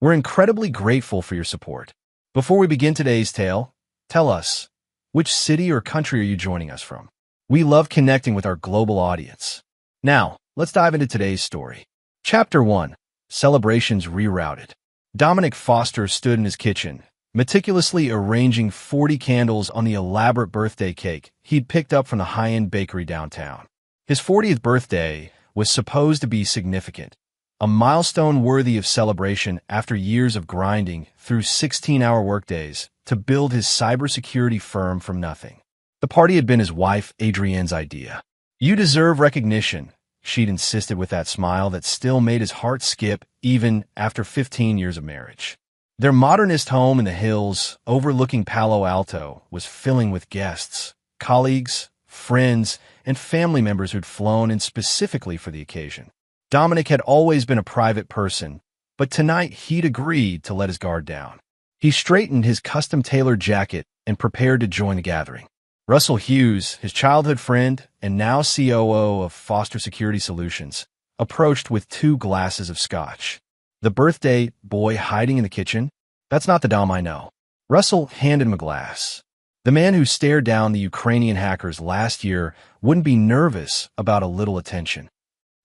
We're incredibly grateful for your support. Before we begin today's tale, tell us, which city or country are you joining us from? We love connecting with our global audience. Now, let's dive into today's story. Chapter 1. Celebrations Rerouted. Dominic Foster stood in his kitchen, meticulously arranging 40 candles on the elaborate birthday cake he'd picked up from the high-end bakery downtown. His 40th birthday was supposed to be significant, a milestone worthy of celebration after years of grinding through 16-hour workdays to build his cybersecurity firm from nothing. The party had been his wife Adrienne's idea. "You deserve recognition," she'd insisted with that smile that still made his heart skip even after 15 years of marriage. Their modernist home in the hills overlooking Palo Alto was filling with guests, colleagues, friends, and family members who'd flown in specifically for the occasion. Dominic had always been a private person, but tonight he'd agreed to let his guard down. He straightened his custom-tailored jacket and prepared to join the gathering. Russell Hughes, his childhood friend and now COO of Foster Security Solutions, approached with 2 glasses of scotch. "The birthday boy hiding in the kitchen? That's not the Dom I know." Russell handed him a glass. The man who stared down the Ukrainian hackers last year wouldn't be nervous about a little attention.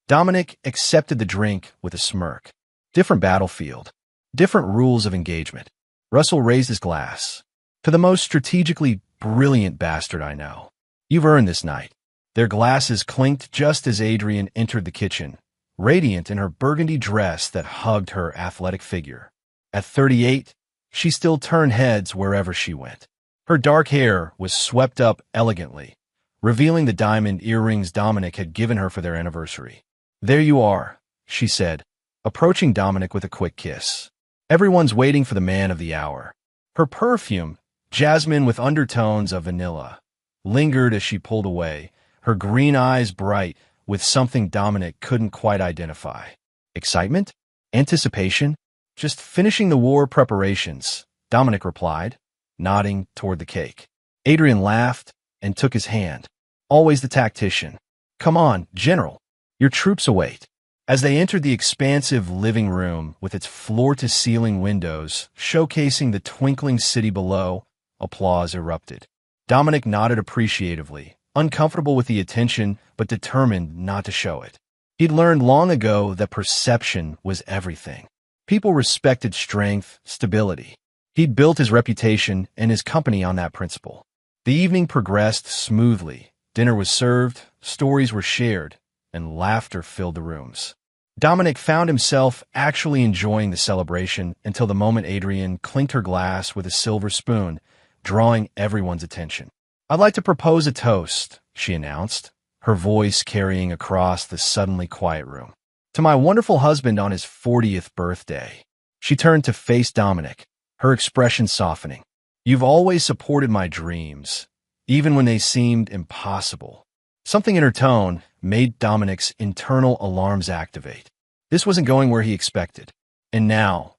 Dominic accepted the drink with a smirk. Different battlefield, different rules of engagement. Russell raised his glass. "To the most strategically brilliant bastard I know. You've earned this night." Their glasses clinked just as Adrienne entered the kitchen, radiant in her burgundy dress that hugged her athletic figure. At 38, she still turned heads wherever she went. Her dark hair was swept up elegantly, revealing the diamond earrings Dominic had given her for their anniversary. "There you are," she said, approaching Dominic with a quick kiss. "Everyone's waiting for the man of the hour." Her perfume, jasmine with undertones of vanilla, lingered as she pulled away, her green eyes bright with something Dominic couldn't quite identify. Excitement? Anticipation? "Just finishing the war preparations," Dominic replied, nodding toward the cake. Adrienne laughed and took his hand. Always the tactician. "Come on, General. Your troops await." As they entered the expansive living room with its floor-to-ceiling windows showcasing the twinkling city below, applause erupted. Dominic nodded appreciatively, uncomfortable with the attention but determined not to show it. He'd learned long ago that perception was everything. People respected strength, stability. He'd built his reputation and his company on that principle. The evening progressed smoothly. Dinner was served, stories were shared, and laughter filled the rooms. Dominic found himself actually enjoying the celebration until the moment Adrienne clinked her glass with a silver spoon, drawing everyone's attention. "I'd like to propose a toast," she announced, her voice carrying across the suddenly quiet room. "To my wonderful husband on his 40th birthday." She turned to face Dominic, her expression softening. "You've always supported my dreams, even when they seemed impossible." Something in her tone made Dominic's internal alarms activate. This wasn't going where he expected. "And now,"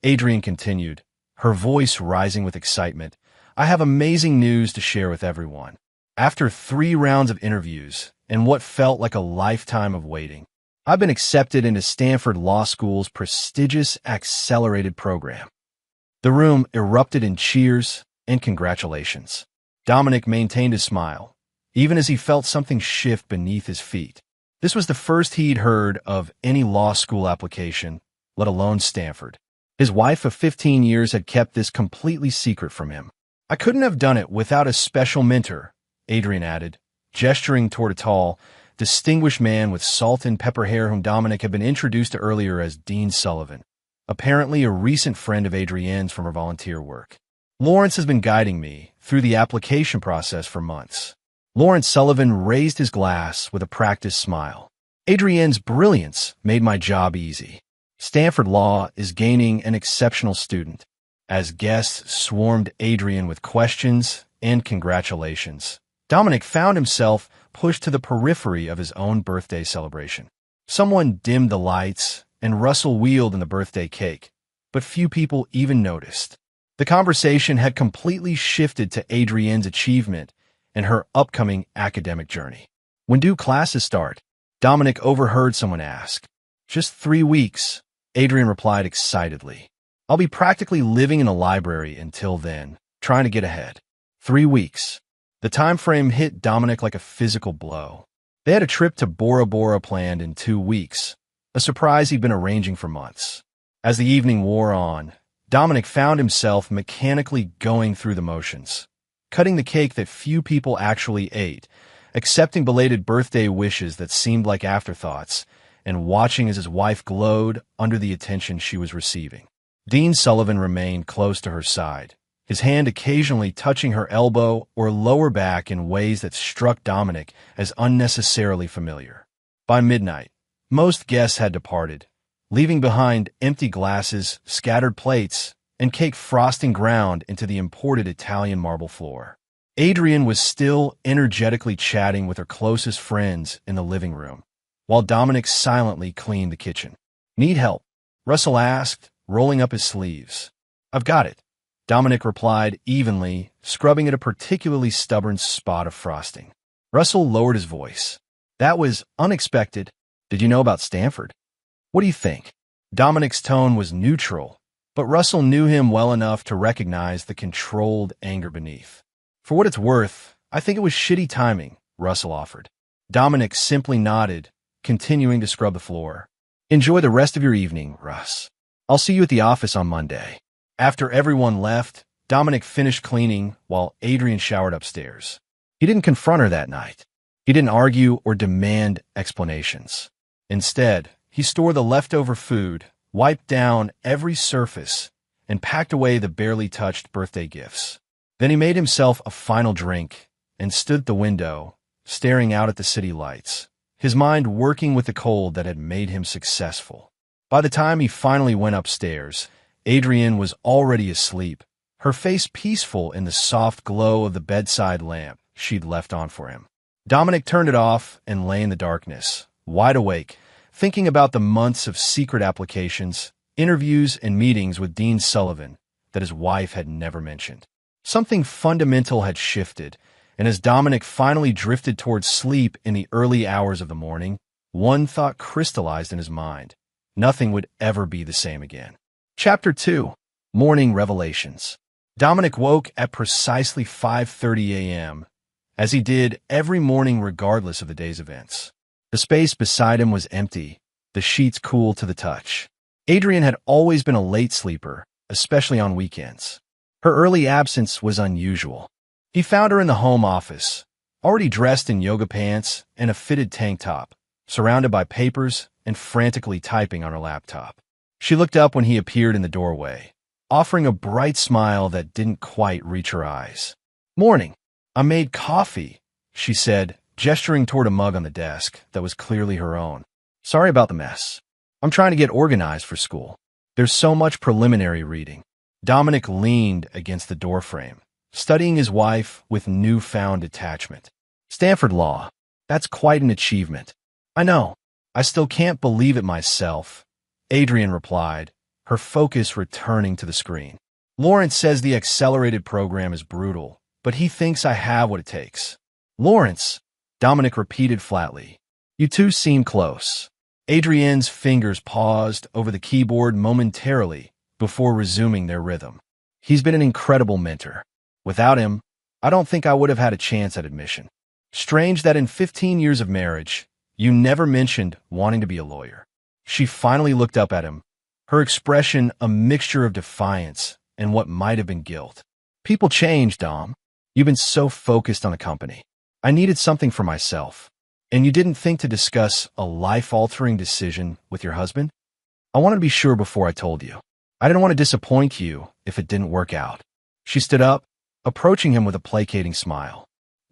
Adrienne continued, her voice rising with excitement, "I have amazing news to share with everyone. After 3 rounds of interviews and what felt like a lifetime of waiting, I've been accepted into Stanford Law School's prestigious accelerated program." The room erupted in cheers and congratulations. Dominic maintained his smile, even as he felt something shift beneath his feet. This was the first he'd heard of any law school application, let alone Stanford. His wife of 15 years had kept this completely secret from him. "I couldn't have done it without a special mentor," Adrienne added, gesturing toward a tall, distinguished man with salt and pepper hair whom Dominic had been introduced to earlier as Dean Sullivan, apparently a recent friend of Adrienne's from her volunteer work. "Lawrence has been guiding me through the application process for months." Lawrence Sullivan raised his glass with a practiced smile. "Adrienne's brilliance made my job easy. Stanford Law is gaining an exceptional student." As guests swarmed Adrienne with questions and congratulations, Dominic found himself pushed to the periphery of his own birthday celebration. Someone dimmed the lights, and Russell wheeled in the birthday cake, but few people even noticed. The conversation had completely shifted to Adrienne's achievement and her upcoming academic journey. "When do classes start?" Dominic overheard someone ask. "Just 3 weeks," Adrienne replied excitedly. I'll be practically living in a library until then, trying to get ahead. 3 weeks. The time frame hit Dominic like a physical blow. They had a trip to Bora Bora planned in 2 weeks, a surprise he'd been arranging for months. As the evening wore on, Dominic found himself mechanically going through the motions, cutting the cake that few people actually ate, accepting belated birthday wishes that seemed like afterthoughts, and watching as his wife glowed under the attention she was receiving. Dean Sullivan remained close to her side, his hand occasionally touching her elbow or lower back in ways that struck Dominic as unnecessarily familiar. By midnight, most guests had departed, leaving behind empty glasses, scattered plates, and cake frosting ground into the imported Italian marble floor. Adrienne was still energetically chatting with her closest friends in the living room, while Dominic silently cleaned the kitchen. "Need help?" Russell asked, rolling up his sleeves. "I've got it," Dominic replied evenly, scrubbing at a particularly stubborn spot of frosting. Russell lowered his voice. "That was unexpected. Did you know about Stanford?" "What do you think?" Dominic's tone was neutral, but Russell knew him well enough to recognize the controlled anger beneath. "For what it's worth, I think it was shitty timing," Russell offered. Dominic simply nodded, continuing to scrub the floor. "Enjoy the rest of your evening, Russ. I'll see you at the office on Monday." After everyone left, Dominic finished cleaning while Adrienne showered upstairs. He didn't confront her that night. He didn't argue or demand explanations. Instead, he stored the leftover food, wiped down every surface, and packed away the barely touched birthday gifts. Then he made himself a final drink and stood at the window, staring out at the city lights, his mind working with the cold that had made him successful. By the time he finally went upstairs, Adrienne was already asleep, her face peaceful in the soft glow of the bedside lamp she'd left on for him. Dominic turned it off and lay in the darkness, wide awake, thinking about the months of secret applications, interviews, and meetings with Dean Sullivan that his wife had never mentioned. Something fundamental had shifted, and as Dominic finally drifted towards sleep in the early hours of the morning, one thought crystallized in his mind. Nothing would ever be the same again. Chapter 2. Morning Revelations. Dominic woke at precisely 5:30 a.m., as he did every morning regardless of the day's events. The space beside him was empty, the sheets cool to the touch. Adrienne had always been a late sleeper, especially on weekends. Her early absence was unusual. He found her in the home office, already dressed in yoga pants and a fitted tank top, surrounded by papers and frantically typing on her laptop. She looked up when he appeared in the doorway, offering a bright smile that didn't quite reach her eyes. "Morning. I made coffee," she said, gesturing toward a mug on the desk that was clearly her own. "Sorry about the mess. I'm trying to get organized for school. There's so much preliminary reading." Dominic leaned against the doorframe, studying his wife with newfound detachment. "Stanford Law. That's quite an achievement." "I know. I still can't believe it myself," Adrienne replied, her focus returning to the screen. "Lawrence says the accelerated program is brutal, but he thinks I have what it takes." "Lawrence," Dominic repeated flatly. "You two seem close." Adrienne's fingers paused over the keyboard momentarily before resuming their rhythm. "He's been an incredible mentor. Without him, I don't think I would have had a chance at admission. Strange that in 15 years of marriage, you never mentioned wanting to be a lawyer." She finally looked up at him, her expression a mixture of defiance and what might have been guilt. "People change, Dom. You've been so focused on the company. I needed something for myself. And you didn't think to discuss a life-altering decision with your husband? I wanted to be sure before I told you. I didn't want to disappoint you if it didn't work out." She stood up, approaching him with a placating smile.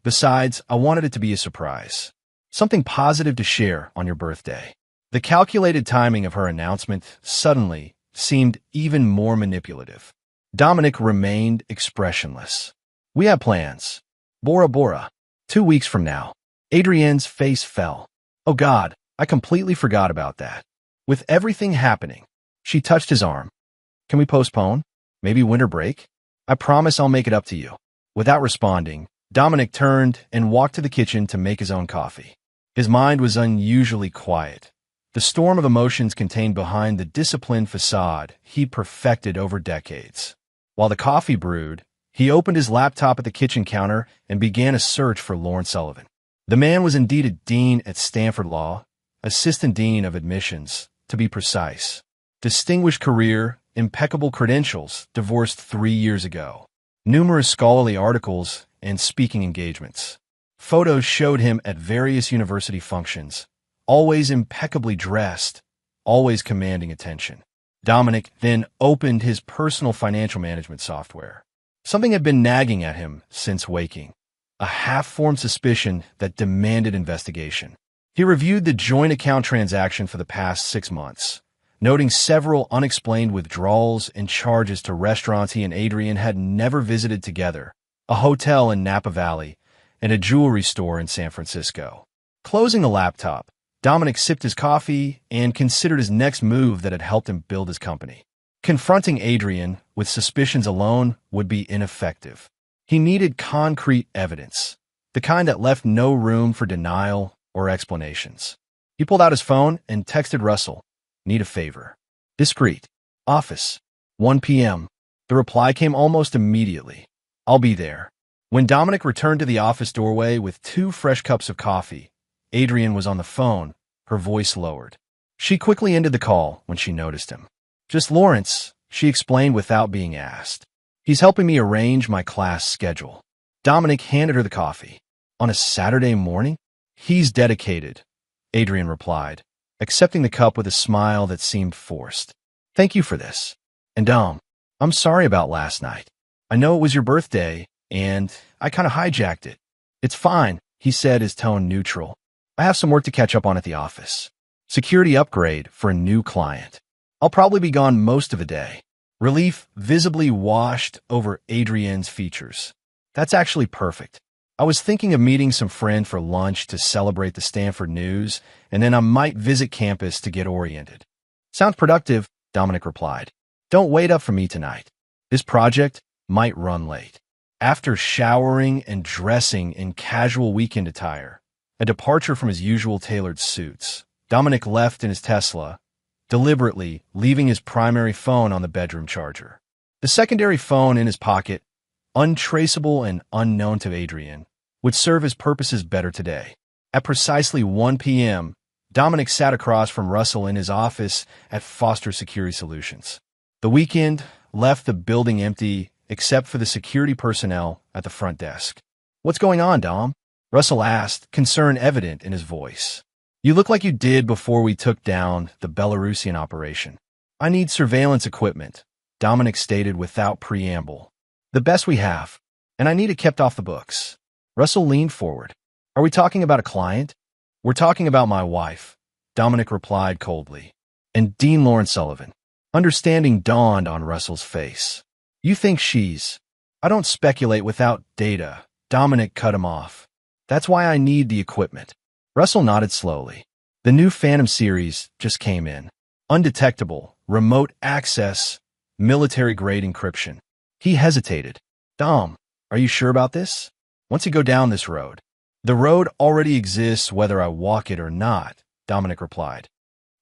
"Besides, I wanted it to be a surprise. Something positive to share on your birthday." The calculated timing of her announcement suddenly seemed even more manipulative. Dominic remained expressionless. "We have plans. Bora Bora. 2 weeks from now." Adrienne's face fell. "Oh God, I completely forgot about that." With everything happening, she touched his arm. "Can we postpone? Maybe winter break? I promise I'll make it up to you." Without responding, Dominic turned and walked to the kitchen to make his own coffee. His mind was unusually quiet, the storm of emotions contained behind the disciplined facade he perfected over decades. While the coffee brewed, he opened his laptop at the kitchen counter and began a search for Lawrence Sullivan. The man was indeed a dean at Stanford Law, assistant dean of admissions, to be precise. Distinguished career, impeccable credentials, divorced 3 years ago. Numerous scholarly articles and speaking engagements. Photos showed him at various university functions, always impeccably dressed, always commanding attention. Dominic then opened his personal financial management software. Something had been nagging at him since waking, a half-formed suspicion that demanded investigation. He reviewed the joint account transaction for the past 6 months, noting several unexplained withdrawals and charges to restaurants he and Adrian had never visited together, a hotel in Napa Valley, and a jewelry store in San Francisco. Closing the laptop, Dominic sipped his coffee and considered his next move that had helped him build his company. Confronting Adrian with suspicions alone would be ineffective. He needed concrete evidence, the kind that left no room for denial or explanations. He pulled out his phone and texted Russell, "Need a favor. Discreet. Office. 1 p.m. The reply came almost immediately. "I'll be there." When Dominic returned to the office doorway with 2 fresh cups of coffee, Adrian was on the phone, her voice lowered. She quickly ended the call when she noticed him. "Just Lawrence," she explained without being asked. "He's helping me arrange my class schedule." Dominic handed her the coffee. "On a Saturday morning?" "He's dedicated," Adrian replied, accepting the cup with a smile that seemed forced. "Thank you for this. And I'm sorry about last night. I know it was your birthday, and I kind of hijacked it." "It's fine," he said, his tone neutral. "I have some work to catch up on at the office. Security upgrade for a new client. I'll probably be gone most of the day." Relief visibly washed over Adrian's features. "That's actually perfect. I was thinking of meeting some friend for lunch to celebrate the Stanford news, and then I might visit campus to get oriented." "Sounds productive," Dominic replied. "Don't wait up for me tonight. This project might run late." After showering and dressing in casual weekend attire, a departure from his usual tailored suits, Dominic left in his Tesla, deliberately leaving his primary phone on the bedroom charger. The secondary phone in his pocket, untraceable and unknown to Adrian, would serve his purposes better today. At precisely 1 p.m., Dominic sat across from Russell in his office at Foster Security Solutions. The weekend left the building empty except for the security personnel at the front desk. "What's going on, Dom?" Russell asked, concern evident in his voice. "You look like you did before we took down the Belarusian operation." "I need surveillance equipment," Dominic stated without preamble. "The best we have, and I need it kept off the books." Russell leaned forward. "Are we talking about a client?" "We're talking about my wife," Dominic replied coldly. "And Dean Lawrence Sullivan." Understanding dawned on Russell's face. "You think she's—" "I don't speculate without data," Dominic cut him off. "That's why I need the equipment." Russell nodded slowly. The new Phantom series just came in. Undetectable, remote access, military-grade encryption. He hesitated. "Dom, are you sure about this? Once you go down this road." "The road already exists whether I walk it or not," Dominic replied.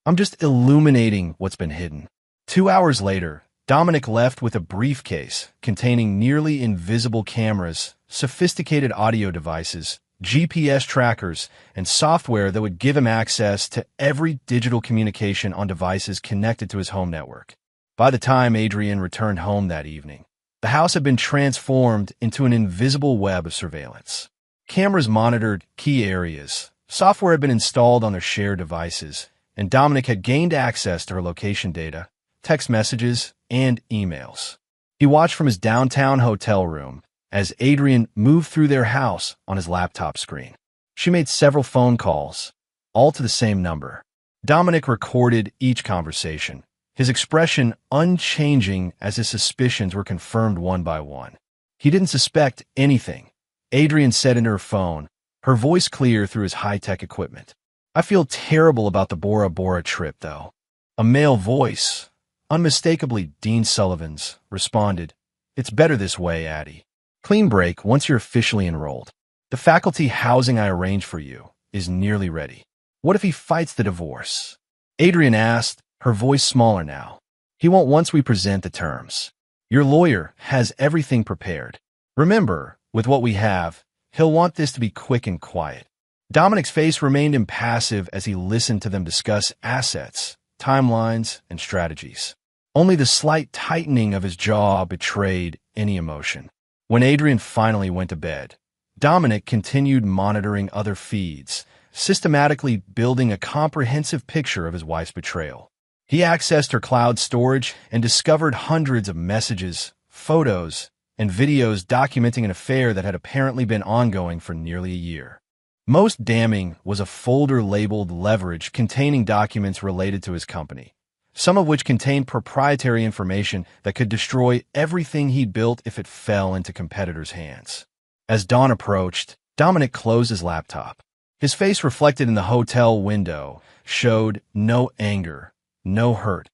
"I'm just illuminating what's been hidden." 2 hours later, Dominic left with a briefcase containing nearly invisible cameras, sophisticated audio devices, GPS trackers, and software that would give him access to every digital communication on devices connected to his home network. By the time Adrian returned home that evening, the house had been transformed into an invisible web of surveillance. Cameras monitored key areas, software had been installed on their shared devices, and Dominic had gained access to her location data, text messages, and emails. He watched from his downtown hotel room as Adrian moved through their house on his laptop screen. She made several phone calls, all to the same number. Dominic recorded each conversation, his expression unchanging as his suspicions were confirmed one by one. He didn't suspect anything, Adrian said into her phone, her voice clear through his high-tech equipment. "I feel terrible about the Bora Bora trip, though." A male voice, unmistakably Dean Sullivan's, responded, "It's better this way, Addie. Clean break once you're officially enrolled. The faculty housing I arranged for you is nearly ready. What if he fights the divorce?" Adrian asked, her voice smaller now. He won't once we present the terms. Your lawyer has everything prepared. Remember, with what we have, he'll want this to be quick and quiet. Dominic's face remained impassive as he listened to them discuss assets, timelines, and strategies. Only the slight tightening of his jaw betrayed any emotion. When Adrian finally went to bed, Dominic continued monitoring other feeds, systematically building a comprehensive picture of his wife's betrayal. He accessed her cloud storage and discovered hundreds of messages, photos, and videos documenting an affair that had apparently been ongoing for nearly a year. Most damning was a folder labeled Leverage containing documents related to his company, some of which contained proprietary information that could destroy everything he'd built if it fell into competitors' hands. As dawn approached, Dominic closed his laptop. His face reflected in the hotel window showed no anger, no hurt,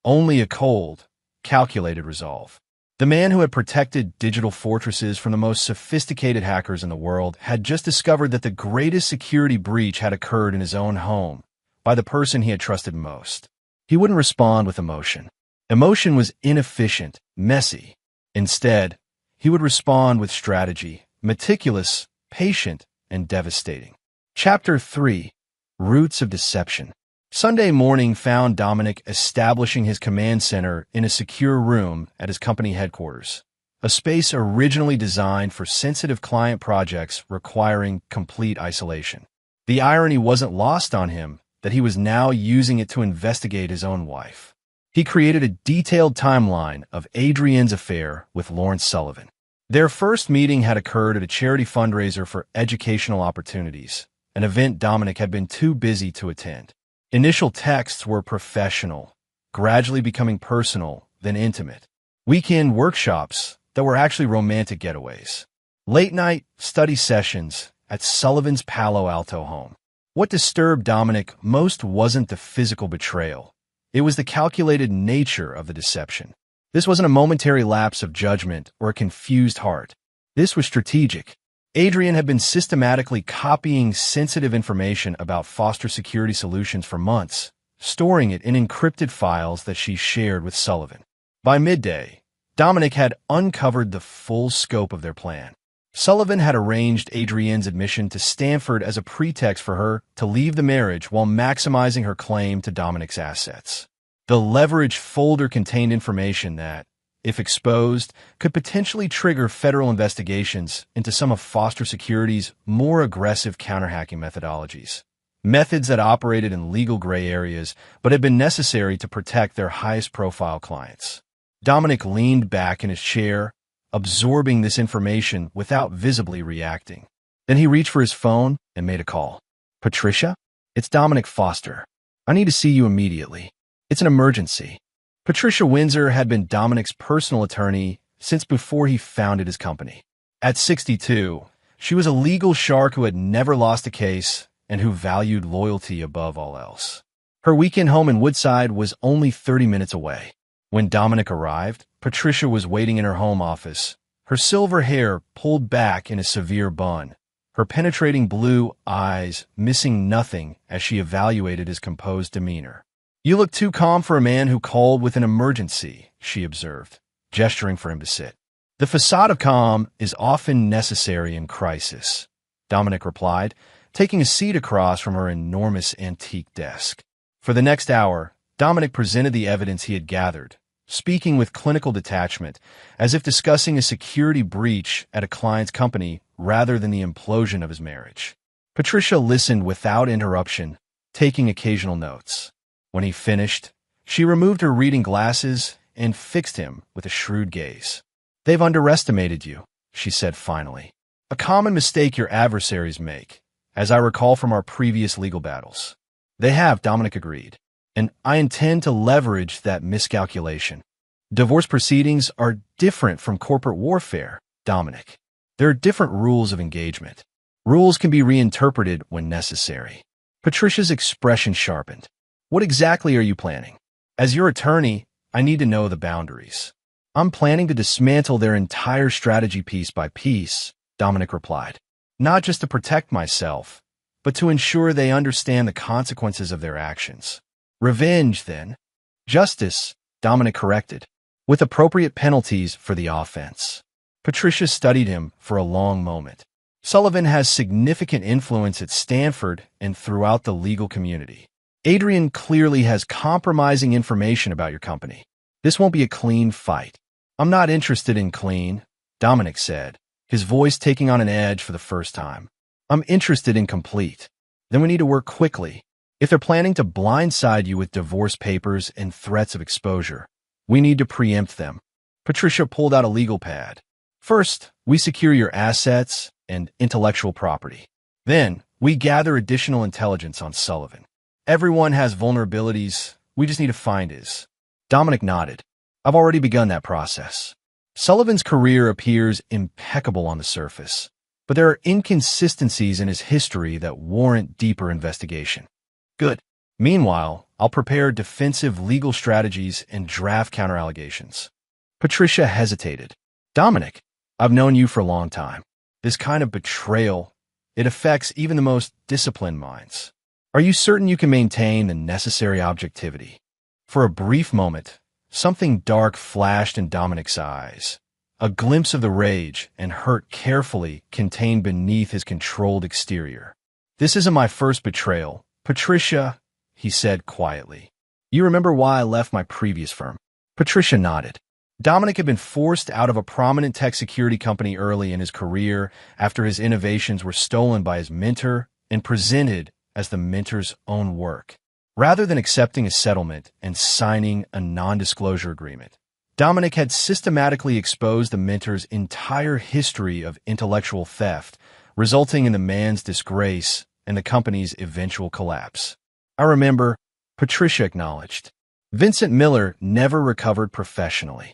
only a cold, calculated resolve. The man who had protected digital fortresses from the most sophisticated hackers in the world had just discovered that the greatest security breach had occurred in his own home, by the person he had trusted most. He wouldn't respond with emotion. Emotion was inefficient, messy. Instead, he would respond with strategy, meticulous, patient, and devastating. Chapter 3. Roots of Deception. Sunday morning found Dominic establishing his command center in a secure room at his company headquarters, a space originally designed for sensitive client projects requiring complete isolation. The irony wasn't lost on him that he was now using it to investigate his own wife. He created a detailed timeline of Adrienne's affair with Lawrence Sullivan. Their first meeting had occurred at a charity fundraiser for educational opportunities, an event Dominic had been too busy to attend. Initial texts were professional, gradually becoming personal, then intimate. Weekend workshops that were actually romantic getaways. Late-night study sessions at Sullivan's Palo Alto home. What disturbed Dominic most wasn't the physical betrayal. It was the calculated nature of the deception. This wasn't a momentary lapse of judgment or a confused heart. This was strategic. Adrian had been systematically copying sensitive information about Foster Security Solutions for months, storing it in encrypted files that she shared with Sullivan. By midday, Dominic had uncovered the full scope of their plan. Sullivan had arranged Adrienne's admission to Stanford as a pretext for her to leave the marriage while maximizing her claim to Dominic's assets. The Leverage folder contained information that, if exposed, could potentially trigger federal investigations into some of Foster Security's more aggressive counter-hacking methodologies. Methods that operated in legal gray areas but had been necessary to protect their highest-profile clients. Dominic leaned back in his chair, absorbing this information without visibly reacting. Then he reached for his phone and made a call. "Patricia? It's Dominic Foster. I need to see you immediately. It's an emergency." Patricia Windsor had been Dominic's personal attorney since before he founded his company. At 62, she was a legal shark who had never lost a case and who valued loyalty above all else. Her weekend home in Woodside was only 30 minutes away. When Dominic arrived, Patricia was waiting in her home office, her silver hair pulled back in a severe bun, her penetrating blue eyes missing nothing as she evaluated his composed demeanor. "You look too calm for a man who called with an emergency," she observed, gesturing for him to sit. "The facade of calm is often necessary in crisis," Dominic replied, taking a seat across from her enormous antique desk. For the next hour, Dominic presented the evidence he had gathered, speaking with clinical detachment, as if discussing a security breach at a client's company rather than the implosion of his marriage. Patricia listened without interruption, taking occasional notes. When he finished, she removed her reading glasses and fixed him with a shrewd gaze. "They've underestimated you," she said finally. "A common mistake your adversaries make, as I recall from our previous legal battles." "They have," Dominic agreed, "and I intend to leverage that miscalculation." "Divorce proceedings are different from corporate warfare, Dominic. There are different rules of engagement. Rules can be reinterpreted when necessary." Patricia's expression sharpened. "What exactly are you planning? As your attorney, I need to know the boundaries." "I'm planning to dismantle their entire strategy piece by piece," Dominic replied. "Not just to protect myself, but to ensure they understand the consequences of their actions." Revenge, then. Justice, Dominic corrected, with appropriate penalties for the offense. Patricia studied him for a long moment. Sullivan has significant influence at Stanford and throughout the legal community. Adrian clearly has compromising information about your company. This won't be a clean fight. I'm not interested in clean, Dominic said, his voice taking on an edge for the first time. I'm interested in complete. Then we need to work quickly. If they're planning to blindside you with divorce papers and threats of exposure, we need to preempt them. Patricia pulled out a legal pad. First, we secure your assets and intellectual property. Then, we gather additional intelligence on Sullivan. Everyone has vulnerabilities. We just need to find his. Dominic nodded. I've already begun that process. Sullivan's career appears impeccable on the surface, but there are inconsistencies in his history that warrant deeper investigation. Good. Meanwhile, I'll prepare defensive legal strategies and draft counter-allegations. Patricia hesitated. Dominic, I've known you for a long time. This kind of betrayal, it affects even the most disciplined minds. Are you certain you can maintain the necessary objectivity? For a brief moment, something dark flashed in Dominic's eyes. A glimpse of the rage and hurt carefully contained beneath his controlled exterior. This isn't my first betrayal, Patricia, he said quietly. You remember why I left my previous firm? Patricia nodded. Dominic had been forced out of a prominent tech security company early in his career after his innovations were stolen by his mentor and presented as the mentor's own work. Rather than accepting a settlement and signing a non-disclosure agreement, Dominic had systematically exposed the mentor's entire history of intellectual theft, resulting in the man's disgrace and the company's eventual collapse. I remember, Patricia acknowledged. Vincent Miller never recovered professionally.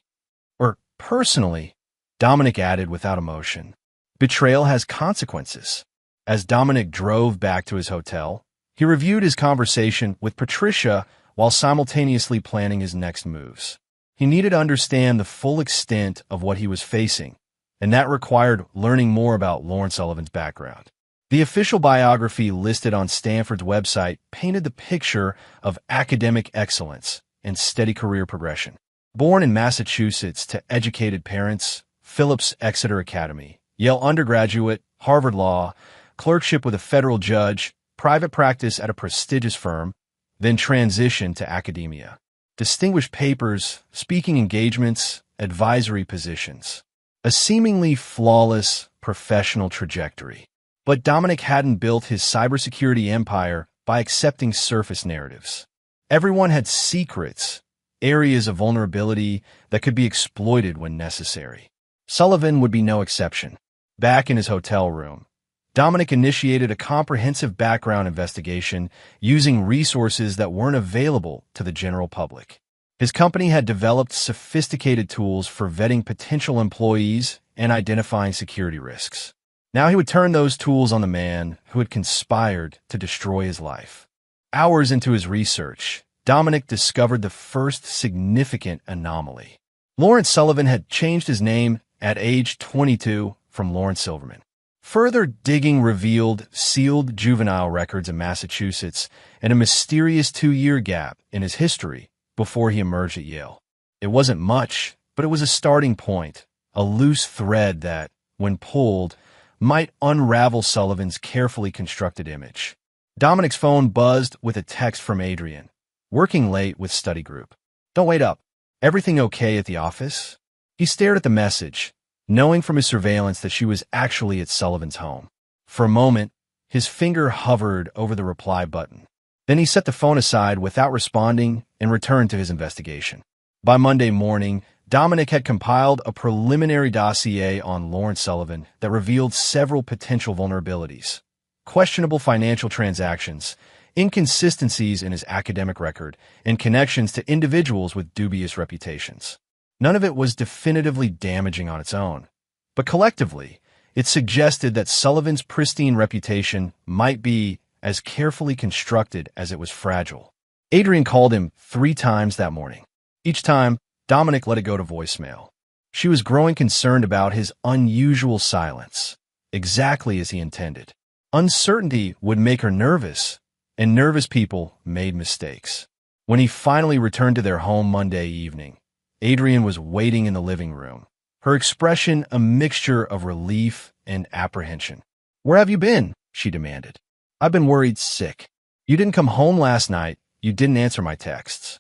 Or personally, Dominic added without emotion. Betrayal has consequences. As Dominic drove back to his hotel, he reviewed his conversation with Patricia while simultaneously planning his next moves. He needed to understand the full extent of what he was facing, and that required learning more about Lawrence Sullivan's background. The official biography listed on Stanford's website painted the picture of academic excellence and steady career progression. Born in Massachusetts to educated parents, Phillips Exeter Academy, Yale undergraduate, Harvard Law, clerkship with a federal judge, private practice at a prestigious firm, then transitioned to academia. Distinguished papers, speaking engagements, advisory positions. A seemingly flawless professional trajectory. But Dominic hadn't built his cybersecurity empire by accepting surface narratives. Everyone had secrets, areas of vulnerability that could be exploited when necessary. Sullivan would be no exception. Back in his hotel room, Dominic initiated a comprehensive background investigation using resources that weren't available to the general public. His company had developed sophisticated tools for vetting potential employees and identifying security risks. Now he would turn those tools on the man who had conspired to destroy his life. Hours into his research, Dominic discovered the first significant anomaly. Lawrence Sullivan had changed his name at age 22 from Lawrence Silverman. Further digging revealed sealed juvenile records in Massachusetts and a mysterious 2-year gap in his history before he emerged at Yale. It wasn't much, but it was a starting point, a loose thread that, when pulled, might unravel Sullivan's carefully constructed image. Dominic's phone buzzed with a text from Adrian, working late with study group. Don't wait up. Everything okay at the office? He stared at the message, knowing from his surveillance that she was actually at Sullivan's home. For a moment, his finger hovered over the reply button. Then he set the phone aside without responding and returned to his investigation. By Monday morning, Dominic had compiled a preliminary dossier on Lawrence Sullivan that revealed several potential vulnerabilities, questionable financial transactions, inconsistencies in his academic record, and connections to individuals with dubious reputations. None of it was definitively damaging on its own, but collectively, it suggested that Sullivan's pristine reputation might be as carefully constructed as it was fragile. Adrian called him 3 times that morning. Each time, Dominic let it go to voicemail. She was growing concerned about his unusual silence, exactly as he intended. Uncertainty would make her nervous, and nervous people made mistakes. When he finally returned to their home Monday evening, Adrian was waiting in the living room, her expression a mixture of relief and apprehension. "Where have you been?" she demanded. "I've been worried sick. You didn't come home last night. You didn't answer my texts."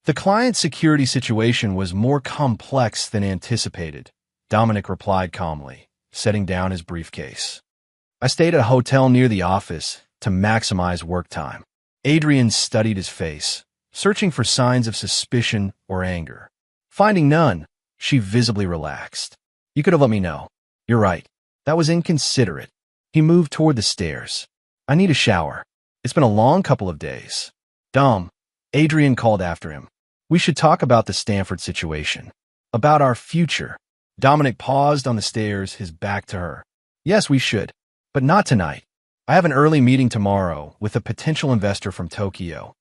The client's security situation was more complex than anticipated, Dominic replied calmly, setting down his briefcase. "I stayed at a hotel near the office to maximize work time." Adrian studied his face, searching for signs of suspicion or anger. Finding none, she visibly relaxed. "You could have let me know. You're right. That was inconsiderate." He moved toward the stairs. "I need a shower. It's been a long couple of days." "Dom," Adrian called after him. "We should talk about the Stanford situation. About our future." Dominic paused on the stairs, his back to her. "Yes, we should, but not tonight. I have an early meeting tomorrow with a potential investor from Tokyo."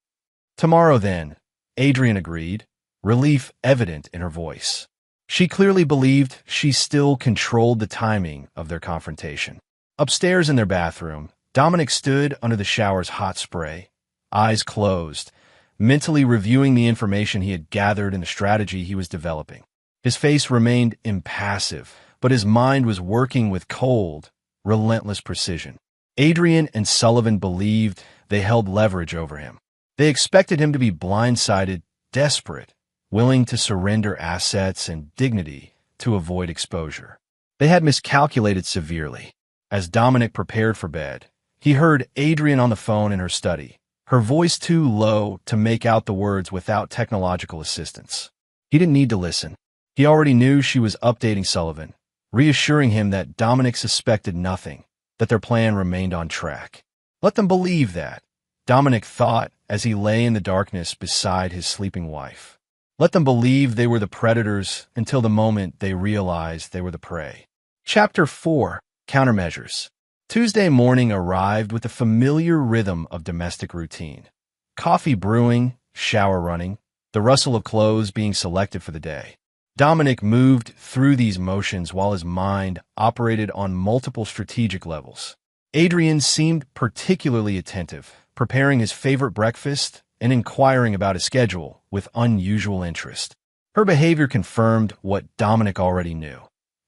"Tomorrow then," Adrian agreed, relief evident in her voice. She clearly believed she still controlled the timing of their confrontation. Upstairs in their bathroom, Dominic stood under the shower's hot spray, eyes closed, mentally reviewing the information he had gathered and the strategy he was developing. His face remained impassive, but his mind was working with cold, relentless precision. Adrian and Sullivan believed they held leverage over him. They expected him to be blindsided, desperate, willing to surrender assets and dignity to avoid exposure. They had miscalculated severely. As Dominic prepared for bed, he heard Adrian on the phone in her study, her voice too low to make out the words without technological assistance. He didn't need to listen. He already knew she was updating Sullivan, reassuring him that Dominic suspected nothing, that their plan remained on track. Let them believe that, Dominic thought as he lay in the darkness beside his sleeping wife. Let them believe they were the predators until the moment they realized they were the prey. Chapter 4. Countermeasures. Tuesday morning arrived with the familiar rhythm of domestic routine. Coffee brewing, shower running, the rustle of clothes being selected for the day. Dominic moved through these motions while his mind operated on multiple strategic levels. Adrian seemed particularly attentive, preparing his favorite breakfast and inquiring about his schedule with unusual interest. Her behavior confirmed what Dominic already knew.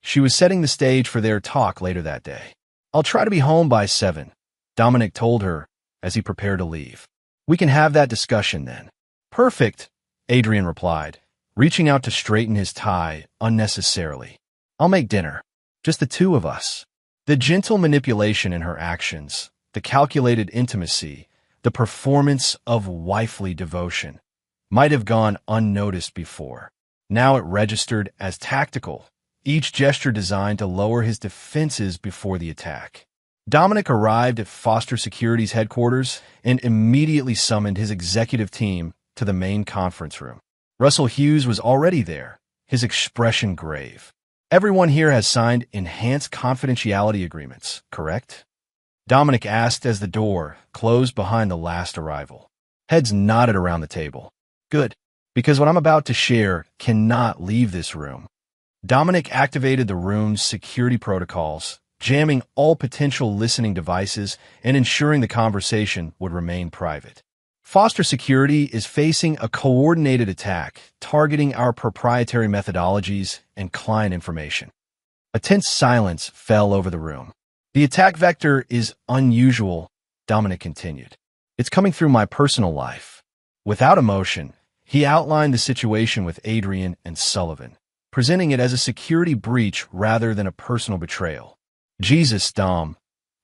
She was setting the stage for their talk later that day. "I'll try to be home by 7, Dominic told her as he prepared to leave. "We can have that discussion then." "Perfect," Adrian replied, reaching out to straighten his tie unnecessarily. "I'll make dinner. Just the two of us." The gentle manipulation in her actions, the calculated intimacy, the performance of wifely devotion, might have gone unnoticed before. Now it registered as tactical, each gesture designed to lower his defenses before the attack. Dominic arrived at Foster Security's headquarters and immediately summoned his executive team to the main conference room. Russell Hughes was already there, his expression grave. "Everyone here has signed enhanced confidentiality agreements, correct?" Dominic asked as the door closed behind the last arrival. Heads nodded around the table. "Good, because what I'm about to share cannot leave this room." Dominic activated the room's security protocols, jamming all potential listening devices and ensuring the conversation would remain private. Foster Security is facing a coordinated attack targeting our proprietary methodologies and client information. A tense silence fell over the room. "The attack vector is unusual," Dominic continued. "It's coming through my personal life." Without emotion, he outlined the situation with Adrian and Sullivan, presenting it as a security breach rather than a personal betrayal. "Jesus, Dom,"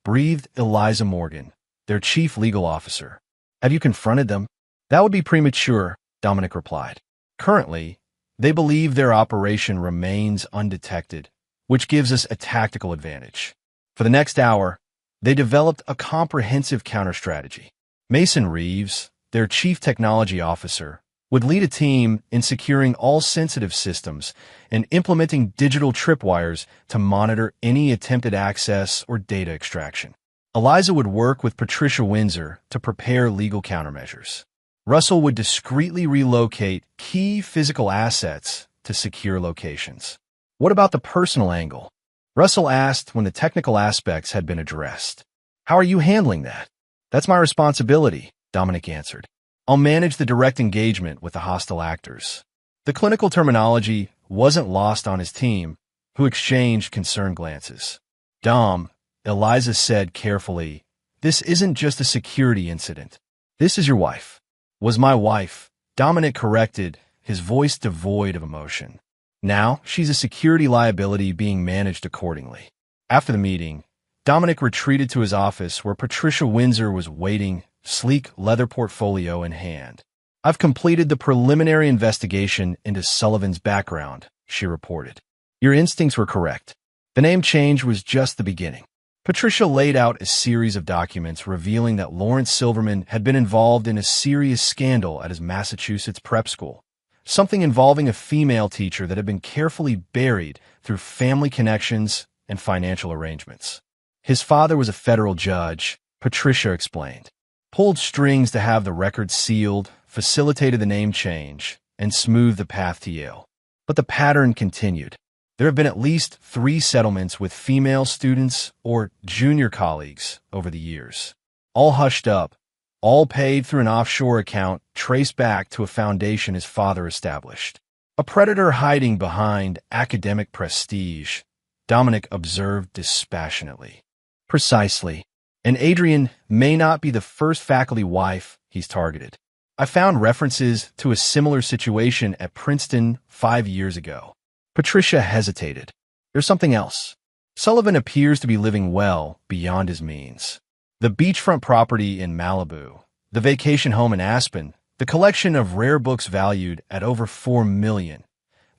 breathed Eliza Morgan, their chief legal officer. "Have you confronted them?" "That would be premature," Dominic replied. "Currently, they believe their operation remains undetected, which gives us a tactical advantage." For the next hour, they developed a comprehensive counter-strategy. Mason Reeves, their chief technology officer, would lead a team in securing all sensitive systems and implementing digital tripwires to monitor any attempted access or data extraction. Eliza would work with Patricia Windsor to prepare legal countermeasures. Russell would discreetly relocate key physical assets to secure locations. "What about the personal angle?" Russell asked when the technical aspects had been addressed. "How are you handling that?" "That's my responsibility," Dominic answered. I'll manage the direct engagement with the hostile actors. The clinical terminology wasn't lost on his team, who exchanged concerned glances. Dom, Eliza said carefully, this isn't just a security incident. This is your wife. Was my wife, Dominic corrected, his voice devoid of emotion. Now, she's a security liability being managed accordingly. After the meeting, Dominic retreated to his office where Patricia Windsor was waiting, sleek leather portfolio in hand. I've completed the preliminary investigation into Sullivan's background, she reported. Your instincts were correct. The name change was just the beginning. Patricia laid out a series of documents revealing that Lawrence Silverman had been involved in a serious scandal at his Massachusetts prep school, something involving a female teacher that had been carefully buried through family connections and financial arrangements. His father was a federal judge, Patricia explained. Pulled strings to have the record sealed, facilitated the name change, and smoothed the path to Yale. But the pattern continued. There have been at least 3 settlements with female students or junior colleagues over the years. All hushed up, all paid through an offshore account traced back to a foundation his father established. A predator hiding behind academic prestige, Dominic observed dispassionately. Precisely. And Adrian may not be the first faculty wife he's targeted. I found references to a similar situation at Princeton 5 years ago. Patricia hesitated. There's something else. Sullivan appears to be living well beyond his means. The beachfront property in Malibu, the vacation home in Aspen, the collection of rare books valued at over $4 million.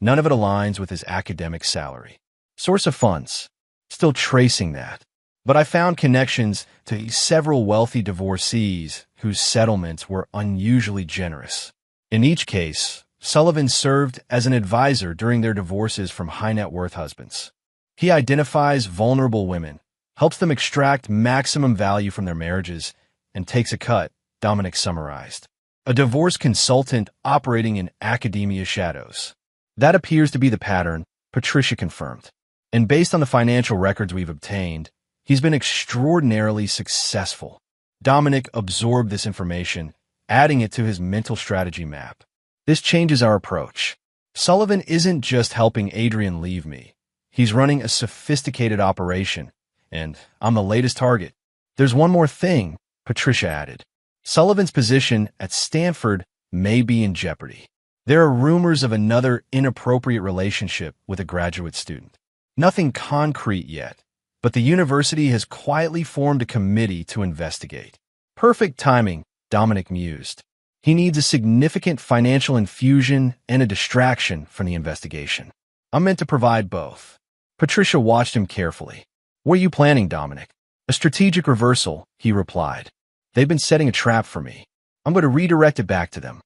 None of it aligns with his academic salary. Source of funds. Still tracing that. But I found connections to several wealthy divorcees whose settlements were unusually generous. In each case, Sullivan served as an advisor during their divorces from high-net-worth husbands. He identifies vulnerable women, helps them extract maximum value from their marriages, and takes a cut, Dominic summarized. A divorce consultant operating in academia shadows. That appears to be the pattern, Patricia confirmed. And based on the financial records we've obtained, he's been extraordinarily successful. Dominic absorbed this information, adding it to his mental strategy map. This changes our approach. Sullivan isn't just helping Adrian leave me. He's running a sophisticated operation, and I'm the latest target. There's one more thing, Patricia added. Sullivan's position at Stanford may be in jeopardy. There are rumors of another inappropriate relationship with a graduate student. Nothing concrete yet, but the university has quietly formed a committee to investigate. Perfect timing, Dominic mused. He needs a significant financial infusion and a distraction from the investigation. I'm meant to provide both. Patricia watched him carefully. What are you planning, Dominic? A strategic reversal, he replied. They've been setting a trap for me. I'm going to redirect it back to them.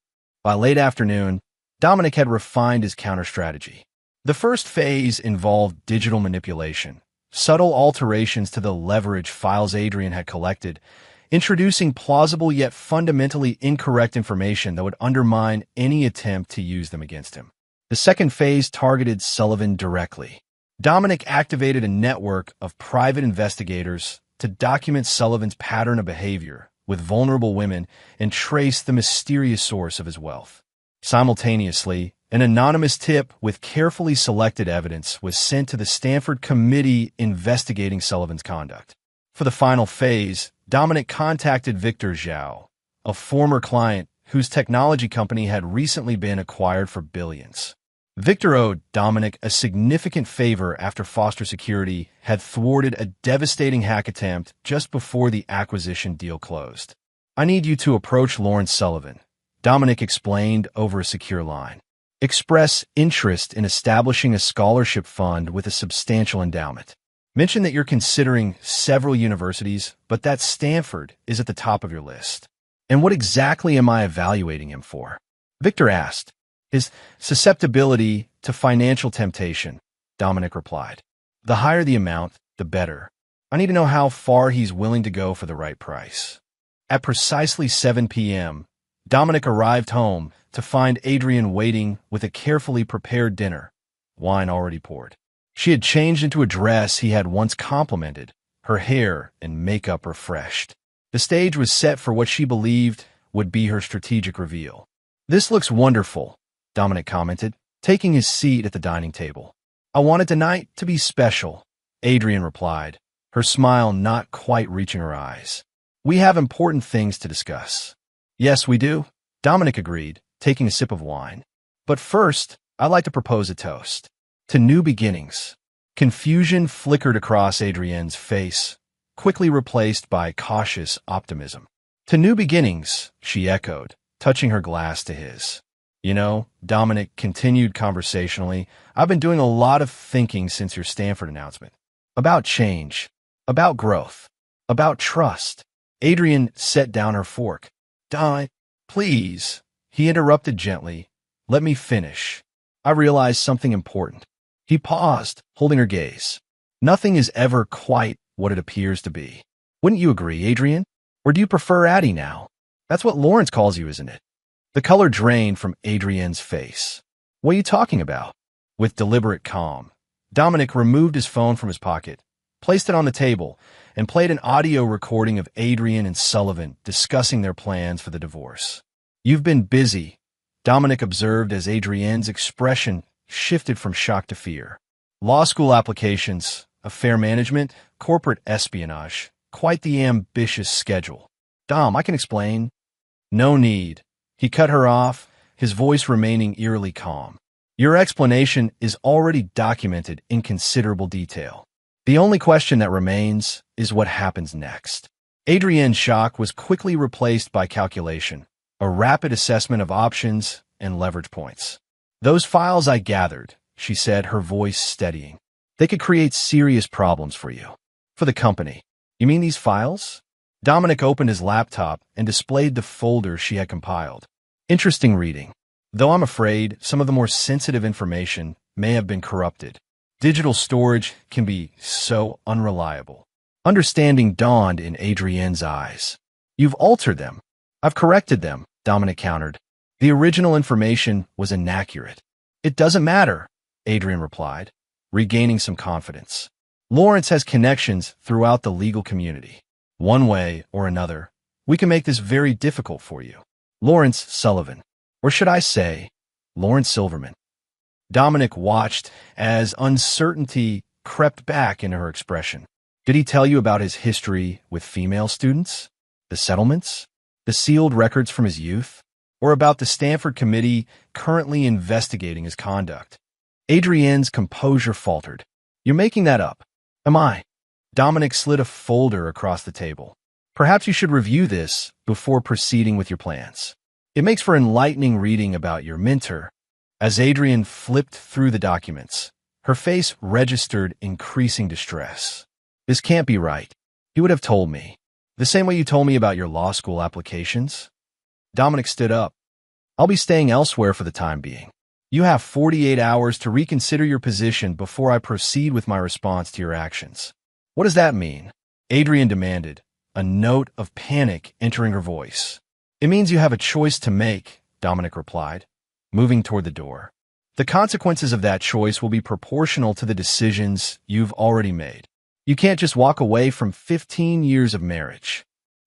By late afternoon, Dominic had refined his counter-strategy. The first phase involved digital manipulation, subtle alterations to the leverage files Adrian had collected, introducing plausible yet fundamentally incorrect information that would undermine any attempt to use them against him. The second phase targeted Sullivan directly. Dominic activated a network of private investigators to document Sullivan's pattern of behavior with vulnerable women and trace the mysterious source of his wealth. Simultaneously, an anonymous tip with carefully selected evidence was sent to the Stanford committee investigating Sullivan's conduct. For the final phase, Dominic contacted Victor Zhao, a former client whose technology company had recently been acquired for billions. Victor owed Dominic a significant favor after Foster Security had thwarted a devastating hack attempt just before the acquisition deal closed. I need you to approach Lawrence Sullivan, Dominic explained over a secure line. Express interest in establishing a scholarship fund with a substantial endowment. Mention that you're considering several universities, but that Stanford is at the top of your list. And what exactly am I evaluating him for? Victor asked. His susceptibility to financial temptation, Dominic replied. The higher the amount, the better. I need to know how far he's willing to go for the right price. At precisely 7 p.m., Dominic arrived home to find Adrian waiting with a carefully prepared dinner, wine already poured. She had changed into a dress he had once complimented, her hair and makeup refreshed. The stage was set for what she believed would be her strategic reveal. "This looks wonderful," Dominic commented, taking his seat at the dining table. "I wanted tonight to be special," Adrian replied, her smile not quite reaching her eyes. "We have important things to discuss." "Yes, we do," Dominic agreed, taking a sip of wine. "But first, I'd like to propose a toast. To new beginnings." Confusion flickered across Adrienne's face, quickly replaced by cautious optimism. "To new beginnings," she echoed, touching her glass to his. "You know," Dominic continued conversationally, "I've been doing a lot of thinking since your Stanford announcement. About change, about growth, about trust." Adrienne set down her fork. "Di, please," he interrupted gently. "Let me finish. I realized something important." He paused, holding her gaze. "Nothing is ever quite what it appears to be. Wouldn't you agree, Adrienne? Or do you prefer Addie now? That's what Lawrence calls you, isn't it?" The color drained from Adrienne's face. "What are you talking about?" With deliberate calm, Dominic removed his phone from his pocket, placed it on the table, and played an audio recording of Adrienne and Sullivan discussing their plans for the divorce. "You've been busy," Dominic observed as Adrienne's expression shifted from shock to fear. "Law school applications, affair management, corporate espionage, quite the ambitious schedule." "Dom, I can explain." "No need." He cut her off, his voice remaining eerily calm. "Your explanation is already documented in considerable detail. The only question that remains is what happens next." Adrienne's shock was quickly replaced by calculation, a rapid assessment of options and leverage points. "Those files I gathered," she said, her voice steadying. "They could create serious problems for you. For the company." "You mean these files?" Dominic opened his laptop and displayed the folder she had compiled. "Interesting reading. Though I'm afraid some of the more sensitive information may have been corrupted. Digital storage can be so unreliable." Understanding dawned in Adrienne's eyes. "You've altered them." "I've corrected them," Dominic countered. "The original information was inaccurate." "It doesn't matter," Adrienne replied, regaining some confidence. "Lawrence has connections throughout the legal community. One way or another, we can make this very difficult for you." "Lawrence Sullivan. Or should I say, Lawrence Silverman." Dominic watched as uncertainty crept back into her expression. "Did he tell you about his history with female students? The settlements? The sealed records from his youth? Or about the Stanford committee currently investigating his conduct?" Adrienne's composure faltered. "You're making that up." "Am I?" Dominic slid a folder across the table. "Perhaps you should review this before proceeding with your plans. It makes for enlightening reading about your mentor." As Adrienne flipped through the documents, her face registered increasing distress. "This can't be right. He would have told me. The same way you told me about your law school applications." Dominic stood up. "I'll be staying elsewhere for the time being. You have 48 hours to reconsider your position before I proceed with my response to your actions." "What does that mean?" Adrienne demanded, a note of panic entering her voice. "It means you have a choice to make," Dominic replied, moving toward the door. "The consequences of that choice will be proportional to the decisions you've already made. You can't just walk away from 15 years of marriage."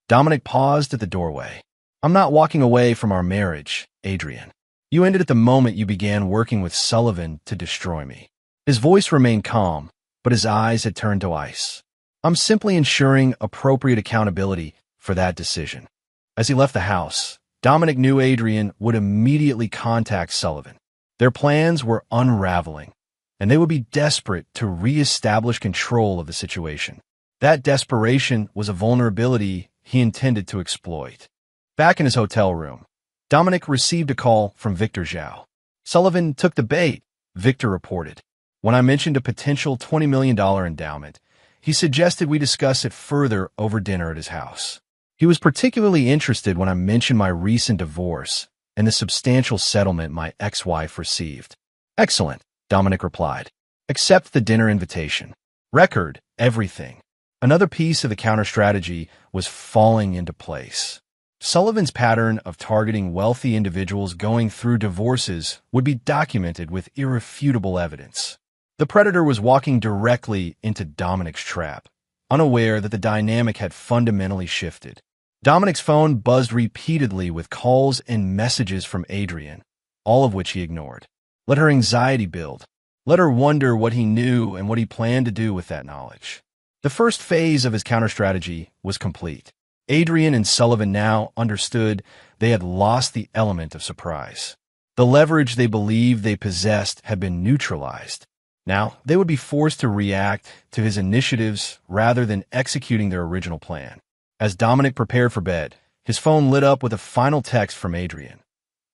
Dominic paused at the doorway. "I'm not walking away from our marriage, Adrienne. You ended at the moment you began working with Sullivan to destroy me." His voice remained calm, but his eyes had turned to ice. "I'm simply ensuring appropriate accountability for that decision." As he left the house, Dominic knew Adrienne would immediately contact Sullivan. Their plans were unraveling, and they would be desperate to re-establish control of the situation. That desperation was a vulnerability he intended to exploit. Back in his hotel room, Dominic received a call from Victor Zhao. "Sullivan took the bait," Victor reported. "When I mentioned a potential $20 million endowment, he suggested we discuss it further over dinner at his house. He was particularly interested when I mentioned my recent divorce and the substantial settlement my ex-wife received." "Excellent," Dominic replied. "Accept the dinner invitation. Record everything." Another piece of the counter-strategy was falling into place. Sullivan's pattern of targeting wealthy individuals going through divorces would be documented with irrefutable evidence. The predator was walking directly into Dominic's trap, unaware that the dynamic had fundamentally shifted. Dominic's phone buzzed repeatedly with calls and messages from Adrian, all of which he ignored. Let her anxiety build. Let her wonder what he knew and what he planned to do with that knowledge. The first phase of his counter-strategy was complete. Adrian and Sullivan now understood they had lost the element of surprise. The leverage they believed they possessed had been neutralized. Now, they would be forced to react to his initiatives rather than executing their original plan. As Dominic prepared for bed, his phone lit up with a final text from Adrian.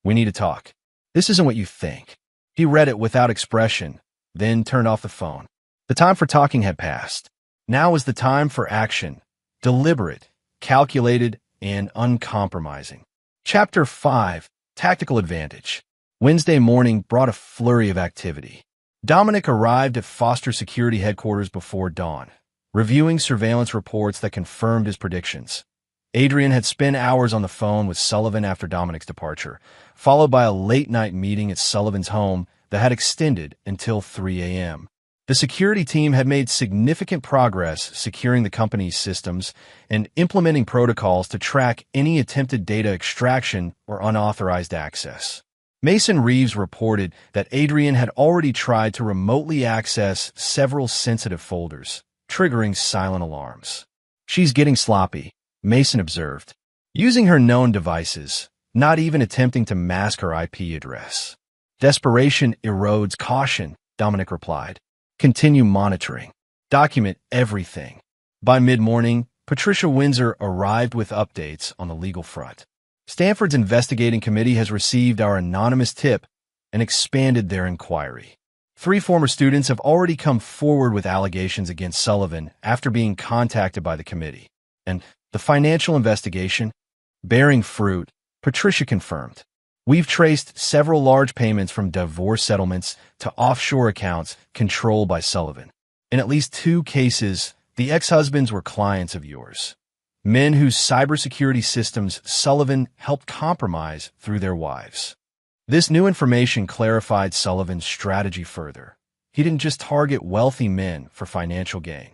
"We need to talk. This isn't what you think." He read it without expression, then turned off the phone. The time for talking had passed. Now was the time for action, deliberate, calculated, and uncompromising. Chapter 5, Tactical Advantage. Wednesday morning brought a flurry of activity. Dominic arrived at Foster Security Headquarters before dawn, reviewing surveillance reports that confirmed his predictions. Adrian had spent hours on the phone with Sullivan after Dominic's departure, followed by a late-night meeting at Sullivan's home that had extended until 3 a.m. The security team had made significant progress securing the company's systems and implementing protocols to track any attempted data extraction or unauthorized access. Mason Reeves reported that Adrian had already tried to remotely access several sensitive folders, triggering silent alarms. "She's getting sloppy," Mason observed, using her known devices, not even attempting to mask her IP address. "Desperation erodes caution," Dominic replied. "Continue monitoring. Document everything." By mid-morning, Patricia Windsor arrived with updates on the legal front. "Stanford's investigating committee has received our anonymous tip and expanded their inquiry. 3 former students have already come forward with allegations against Sullivan after being contacted by the committee. And the financial investigation, bearing fruit," Patricia confirmed. "We've traced several large payments from divorce settlements to offshore accounts controlled by Sullivan. In at least 2 cases, the ex-husbands were clients of yours. Men whose cybersecurity systems Sullivan helped compromise through their wives." This new information clarified Sullivan's strategy further. He didn't just target wealthy men for financial gain.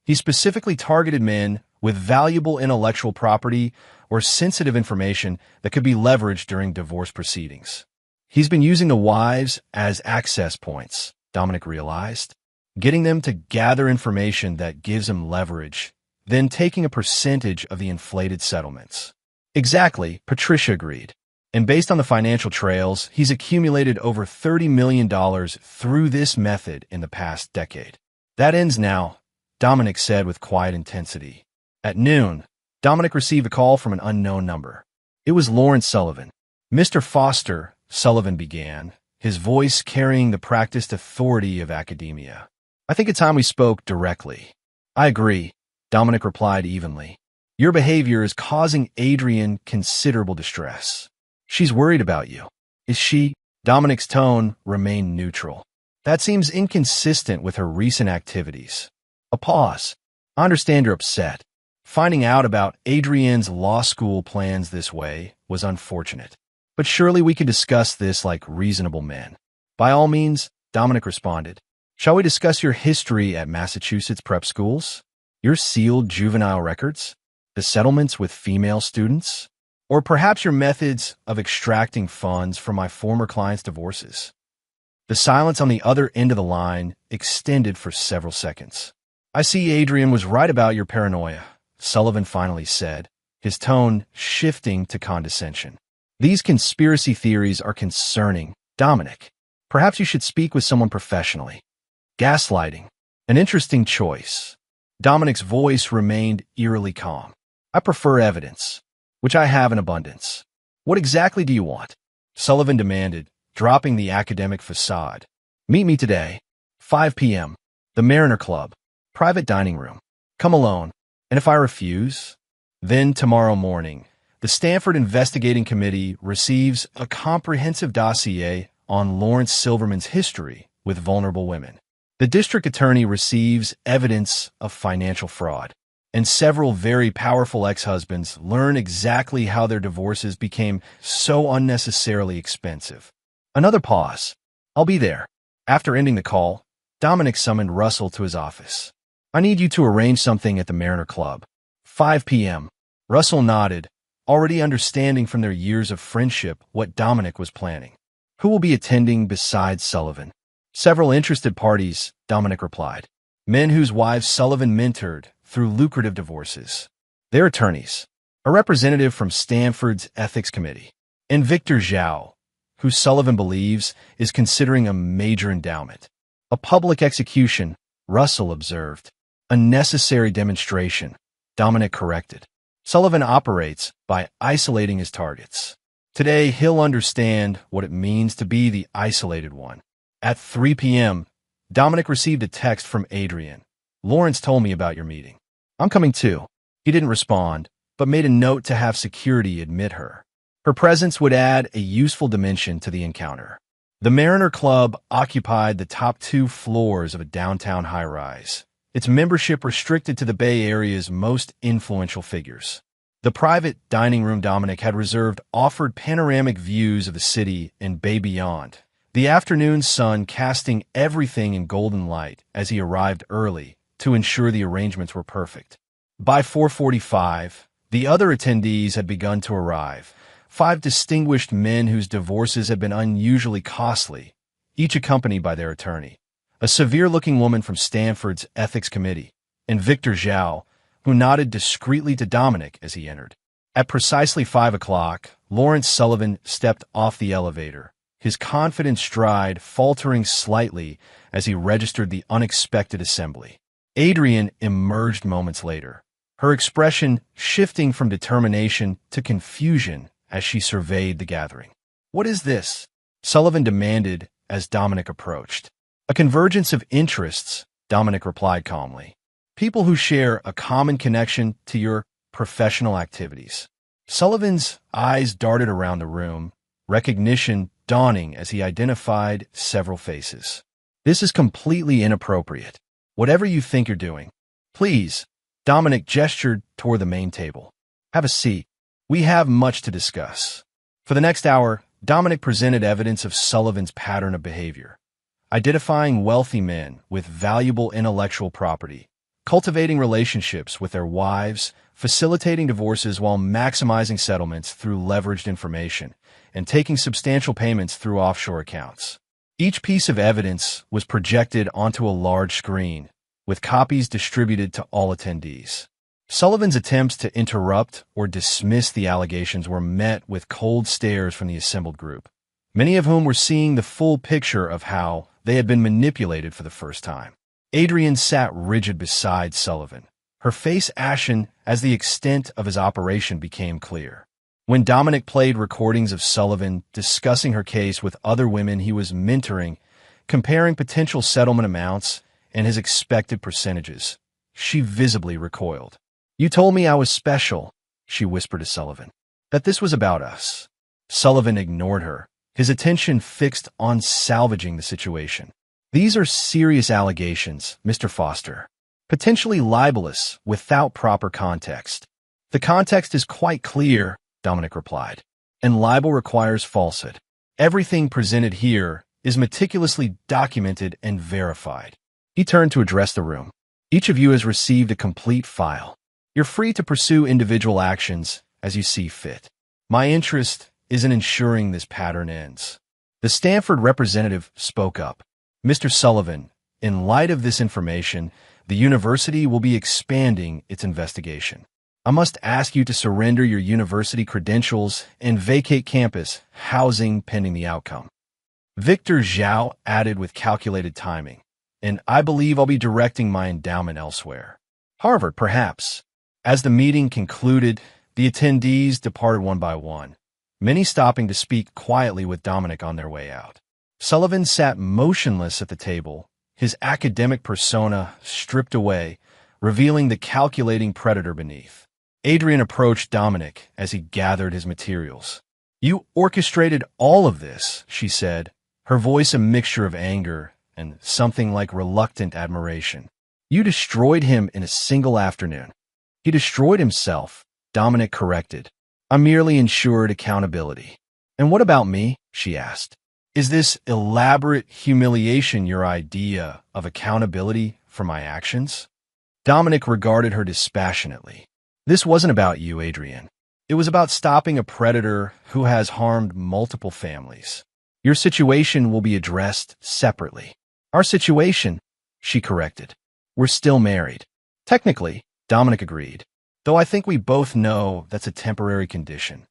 He specifically targeted men with valuable intellectual property or sensitive information that could be leveraged during divorce proceedings. He's been using the wives as access points, Dominic realized, getting them to gather information that gives him leverage, then taking a percentage of the inflated settlements. "Exactly," Patricia agreed. "And based on the financial trails, he's accumulated over $30 million through this method in the past decade." "That ends now," Dominic said with quiet intensity. At noon, Dominic received a call from an unknown number. It was Lawrence Sullivan. "Mr. Foster," Sullivan began, his voice carrying the practiced authority of academia. "I think it's time we spoke directly." "I agree," Dominic replied evenly. "Your behavior is causing Adrian considerable distress. She's worried about you." "Is she?" Dominic's tone remained neutral. "That seems inconsistent with her recent activities." A pause. "I understand you're upset. Finding out about Adrian's law school plans this way was unfortunate. But surely we can discuss this like reasonable men." "By all means," Dominic responded. "Shall we discuss your history at Massachusetts prep schools? Your sealed juvenile records? The settlements with female students? Or perhaps your methods of extracting funds from my former clients' divorces?" The silence on the other end of the line extended for several seconds. "I see Adrian was right about your paranoia," Sullivan finally said, his tone shifting to condescension. "These conspiracy theories are concerning, Dominic. Perhaps you should speak with someone professionally." "Gaslighting. An interesting choice." Dominic's voice remained eerily calm. "I prefer evidence, which I have in abundance." "What exactly do you want?" Sullivan demanded, dropping the academic facade. "Meet me today, 5 p.m., the Mariner Club, private dining room. Come alone. And if I refuse?" Then tomorrow morning, the Stanford Investigating Committee receives a comprehensive dossier on Lawrence Silverman's history with vulnerable women. The district attorney receives evidence of financial fraud, and several very powerful ex-husbands learn exactly how their divorces became so unnecessarily expensive. Another pause. "I'll be there." After ending the call, Dominic summoned Russell to his office. "I need you to arrange something at the Mariner Club. 5 p.m. Russell nodded, already understanding from their years of friendship what Dominic was planning. Who will be attending besides Sullivan? Several interested parties, Dominic replied. Men whose wives Sullivan mentored through lucrative divorces. Their attorneys. A representative from Stanford's Ethics Committee. And Victor Zhao, who Sullivan believes is considering a major endowment. A public execution, Russell observed. A necessary demonstration, Dominic corrected. Sullivan operates by isolating his targets. Today, he'll understand what it means to be the isolated one. At 3 p.m., Dominic received a text from Adrian. Lawrence told me about your meeting. I'm coming too. He didn't respond, but made a note to have security admit her. Her presence would add a useful dimension to the encounter. The Mariner Club occupied the top 2 floors of a downtown high-rise, its membership restricted to the Bay Area's most influential figures. The private dining room Dominic had reserved offered panoramic views of the city and bay beyond, the afternoon sun casting everything in golden light as he arrived early to ensure the arrangements were perfect. By 4:45, the other attendees had begun to arrive, 5 distinguished men whose divorces had been unusually costly, each accompanied by their attorney. A severe-looking woman from Stanford's Ethics Committee, and Victor Zhao, who nodded discreetly to Dominic as he entered. At precisely 5 o'clock, Lawrence Sullivan stepped off the elevator, his confident stride faltering slightly as he registered the unexpected assembly. Adrian emerged moments later, her expression shifting from determination to confusion as she surveyed the gathering. "What is this?" Sullivan demanded as Dominic approached. "A convergence of interests," Dominic replied calmly. "People who share a common connection to your professional activities." Sullivan's eyes darted around the room, recognition dawning as he identified several faces. "This is completely inappropriate. Whatever you think you're doing, please," Dominic gestured toward the main table. "Have a seat. We have much to discuss." For the next hour, Dominic presented evidence of Sullivan's pattern of behavior, identifying wealthy men with valuable intellectual property, cultivating relationships with their wives, facilitating divorces while maximizing settlements through leveraged information, and taking substantial payments through offshore accounts. Each piece of evidence was projected onto a large screen, with copies distributed to all attendees. Sullivan's attempts to interrupt or dismiss the allegations were met with cold stares from the assembled group, many of whom were seeing the full picture of how they had been manipulated for the first time. Adrian sat rigid beside Sullivan, her face ashen as the extent of his operation became clear. When Dominic played recordings of Sullivan discussing her case with other women he was mentoring, comparing potential settlement amounts and his expected percentages, she visibly recoiled. "You told me I was special," she whispered to Sullivan, "that this was about us." Sullivan ignored her, his attention fixed on salvaging the situation. "These are serious allegations, Mr. Foster, potentially libelous without proper context." "The context is quite clear," Dominic replied, "and libel requires falsehood. Everything presented here is meticulously documented and verified." He turned to address the room. "Each of you has received a complete file. You're free to pursue individual actions as you see fit. My interest is in ensuring this pattern ends." The Stanford representative spoke up. "Mr. Sullivan, in light of this information, the university will be expanding its investigation. I must ask you to surrender your university credentials and vacate campus housing pending the outcome." Victor Zhao added with calculated timing, "And I believe I'll be directing my endowment elsewhere. Harvard, perhaps." As the meeting concluded, the attendees departed one by one, many stopping to speak quietly with Dominic on their way out. Sullivan sat motionless at the table, his academic persona stripped away, revealing the calculating predator beneath. Adrian approached Dominic as he gathered his materials. "You orchestrated all of this," she said, her voice a mixture of anger and something like reluctant admiration. "You destroyed him in a single afternoon." "He destroyed himself," Dominic corrected. "I merely ensured accountability." "And what about me?" she asked. "Is this elaborate humiliation your idea of accountability for my actions?" Dominic regarded her dispassionately. This wasn't about you, Adrian. It was about stopping a predator who has harmed multiple families. Your situation will be addressed separately. Our situation, she corrected. We're still married. Technically, Dominic agreed, though I think we both know that's a temporary condition.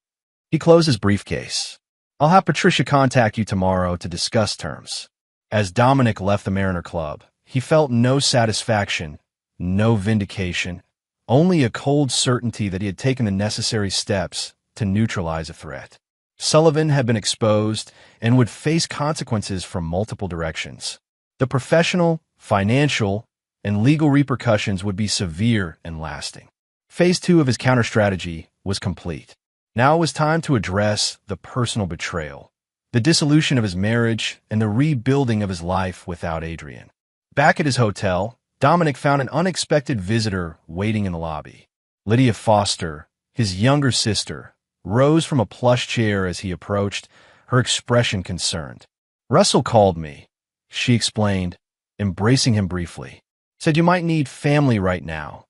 He closed his briefcase. I'll have Patricia contact you tomorrow to discuss terms. As Dominic left the Mariner Club, he felt no satisfaction, no vindication, only a cold certainty that he had taken the necessary steps to neutralize a threat. Sullivan had been exposed and would face consequences from multiple directions. The professional, financial, and legal repercussions would be severe and lasting. Phase 2 of his counter-strategy was complete. Now it was time to address the personal betrayal, the dissolution of his marriage, and the rebuilding of his life without Adrian. Back at his hotel, Dominic found an unexpected visitor waiting in the lobby. Lydia Foster, his younger sister, rose from a plush chair as he approached, her expression concerned. Russell called me, she explained, embracing him briefly. Said you might need family right now,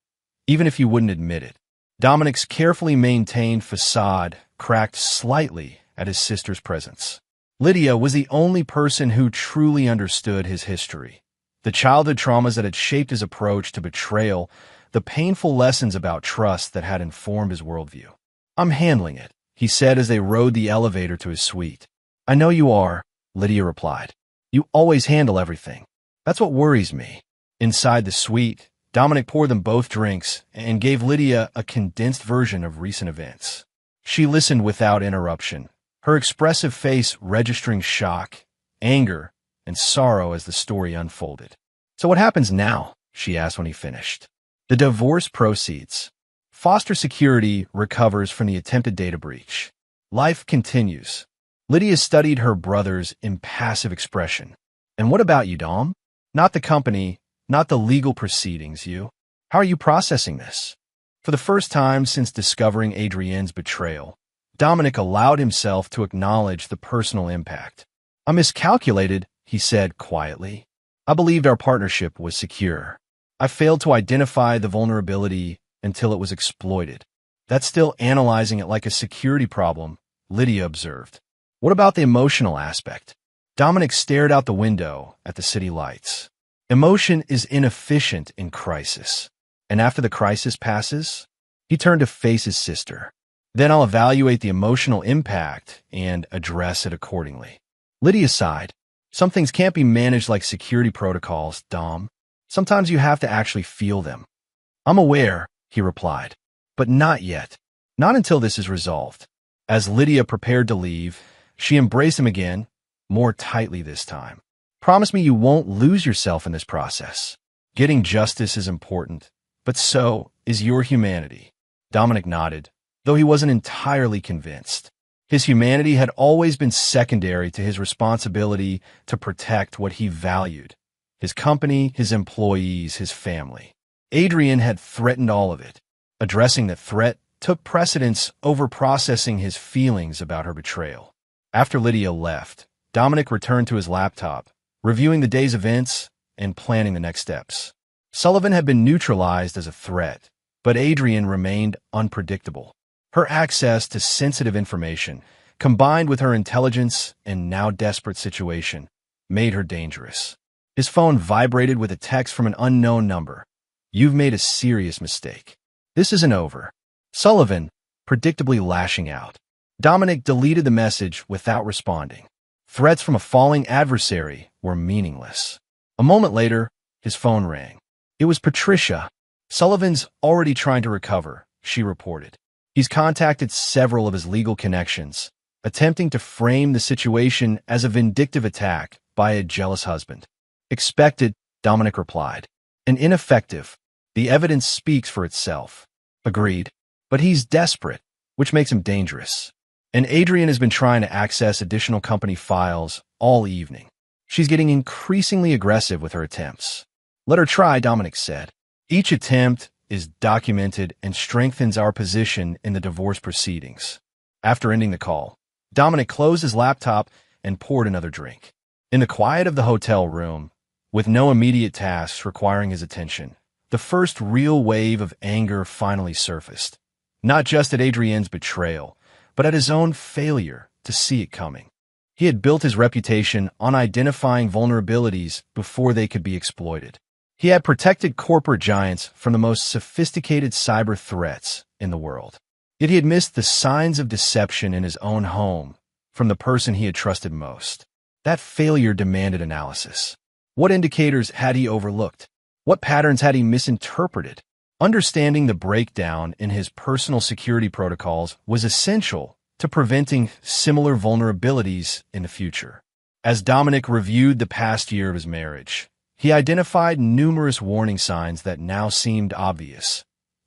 even if you wouldn't admit it. Dominic's carefully maintained facade cracked slightly at his sister's presence. Lydia was the only person who truly understood his history. The childhood traumas that had shaped his approach to betrayal, the painful lessons about trust that had informed his worldview. I'm handling it, he said as they rode the elevator to his suite. I know you are, Lydia replied. You always handle everything. That's what worries me. Inside the suite, Dominic poured them both drinks and gave Lydia a condensed version of recent events. She listened without interruption, her expressive face registering shock, anger, and sorrow as the story unfolded. So what happens now? She asked when he finished. The divorce proceeds. Foster Security recovers from the attempted data breach. Life continues. Lydia studied her brother's impassive expression. And what about you, Dom? Not the company, not the legal proceedings, you. How are you processing this? For the first time since discovering Adrienne's betrayal, Dominic allowed himself to acknowledge the personal impact. I miscalculated, he said quietly. I believed our partnership was secure. I failed to identify the vulnerability until it was exploited. That's still analyzing it like a security problem, Lydia observed. What about the emotional aspect? Dominic stared out the window at the city lights. Emotion is inefficient in crisis. And after the crisis passes, he turned to face his sister. Then I'll evaluate the emotional impact and address it accordingly. Lydia sighed. Some things can't be managed like security protocols, Dom. Sometimes you have to actually feel them. I'm aware, he replied, but not yet. Not until this is resolved. As Lydia prepared to leave, she embraced him again, more tightly this time. Promise me you won't lose yourself in this process. Getting justice is important, but so is your humanity. Dominic nodded, though he wasn't entirely convinced. His humanity had always been secondary to his responsibility to protect what he valued: his company, his employees, his family. Adrian had threatened all of it. Addressing the threat took precedence over processing his feelings about her betrayal. After Lydia left, Dominic returned to his laptop, reviewing the day's events and planning the next steps. Sullivan had been neutralized as a threat, but Adrian remained unpredictable. Her access to sensitive information, combined with her intelligence and now desperate situation, made her dangerous. His phone vibrated with a text from an unknown number. You've made a serious mistake. This isn't over. Sullivan, predictably lashing out. Dominic deleted the message without responding. Threats from a falling adversary were meaningless. A moment later, his phone rang. It was Patricia. Sullivan's already trying to recover, she reported. He's contacted several of his legal connections, attempting to frame the situation as a vindictive attack by a jealous husband. Expected, Dominic replied. And ineffective. The evidence speaks for itself. Agreed. But he's desperate, which makes him dangerous. And Adrian has been trying to access additional company files all evening. She's getting increasingly aggressive with her attempts. Let her try, Dominic said. Each attempt is documented and strengthens our position in the divorce proceedings. After ending the call, Dominic closed his laptop and poured another drink. In the quiet of the hotel room, with no immediate tasks requiring his attention, the first real wave of anger finally surfaced, not just at Adrienne's betrayal, but at his own failure to see it coming. He had built his reputation on identifying vulnerabilities before they could be exploited. He had protected corporate giants from the most sophisticated cyber threats in the world. Yet he had missed the signs of deception in his own home from the person he had trusted most. That failure demanded analysis. What indicators had he overlooked? What patterns had he misinterpreted? Understanding the breakdown in his personal security protocols was essential to preventing similar vulnerabilities in the future. As Dominic reviewed the past year of his marriage, he identified numerous warning signs that now seemed obvious.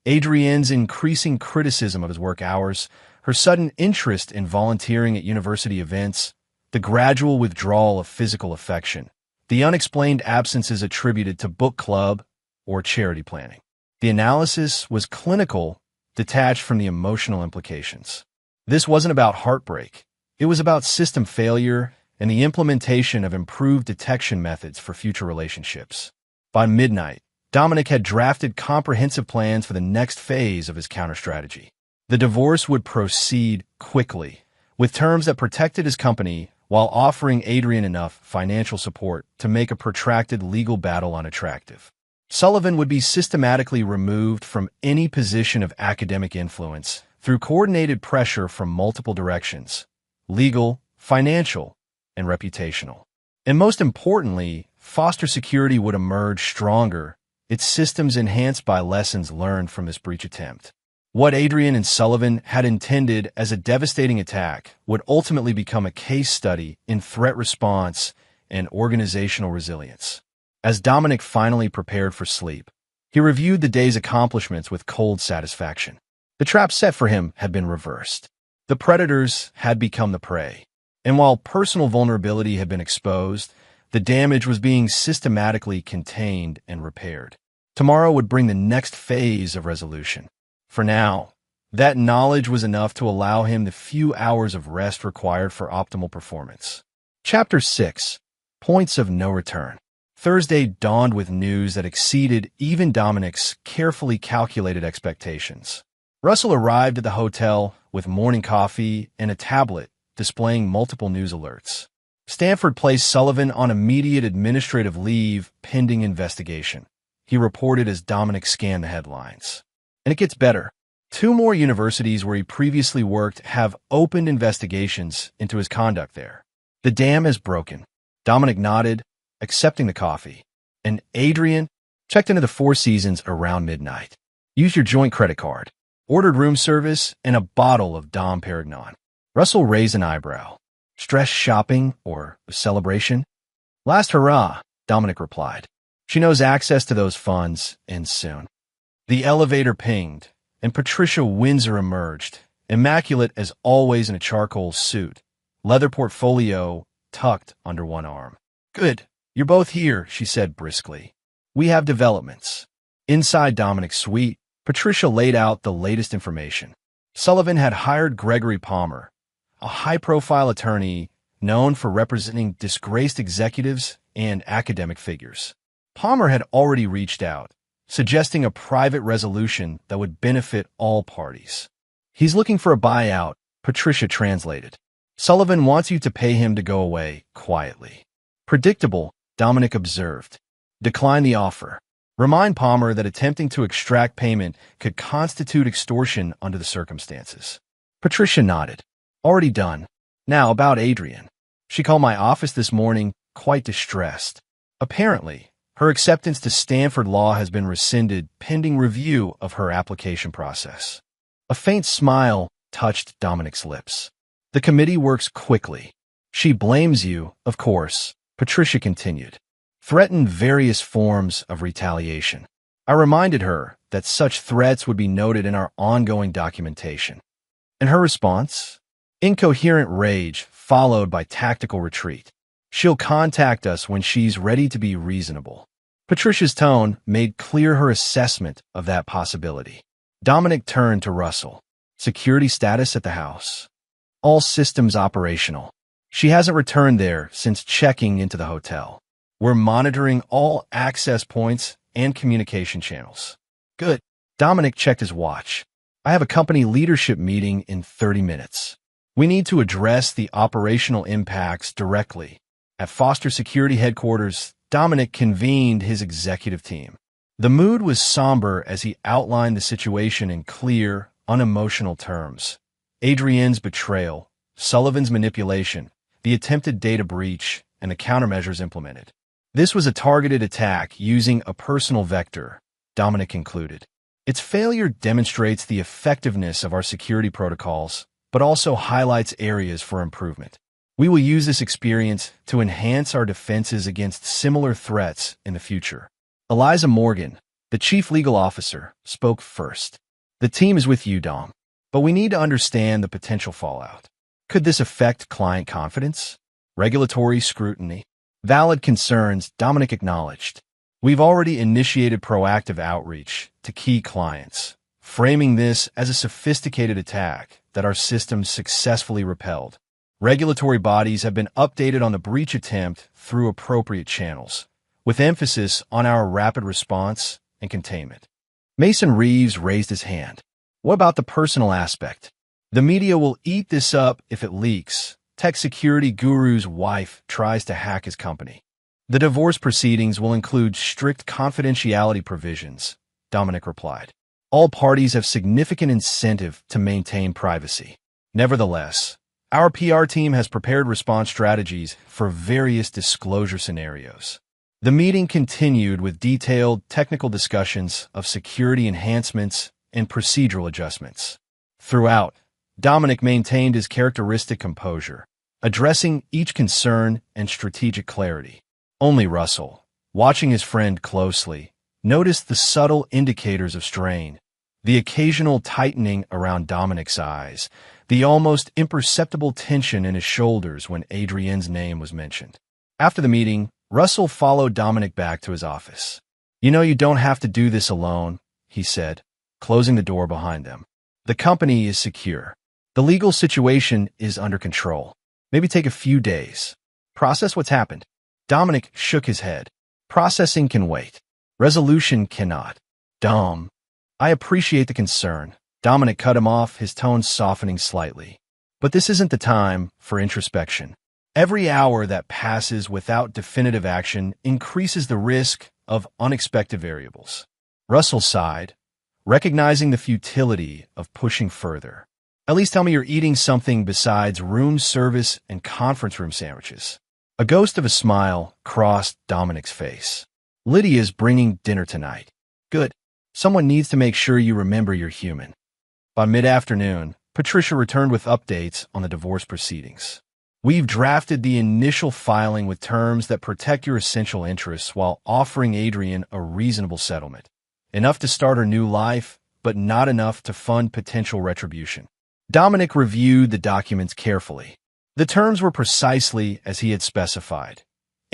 Adrienne's increasing criticism of his work hours, her sudden interest in volunteering at university events, the gradual withdrawal of physical affection, the unexplained absences attributed to book club or charity planning. The analysis was clinical, detached from the emotional implications. This wasn't about heartbreak. It was about system failure and the implementation of improved detection methods for future relationships. By midnight, Dominic had drafted comprehensive plans for the next phase of his counter-strategy. The divorce would proceed quickly, with terms that protected his company while offering Adrienne enough financial support to make a protracted legal battle unattractive. Sullivan would be systematically removed from any position of academic influence through coordinated pressure from multiple directions: legal, financial, and reputational. And most importantly, Foster Security would emerge stronger, its systems enhanced by lessons learned from this breach attempt. What Adrienne and Sullivan had intended as a devastating attack would ultimately become a case study in threat response and organizational resilience. As Dominic finally prepared for sleep, he reviewed the day's accomplishments with cold satisfaction. The trap set for him had been reversed. The predators had become the prey. And while personal vulnerability had been exposed, the damage was being systematically contained and repaired. Tomorrow would bring the next phase of resolution. For now, that knowledge was enough to allow him the few hours of rest required for optimal performance. Chapter 6. Points of No Return. Thursday dawned with news that exceeded even Dominic's carefully calculated expectations. Russell arrived at the hotel with morning coffee and a tablet displaying multiple news alerts. Stanford placed Sullivan on immediate administrative leave pending investigation, he reported as Dominic scanned the headlines. And it gets better. 2 more universities where he previously worked have opened investigations into his conduct there. The dam is broken. Dominic nodded, accepting the coffee. And Adrienne checked into the Four Seasons around midnight. Used your joint credit card. Ordered room service and a bottle of Dom Perignon. Russell raised an eyebrow. Stress shopping or a celebration? Last hurrah, Dominic replied. She knows access to those funds, and soon. The elevator pinged, and Patricia Windsor emerged, immaculate as always in a charcoal suit, leather portfolio tucked under one arm. Good, you're both here, she said briskly. We have developments. Inside Dominic's suite, Patricia laid out the latest information. Sullivan had hired Gregory Palmer, a high-profile attorney known for representing disgraced executives and academic figures. Palmer had already reached out, suggesting a private resolution that would benefit all parties. He's looking for a buyout, Patricia translated. Sullivan wants you to pay him to go away quietly. Predictable, Dominic observed. Decline the offer. Remind Palmer that attempting to extract payment could constitute extortion under the circumstances. Patricia nodded. Already done. Now about Adrienne. She called my office this morning, quite distressed. Apparently, her acceptance to Stanford Law has been rescinded pending review of her application process. A faint smile touched Dominic's lips. The committee works quickly. She blames you, of course, Patricia continued. Threatened various forms of retaliation. I reminded her that such threats would be noted in our ongoing documentation. And her response? Incoherent rage followed by tactical retreat. She'll contact us when she's ready to be reasonable. Patricia's tone made clear her assessment of that possibility. Dominic turned to Russell. Security status at the house. All systems operational. She hasn't returned there since checking into the hotel. We're monitoring all access points and communication channels. Good. Dominic checked his watch. I have a company leadership meeting in 30 minutes. We need to address the operational impacts directly. At Foster Security Headquarters, Dominic convened his executive team. The mood was somber as he outlined the situation in clear, unemotional terms. Adrienne's betrayal, Sullivan's manipulation, the attempted data breach, and the countermeasures implemented. This was a targeted attack using a personal vector, Dominic concluded. Its failure demonstrates the effectiveness of our security protocols, but also highlights areas for improvement. We will use this experience to enhance our defenses against similar threats in the future. Eliza Morgan, the chief legal officer, spoke first. The team is with you, Dom, but we need to understand the potential fallout. Could this affect client confidence? Regulatory scrutiny? Valid concerns, Dominic acknowledged. We've already initiated proactive outreach to key clients, framing this as a sophisticated attack that our systems successfully repelled. Regulatory bodies have been updated on the breach attempt through appropriate channels, with emphasis on our rapid response and containment. Mason Reeves raised his hand. What about the personal aspect? The media will eat this up if it leaks. Tech security guru's wife tries to hack his company. The divorce proceedings will include strict confidentiality provisions, Dominic replied. All parties have significant incentive to maintain privacy. Nevertheless, our PR team has prepared response strategies for various disclosure scenarios. The meeting continued with detailed technical discussions of security enhancements and procedural adjustments. Throughout, Dominic maintained his characteristic composure, addressing each concern and strategic clarity. Only Russell, watching his friend closely, noticed the subtle indicators of strain, the occasional tightening around Dominic's eyes, the almost imperceptible tension in his shoulders when Adrienne's name was mentioned. After the meeting, Russell followed Dominic back to his office. You know you don't have to do this alone, he said, closing the door behind them. The company is secure. The legal situation is under control. Maybe take a few days. Process what's happened. Dominic shook his head. Processing can wait. Resolution cannot. Dom. I appreciate the concern. Dominic cut him off, his tone softening slightly. But this isn't the time for introspection. Every hour that passes without definitive action increases the risk of unexpected variables. Russell sighed, recognizing the futility of pushing further. At least tell me you're eating something besides room service and conference room sandwiches. A ghost of a smile crossed Dominic's face. Lydia's bringing dinner tonight. Good. Someone needs to make sure you remember you're human. By mid-afternoon, Patricia returned with updates on the divorce proceedings. We've drafted the initial filing with terms that protect your essential interests while offering Adrienne a reasonable settlement. Enough to start her new life, but not enough to fund potential retribution. Dominic reviewed the documents carefully. The terms were precisely as he had specified.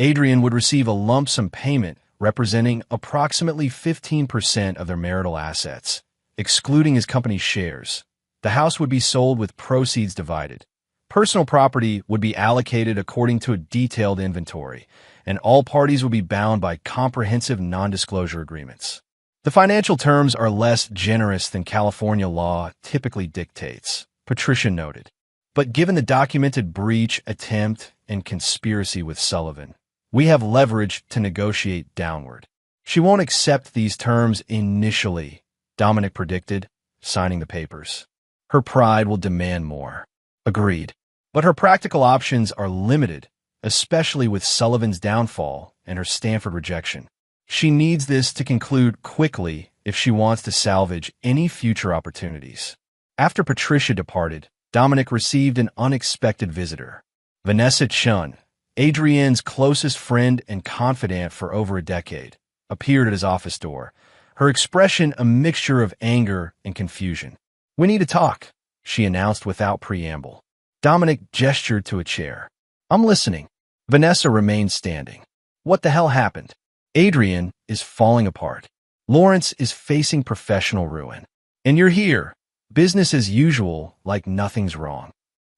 Adrienne would receive a lump sum payment representing approximately 15% of their marital assets, excluding his company's shares. The house would be sold with proceeds divided. Personal property would be allocated according to a detailed inventory, and all parties would be bound by comprehensive non-disclosure agreements. The financial terms are less generous than California law typically dictates, Patricia noted. But given the documented breach, attempt, and conspiracy with Sullivan, we have leverage to negotiate downward. She won't accept these terms initially, Dominic predicted, signing the papers. Her pride will demand more. Agreed. But her practical options are limited, especially with Sullivan's downfall and her Stanford rejection. She needs this to conclude quickly if she wants to salvage any future opportunities. After Patricia departed, Dominic received an unexpected visitor. Vanessa Chun, Adrienne's closest friend and confidant for over a decade, appeared at his office door, her expression a mixture of anger and confusion. We need to talk, she announced without preamble. Dominic gestured to a chair. I'm listening. Vanessa remained standing. What the hell happened? Adrienne is falling apart. Lawrence is facing professional ruin. And you're here, business as usual, like nothing's wrong.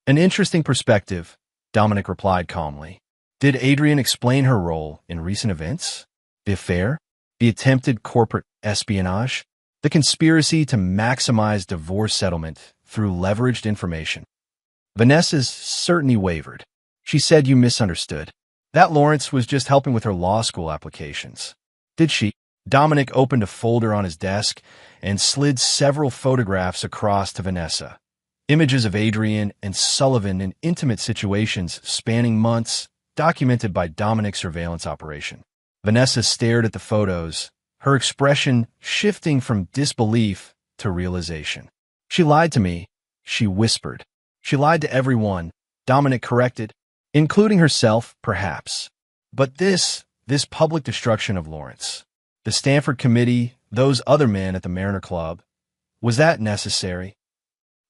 An interesting perspective, Dominic replied calmly. Did Adrienne explain her role in recent events? The affair? the attempted corporate espionage, the conspiracy to maximize divorce settlement through leveraged information. Vanessa's certainty wavered. She said, "You misunderstood. That Lawrence was just helping with her law school applications." Did she? Dominic opened a folder on his desk and slid several photographs across to Vanessa. Images of Adrian and Sullivan in intimate situations spanning months, documented by Dominic's surveillance operation. Vanessa stared at the photos, her expression shifting from disbelief to realization. "She lied to me," she whispered. "She lied to everyone," Dominic corrected, "including herself, perhaps. But this public destruction of Lawrence, the Stanford Committee, those other men at the Mariner Club, was that necessary?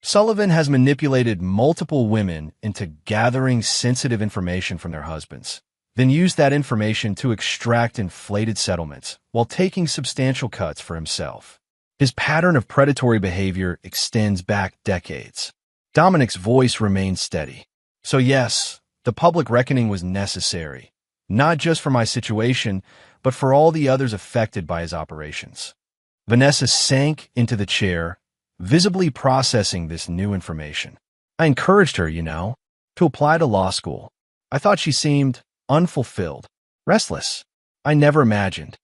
Sullivan has manipulated multiple women into gathering sensitive information from their husbands, then used that information to extract inflated settlements while taking substantial cuts for himself. His pattern of predatory behavior extends back decades." Dominic's voice remained steady. "So yes, the public reckoning was necessary, not just for my situation, but for all the others affected by his operations." Vanessa sank into the chair, visibly processing this new information. "I encouraged her, to apply to law school. I thought she seemed unfulfilled, restless. I never imagined."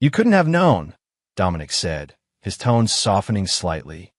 "You couldn't have known," Dominic said, his tone softening slightly.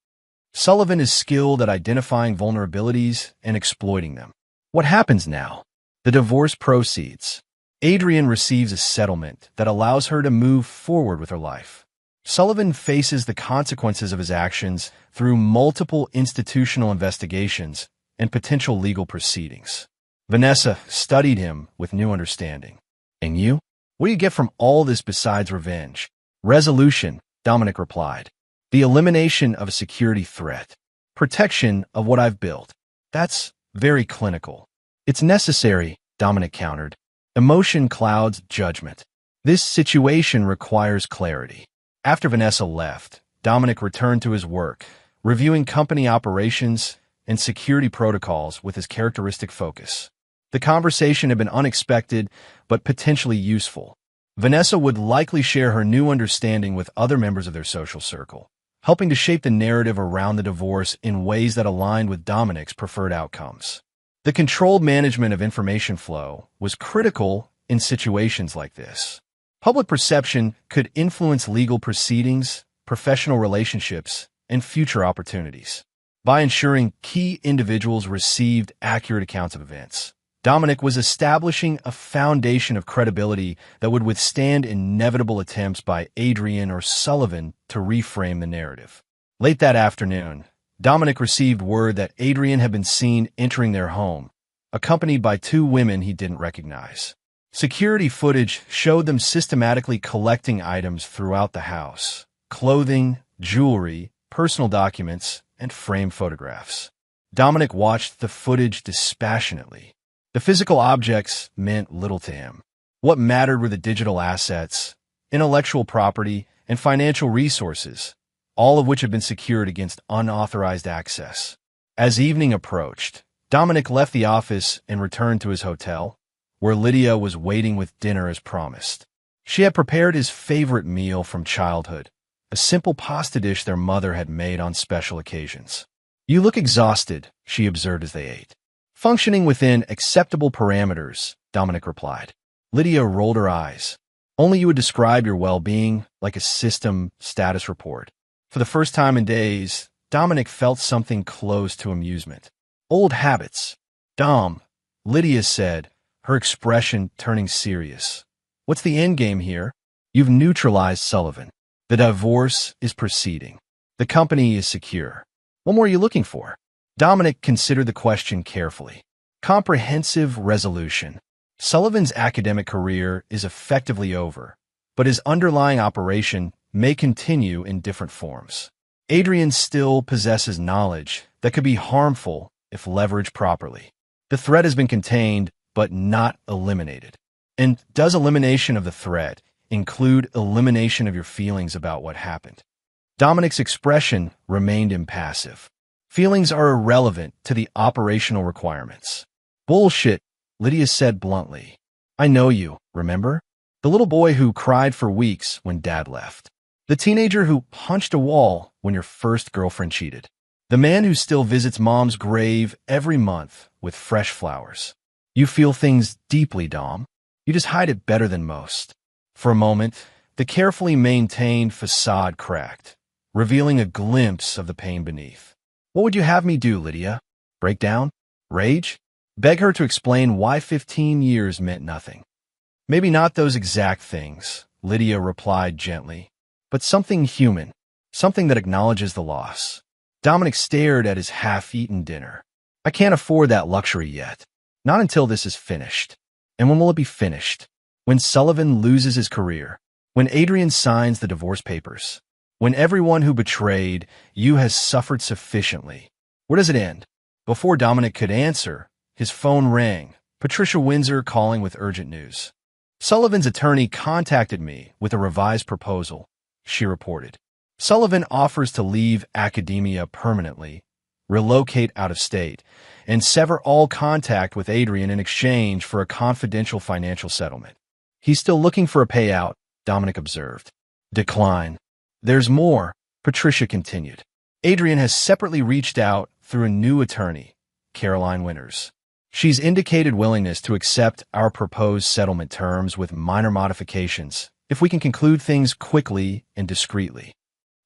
"Sullivan is skilled at identifying vulnerabilities and exploiting them. What happens now? The divorce proceeds. Adrian receives a settlement that allows her to move forward with her life. Sullivan faces the consequences of his actions through multiple institutional investigations and potential legal proceedings." Vanessa studied him with new understanding. "And you? What do you get from all this besides revenge?" "Resolution," Dominic replied. "The elimination of a security threat. Protection of what I've built. That's very clinical." "It's necessary," Dominic countered. "Emotion clouds judgment. This situation requires clarity." After Vanessa left, Dominic returned to his work, reviewing company operations and security protocols with his characteristic focus. The conversation had been unexpected, but potentially useful. Vanessa would likely share her new understanding with other members of their social circle, helping to shape the narrative around the divorce in ways that aligned with Dominic's preferred outcomes. The controlled management of information flow was critical in situations like this. Public perception could influence legal proceedings, professional relationships, and future opportunities. By ensuring key individuals received accurate accounts of events, Dominic was establishing a foundation of credibility that would withstand inevitable attempts by Adrian or Sullivan to reframe the narrative. Late that afternoon, Dominic received word that Adrian had been seen entering their home, accompanied by two women he didn't recognize. Security footage showed them systematically collecting items throughout the house: clothing, jewelry, personal documents, and framed photographs. Dominic watched the footage dispassionately. The physical objects meant little to him. What mattered were the digital assets, intellectual property, and financial resources, all of which had been secured against unauthorized access. As evening approached, Dominic left the office and returned to his hotel, where Lydia was waiting with dinner as promised. She had prepared his favorite meal from childhood, a simple pasta dish their mother had made on special occasions. "You look exhausted," she observed as they ate. "Functioning within acceptable parameters," Dominic replied. Lydia rolled her eyes. "Only you would describe your well-being like a system status report." For the first time in days, Dominic felt something close to amusement. "Old habits." "Dom," Lydia said, her expression turning serious. "What's the end game here?" "You've neutralized Sullivan. The divorce is proceeding. The company is secure. What more are you looking for?" Dominic considered the question carefully. "Comprehensive resolution. Sullivan's academic career is effectively over, but his underlying operation may continue in different forms. Adrian still possesses knowledge that could be harmful if leveraged properly. The threat has been contained, but not eliminated. And does elimination of the threat include elimination of your feelings about what happened?" Dominic's expression remained impassive. "Feelings are irrelevant to the operational requirements." "Bullshit," Lydia said bluntly. "I know you, remember? The little boy who cried for weeks when dad left. The teenager who punched a wall when your first girlfriend cheated. The man who still visits mom's grave every month with fresh flowers. You feel things deeply, Dom. You just hide it better than most. For a moment, the carefully maintained facade cracked, revealing a glimpse of the pain beneath. What would you have me do, Lydia? Break down? Rage? Beg her to explain why 15 years meant nothing. Maybe not those exact things, Lydia replied gently, but something human, something that acknowledges the loss. Dominic stared at his half-eaten dinner. I can't afford that luxury yet. Not until this is finished. And when will it be finished? When Sullivan loses his career. When Adrian signs the divorce papers. When everyone who betrayed you has suffered sufficiently. Where does it end? Before Dominic could answer, his phone rang. Patricia Windsor calling with urgent news. Sullivan's attorney contacted me with a revised proposal, she reported. Sullivan offers to leave academia permanently, relocate out of state, and sever all contact with Adrian in exchange for a confidential financial settlement. He's still looking for a payout, Dominic observed. Decline. There's more, Patricia continued. Adrian has separately reached out through a new attorney, Caroline Winters. She's indicated willingness to accept our proposed settlement terms with minor modifications if we can conclude things quickly and discreetly.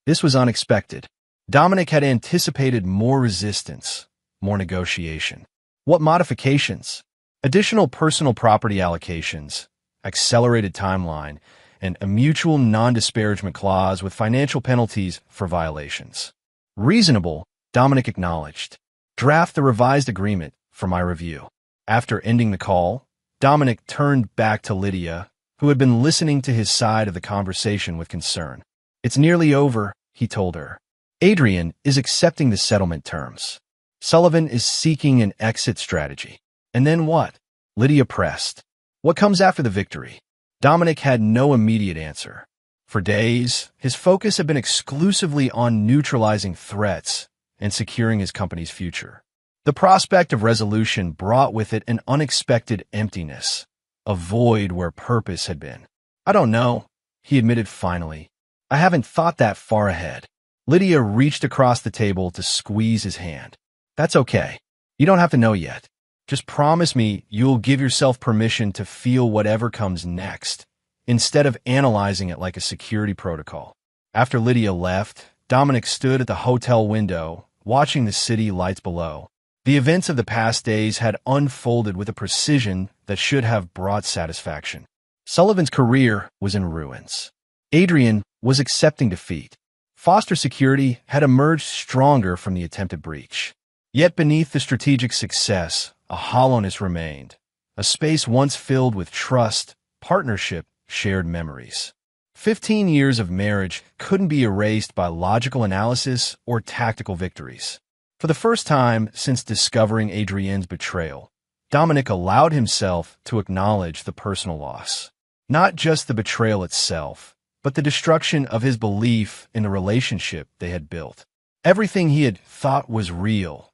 This was unexpected. Dominic had anticipated more resistance, more negotiation. What modifications? Additional personal property allocations, accelerated timeline, and a mutual non-disparagement clause with financial penalties for violations. Reasonable, Dominic acknowledged. Draft the revised agreement for my review. After ending the call, Dominic turned back to Lydia, who had been listening to his side of the conversation with concern. It's nearly over, he told her. Adrian is accepting the settlement terms. Sullivan is seeking an exit strategy. And then what? Lydia pressed. What comes after the victory? Dominic had no immediate answer. For days, his focus had been exclusively on neutralizing threats and securing his company's future. The prospect of resolution brought with it an unexpected emptiness, a void where purpose had been. I don't know, he admitted finally. I haven't thought that far ahead. Lydia reached across the table to squeeze his hand. That's okay. You don't have to know yet. Just promise me you'll give yourself permission to feel whatever comes next, instead of analyzing it like a security protocol. After Lydia left, Dominic stood at the hotel window, watching the city lights below. The events of the past days had unfolded with a precision that should have brought satisfaction. Sullivan's career was in ruins. Adrian was accepting defeat. Foster Security had emerged stronger from the attempted breach. Yet beneath the strategic success, a hollowness remained, a space once filled with trust, partnership, shared memories. 15 years of marriage couldn't be erased by logical analysis or tactical victories. For the first time since discovering Adrienne's betrayal, Dominic allowed himself to acknowledge the personal loss. Not just the betrayal itself, but the destruction of his belief in the relationship they had built. Everything he had thought was real,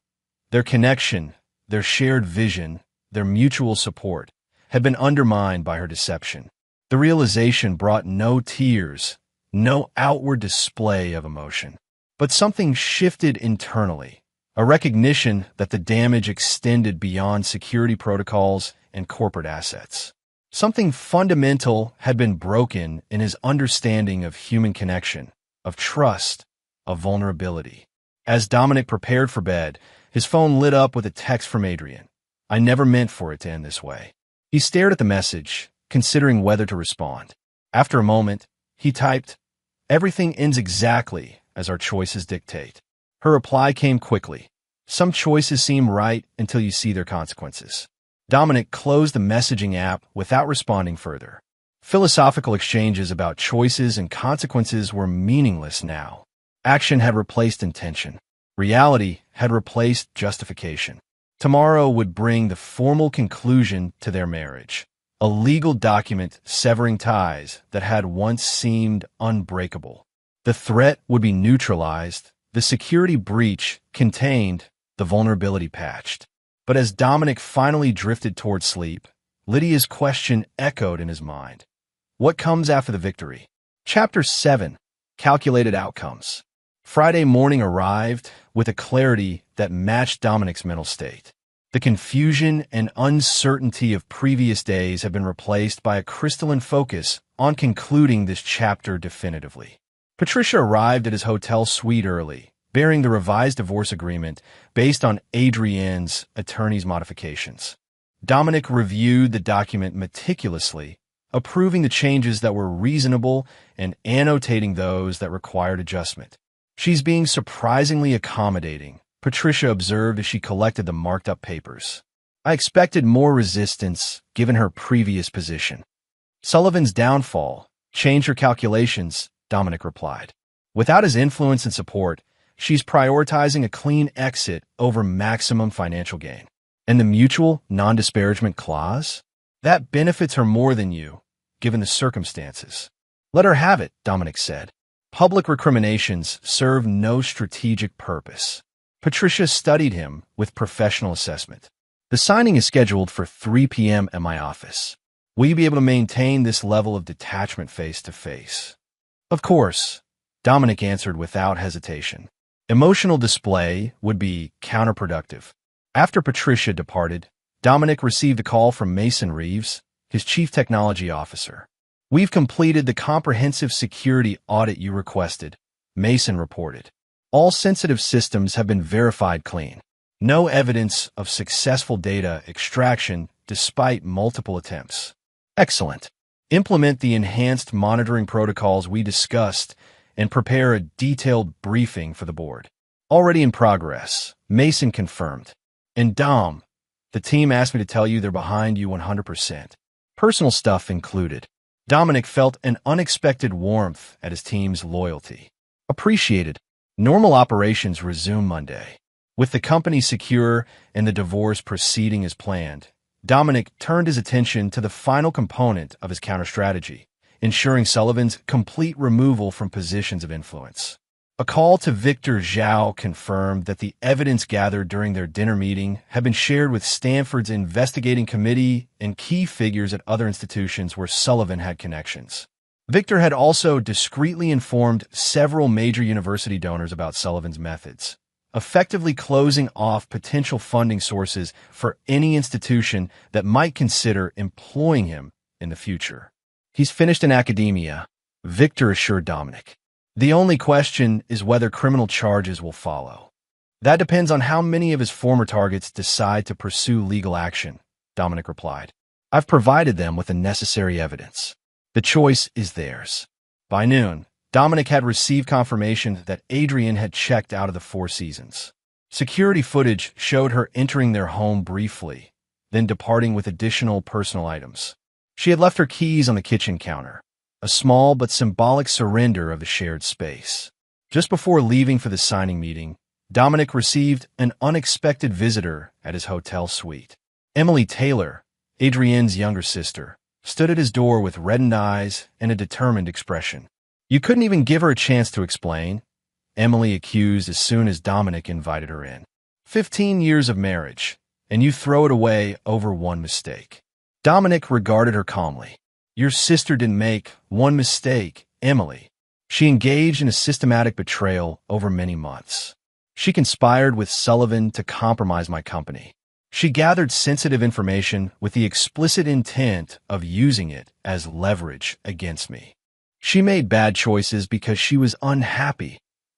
their connection, their shared vision, their mutual support, had been undermined by her deception. The realization brought no tears, no outward display of emotion. But something shifted internally, a recognition that the damage extended beyond security protocols and corporate assets. Something fundamental had been broken in his understanding of human connection, of trust, of vulnerability. As Dominic prepared for bed, his phone lit up with a text from Adrian. I never meant for it to end this way. He stared at the message, considering whether to respond. After a moment, he typed, Everything ends exactly as our choices dictate. Her reply came quickly. Some choices seem right until you see their consequences. Dominic closed the messaging app without responding further. Philosophical exchanges about choices and consequences were meaningless now. Action had replaced intention. Reality had replaced justification. Tomorrow would bring the formal conclusion to their marriage, a legal document severing ties that had once seemed unbreakable. The threat would be neutralized, the security breach contained, the vulnerability patched. But as Dominic finally drifted toward sleep, Lydia's question echoed in his mind. What comes after the victory? Chapter 7. Calculated Outcomes. Friday morning arrived with a clarity that matched Dominic's mental state. The confusion and uncertainty of previous days have been replaced by a crystalline focus on concluding this chapter definitively. Patricia arrived at his hotel suite early, bearing the revised divorce agreement based on Adrienne's attorney's modifications. Dominic reviewed the document meticulously, approving the changes that were reasonable and annotating those that required adjustment. "She's being surprisingly accommodating," Patricia observed as she collected the marked-up papers. "I expected more resistance given her previous position." "Sullivan's downfall changed her calculations," Dominic replied. "Without his influence and support, she's prioritizing a clean exit over maximum financial gain. And the mutual non-disparagement clause? That benefits her more than you, given the circumstances." "Let her have it," Dominic said. "Public recriminations serve no strategic purpose." Patricia studied him with professional assessment. "The signing is scheduled for 3 p.m. at my office. Will you be able to maintain this level of detachment face-to-face?" "Of course," Dominic answered without hesitation. Emotional display would be counterproductive. After Patricia departed, Dominic received a call from Mason Reeves, his chief technology officer. "We've completed the comprehensive security audit you requested," Mason reported. "All sensitive systems have been verified clean. No evidence of successful data extraction despite multiple attempts." "Excellent. Implement the enhanced monitoring protocols we discussed and prepare a detailed briefing for the board." "Already in progress," Mason confirmed. "And Dom, the team asked me to tell you they're behind you 100%. Personal stuff included." Dominic felt an unexpected warmth at his team's loyalty. "Appreciated." Normal operations resume Monday. With the company secure and the divorce proceeding as planned, Dominic turned his attention to the final component of his counter-strategy, ensuring Sullivan's complete removal from positions of influence. A call to Victor Zhao confirmed that the evidence gathered during their dinner meeting had been shared with Stanford's investigating committee and key figures at other institutions where Sullivan had connections. Victor had also discreetly informed several major university donors about Sullivan's methods, effectively closing off potential funding sources for any institution that might consider employing him in the future. "He's finished in academia," Victor assured Dominic. "The only question is whether criminal charges will follow. That depends on how many of his former targets decide to pursue legal action," Dominic replied. "I've provided them with the necessary evidence. The choice is theirs." By noon, Dominic had received confirmation that Adrienne had checked out of the Four Seasons. Security footage showed her entering their home briefly, then departing with additional personal items. She had left her keys on the kitchen counter, a small but symbolic surrender of the shared space. Just before leaving for the signing meeting, Dominic received an unexpected visitor at his hotel suite. Emily Taylor, Adrienne's younger sister, stood at his door with reddened eyes and a determined expression. "You couldn't even give her a chance to explain," Emily accused as soon as Dominic invited her in. 15 years of marriage, and you throw it away over one mistake." Dominic regarded her calmly. "Your sister didn't make one mistake, Emily. She engaged in a systematic betrayal over many months. She conspired with Sullivan to compromise my company. She gathered sensitive information with the explicit intent of using it as leverage against me. She made bad choices because she was unhappy,"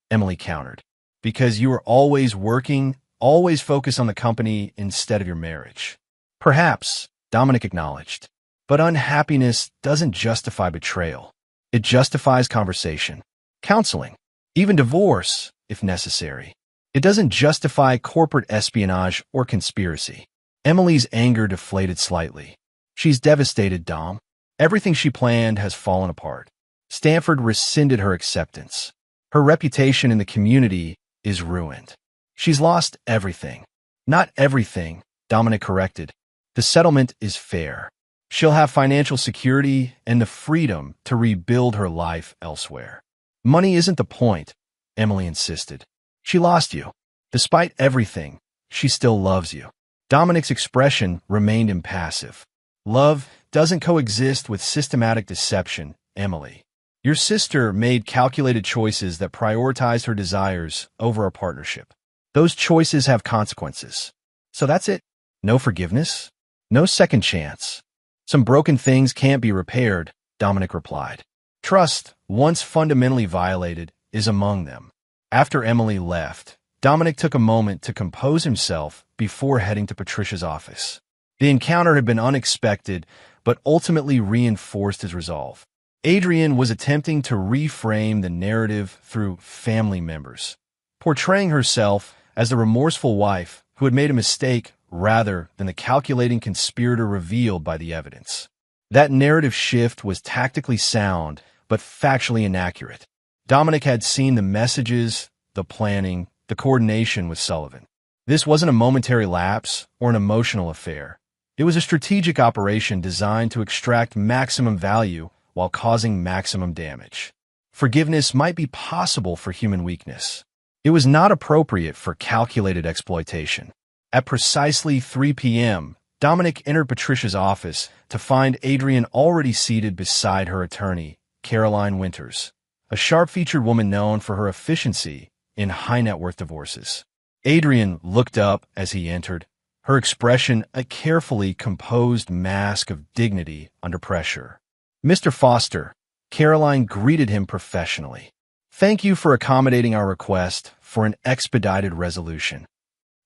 Emily countered. "Because you were always working, always focused on the company instead of your marriage." "Perhaps," Dominic acknowledged. "But unhappiness doesn't justify betrayal. It justifies conversation, counseling, even divorce, if necessary. It doesn't justify corporate espionage or conspiracy." Emily's anger deflated slightly. "She's devastated, Dom. Everything she planned has fallen apart. Stanford rescinded her acceptance. Her reputation in the community is ruined. She's lost everything." "Not everything," Dominic corrected. "The settlement is fair. She'll have financial security and the freedom to rebuild her life elsewhere." "Money isn't the point," Emily insisted. "She lost you. Despite everything, she still loves you." Dominic's expression remained impassive. Love doesn't coexist with systematic deception, Emily. Your sister made calculated choices that prioritized her desires over a partnership. Those choices have consequences. So that's it. No forgiveness? No second chance. Some broken things can't be repaired, Dominic replied. Trust, once fundamentally violated, is among them. After Emily left, Dominic took a moment to compose himself before heading to Patricia's office. The encounter had been unexpected, but ultimately reinforced his resolve. Adrian was attempting to reframe the narrative through family members, portraying herself as the remorseful wife who had made a mistake rather than the calculating conspirator revealed by the evidence. That narrative shift was tactically sound, but factually inaccurate. Dominic had seen the messages, the planning, the coordination with Sullivan. This wasn't a momentary lapse or an emotional affair. It was a strategic operation designed to extract maximum value while causing maximum damage. Forgiveness might be possible for human weakness. It was not appropriate for calculated exploitation. At precisely 3 p.m., Dominic entered Patricia's office to find Adrian already seated beside her attorney, Caroline Winters, a sharp-featured woman known for her efficiency in high-net-worth divorces. Adrian looked up as he entered, her expression a carefully composed mask of dignity under pressure. Mr. Foster, Caroline greeted him professionally. Thank you for accommodating our request for an expedited resolution.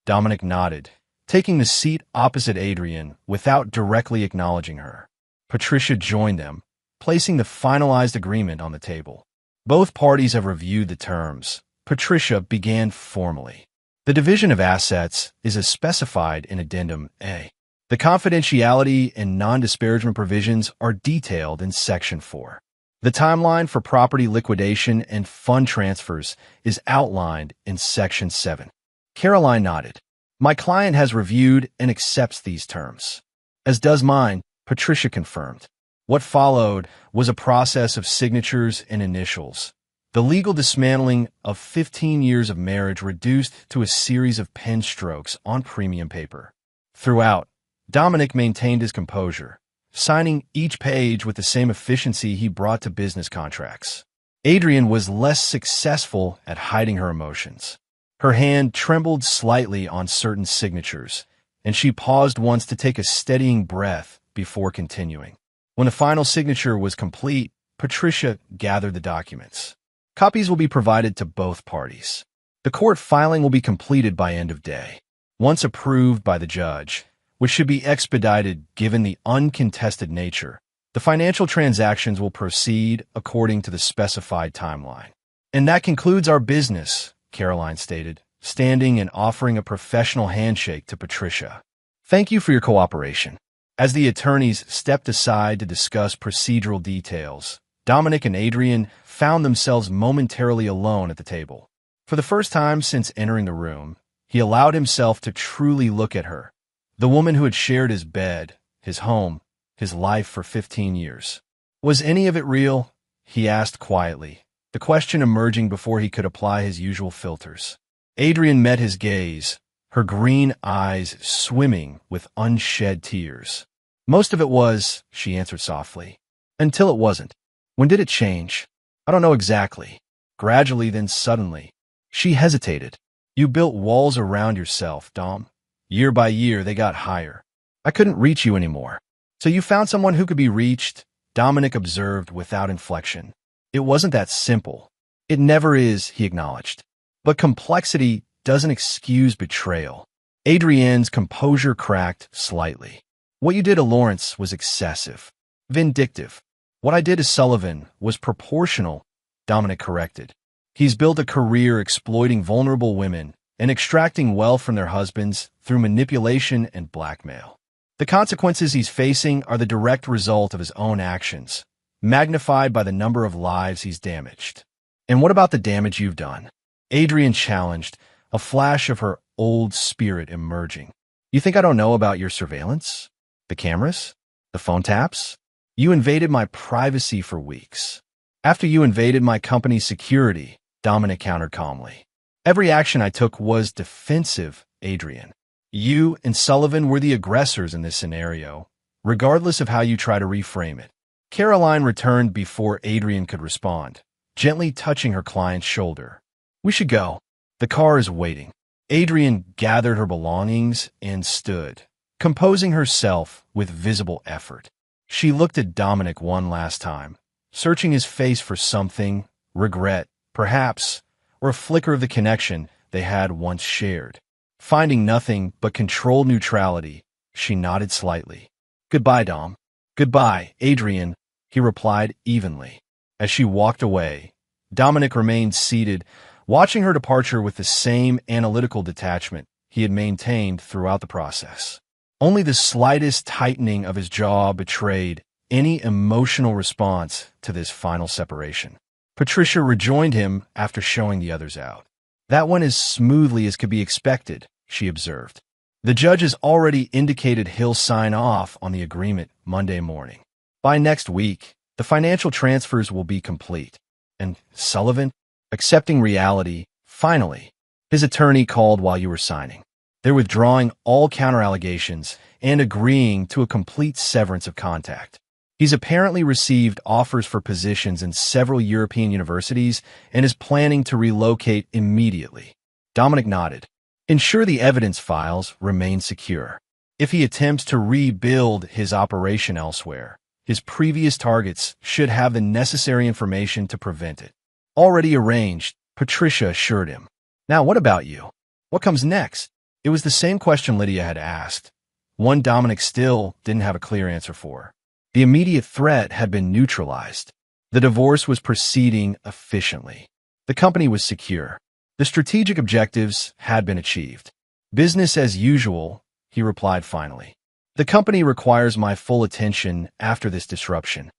Dominic nodded, taking the seat opposite Adrian without directly acknowledging her. Patricia joined them, placing the finalized agreement on the table. Both parties have reviewed the terms. Patricia began formally. The division of assets is as specified in Addendum A. The confidentiality and non-disparagement provisions are detailed in Section 4. The timeline for property liquidation and fund transfers is outlined in Section 7. Caroline nodded. My client has reviewed and accepts these terms. As does mine, Patricia confirmed. What followed was a process of signatures and initials. The legal dismantling of 15 years of marriage reduced to a series of pen strokes on premium paper. Throughout, Dominic maintained his composure, signing each page with the same efficiency he brought to business contracts. Adrian was less successful at hiding her emotions. Her hand trembled slightly on certain signatures, and she paused once to take a steadying breath before continuing. When the final signature was complete, Patricia gathered the documents. Copies will be provided to both parties. The court filing will be completed by end of day. Once approved by the judge, which should be expedited given the uncontested nature, the financial transactions will proceed according to the specified timeline. And that concludes our business, Caroline stated, standing and offering a professional handshake to Patricia. Thank you for your cooperation. As the attorneys stepped aside to discuss procedural details, Dominic and Adrian found themselves momentarily alone at the table. For the first time since entering the room, he allowed himself to truly look at her, the woman who had shared his bed, his home, his life for 15 years. Was any of it real? He asked quietly, the question emerging before he could apply his usual filters. Adrian met his gaze, her green eyes swimming with unshed tears. Most of it was, she answered softly. Until it wasn't. When did it change? I don't know exactly. Gradually, then suddenly. She hesitated. You built walls around yourself, Dom. Year by year, they got higher. I couldn't reach you anymore. So you found someone who could be reached? Dominic observed without inflection. It wasn't that simple. It never is, he acknowledged. But complexity doesn't excuse betrayal. Adrienne's composure cracked slightly. What you did to Lawrence was excessive, vindictive. What I did to Sullivan was proportional, Dominic corrected. He's built a career exploiting vulnerable women and extracting wealth from their husbands through manipulation and blackmail. The consequences he's facing are the direct result of his own actions, magnified by the number of lives he's damaged. And what about the damage you've done? Adrian challenged, a flash of her old spirit emerging. You think I don't know about your surveillance? The cameras? The phone taps? You invaded my privacy for weeks. After you invaded my company's security, Dominic countered calmly. Every action I took was defensive, Adrian. You and Sullivan were the aggressors in this scenario, regardless of how you try to reframe it. Caroline returned before Adrian could respond, gently touching her client's shoulder. We should go. The car is waiting. Adrian gathered her belongings and stood, composing herself with visible effort. She looked at Dominic one last time, searching his face for something, regret, perhaps, or a flicker of the connection they had once shared. Finding nothing but controlled neutrality, she nodded slightly. Goodbye, Dom. Goodbye, Adrian, he replied evenly. As she walked away, Dominic remained seated, watching her departure with the same analytical detachment he had maintained throughout the process. Only the slightest tightening of his jaw betrayed any emotional response to this final separation. Patricia rejoined him after showing the others out. That went as smoothly as could be expected, she observed. The judge has already indicated he'll sign off on the agreement Monday morning. By next week, the financial transfers will be complete. And Sullivan, accepting reality, finally, his attorney called while you were signing. They're withdrawing all counter-allegations and agreeing to a complete severance of contact. He's apparently received offers for positions in several European universities and is planning to relocate immediately. Dominic nodded. Ensure the evidence files remain secure. If he attempts to rebuild his operation elsewhere, his previous targets should have the necessary information to prevent it. Already arranged, Patricia assured him. Now what about you? What comes next? It was the same question Lydia had asked, one Dominic still didn't have a clear answer for. The immediate threat had been neutralized. The divorce was proceeding efficiently. The company was secure. The strategic objectives had been achieved. Business as usual, he replied finally. The company requires my full attention after this disruption.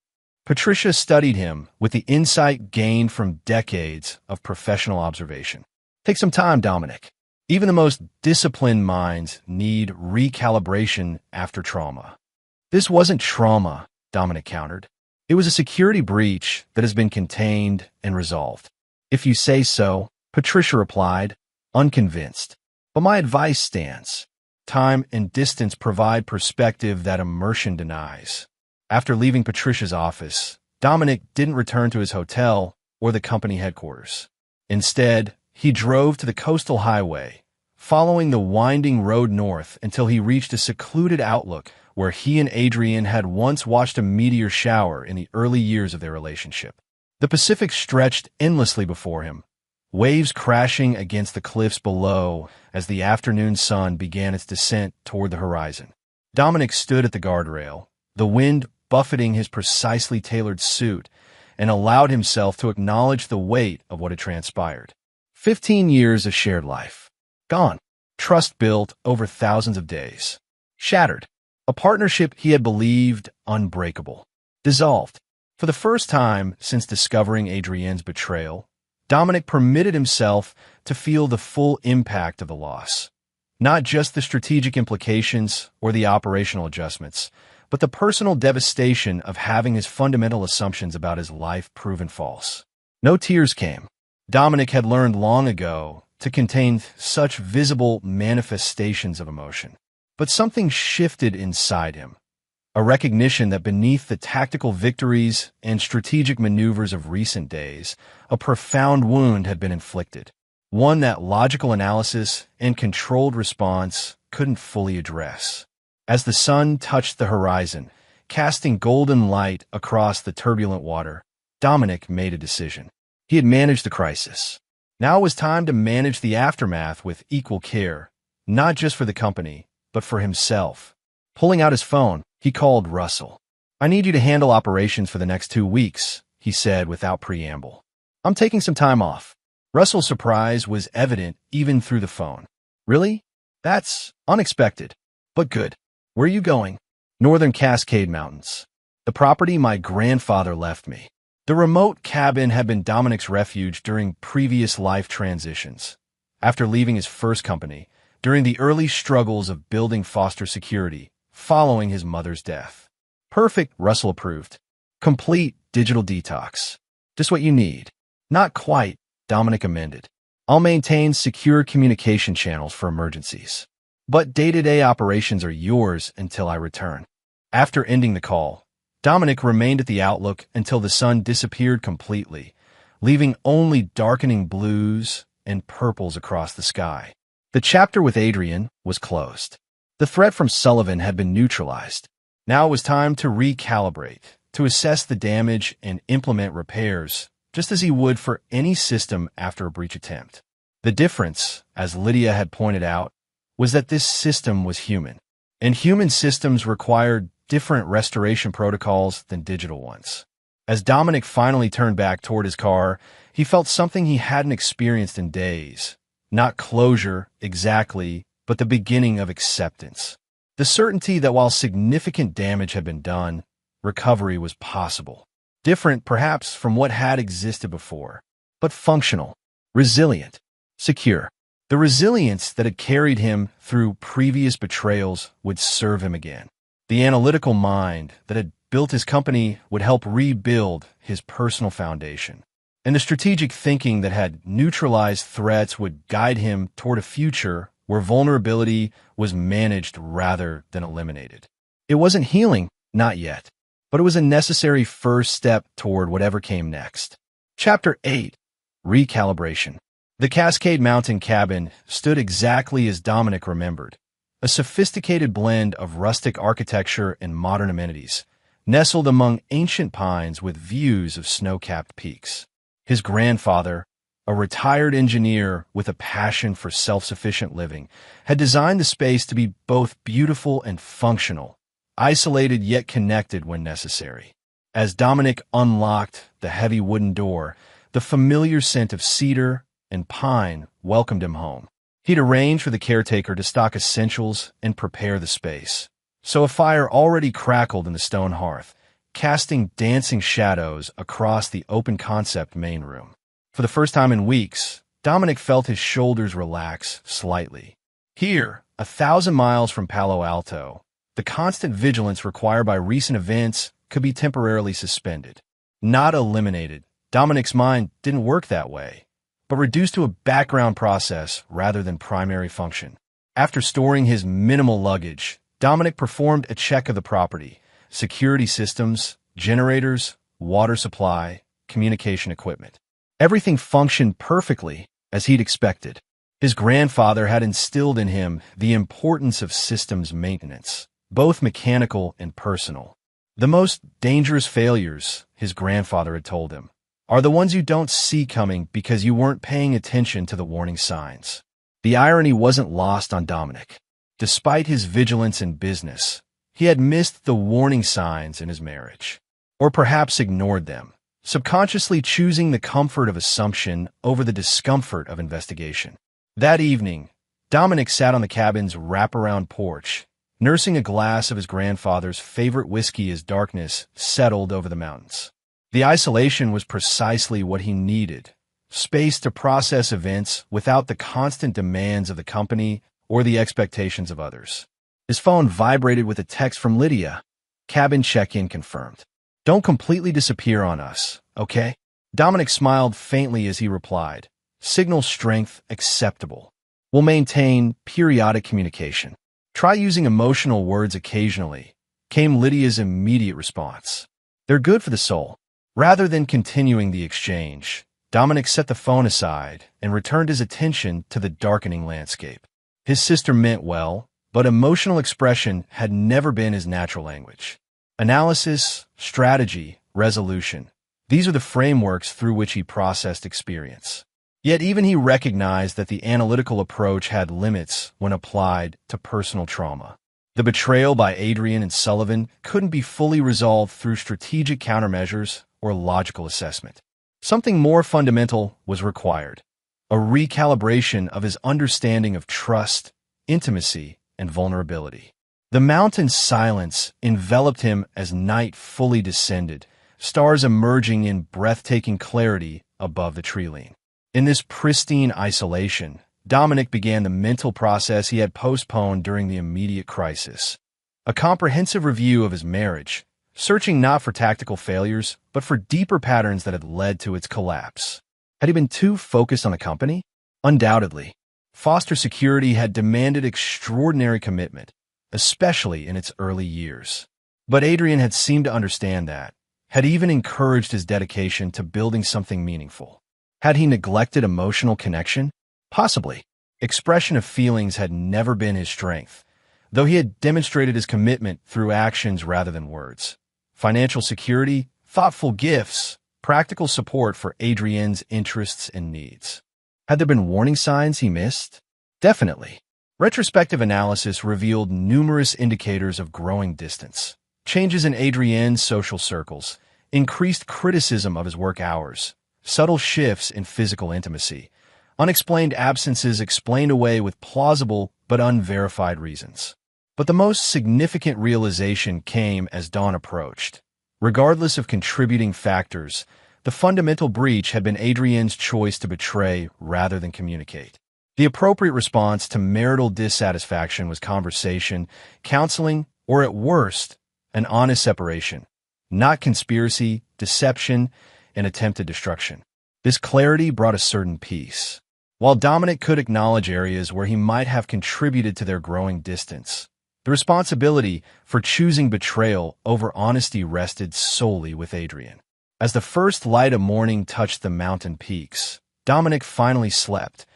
Patricia studied him with the insight gained from decades of professional observation. Take some time, Dominic. Even the most disciplined minds need recalibration after trauma. This wasn't trauma, Dominic countered. It was a security breach that has been contained and resolved. If you say so, Patricia replied, unconvinced. But my advice stands. Time and distance provide perspective that immersion denies. After leaving Patricia's office, Dominic didn't return to his hotel or the company headquarters. Instead, he drove to the coastal highway, following the winding road north until he reached a secluded outlook where he and Adrian had once watched a meteor shower in the early years of their relationship. The Pacific stretched endlessly before him, waves crashing against the cliffs below as the afternoon sun began its descent toward the horizon. Dominic stood at the guardrail, the wind buffeting his precisely tailored suit, and allowed himself to acknowledge the weight of what had transpired. 15 years of shared life. Gone. Trust built over thousands of days. Shattered. A partnership he had believed unbreakable. Dissolved. For the first time since discovering Adrienne's betrayal, Dominic permitted himself to feel the full impact of the loss. Not just the strategic implications or the operational adjustments, but the personal devastation of having his fundamental assumptions about his life proven false. No tears came. Dominic had learned long ago to contain such visible manifestations of emotion. But something shifted inside him, a recognition that beneath the tactical victories and strategic maneuvers of recent days, a profound wound had been inflicted, one that logical analysis and controlled response couldn't fully address. As the sun touched the horizon, casting golden light across the turbulent water, Dominic made a decision. He had managed the crisis. Now it was time to manage the aftermath with equal care, not just for the company, but for himself. Pulling out his phone, he called Russell. I need you to handle operations for the next 2 weeks, he said without preamble. I'm taking some time off. Russell's surprise was evident even through the phone. Really? That's unexpected, but good. Where are you going? Northern Cascade Mountains. The property my grandfather left me. The remote cabin had been Dominic's refuge during previous life transitions. After leaving his first company, during the early struggles of building foster security following his mother's death. Perfect, Russell approved. Complete digital detox. Just what you need. Not quite, Dominic amended. I'll maintain secure communication channels for emergencies. But day-to-day operations are yours until I return. After ending the call, Dominic remained at the Outlook until the sun disappeared completely, leaving only darkening blues and purples across the sky. The chapter with Adrian was closed. The threat from Sullivan had been neutralized. Now it was time to recalibrate, to assess the damage and implement repairs, just as he would for any system after a breach attempt. The difference, as Lydia had pointed out, was that this system was human, and human systems required different restoration protocols than digital ones. As Dominic finally turned back toward his car, he felt something he hadn't experienced in days. Not closure, exactly, but the beginning of acceptance. The certainty that while significant damage had been done, recovery was possible. Different, perhaps, from what had existed before, but functional, resilient, secure. The resilience that had carried him through previous betrayals would serve him again. The analytical mind that had built his company would help rebuild his personal foundation. And the strategic thinking that had neutralized threats would guide him toward a future where vulnerability was managed rather than eliminated. It wasn't healing, not yet, but it was a necessary first step toward whatever came next. Chapter 8. Recalibration. The Cascade Mountain cabin stood exactly as Dominic remembered, a sophisticated blend of rustic architecture and modern amenities, nestled among ancient pines with views of snow-capped peaks. His grandfather, a retired engineer with a passion for self-sufficient living, had designed the space to be both beautiful and functional, isolated yet connected when necessary. As Dominic unlocked the heavy wooden door, the familiar scent of cedar and pine welcomed him home. He'd arranged for the caretaker to stock essentials and prepare the space, so a fire already crackled in the stone hearth, casting dancing shadows across the open-concept main room. For the first time in weeks, Dominic felt his shoulders relax slightly. Here, 1,000 miles from Palo Alto, the constant vigilance required by recent events could be temporarily suspended. Not eliminated. Dominic's mind didn't work that way, but reduced to a background process rather than primary function. After storing his minimal luggage, Dominic performed a check of the property: security systems, generators, water supply, communication equipment. Everything functioned perfectly, as he'd expected. His grandfather had instilled in him the importance of systems maintenance, both mechanical and personal. The most dangerous failures, his grandfather had told him, are the ones you don't see coming because you weren't paying attention to the warning signs. The irony wasn't lost on Dominic. Despite his vigilance in business, he had missed the warning signs in his marriage, or perhaps ignored them, subconsciously choosing the comfort of assumption over the discomfort of investigation. That evening, Dominic sat on the cabin's wraparound porch, nursing a glass of his grandfather's favorite whiskey as darkness settled over the mountains. The isolation was precisely what he needed: space to process events without the constant demands of the company or the expectations of others. His phone vibrated with a text from Lydia. Cabin check-in confirmed. "Don't completely disappear on us, okay?" Dominic smiled faintly as he replied. "Signal strength acceptable. We'll maintain periodic communication. Try using emotional words occasionally," came Lydia's immediate response. "They're good for the soul." Rather than continuing the exchange, Dominic set the phone aside and returned his attention to the darkening landscape. His sister meant well, but emotional expression had never been his natural language. Analysis, strategy, resolution. These are the frameworks through which he processed experience. Yet even he recognized that the analytical approach had limits when applied to personal trauma. The betrayal by Adrian and Sullivan couldn't be fully resolved through strategic countermeasures or logical assessment. Something more fundamental was required: a recalibration of his understanding of trust, intimacy, and vulnerability. The mountain's silence enveloped him as night fully descended, stars emerging in breathtaking clarity above the tree-line. In this pristine isolation, Dominic began the mental process he had postponed during the immediate crisis: a comprehensive review of his marriage, searching not for tactical failures, but for deeper patterns that had led to its collapse. Had he been too focused on the company? Undoubtedly. Foster security had demanded extraordinary commitment, especially in its early years. But Adrian had seemed to understand that, had even encouraged his dedication to building something meaningful. Had he neglected emotional connection? Possibly. Expression of feelings had never been his strength, though he had demonstrated his commitment through actions rather than words. Financial security, thoughtful gifts, practical support for Adrian's interests and needs. Had there been warning signs he missed? Definitely. Retrospective analysis revealed numerous indicators of growing distance. Changes in Adrian's social circles, increased criticism of his work hours, subtle shifts in physical intimacy, unexplained absences explained away with plausible but unverified reasons. But the most significant realization came as dawn approached. Regardless of contributing factors, the fundamental breach had been Adrian's choice to betray rather than communicate. The appropriate response to marital dissatisfaction was conversation, counseling, or at worst, an honest separation, not conspiracy, deception, and attempted destruction. This clarity brought a certain peace. While Dominic could acknowledge areas where he might have contributed to their growing distance, the responsibility for choosing betrayal over honesty rested solely with Adrian. As the first light of morning touched the mountain peaks, Dominic finally slept,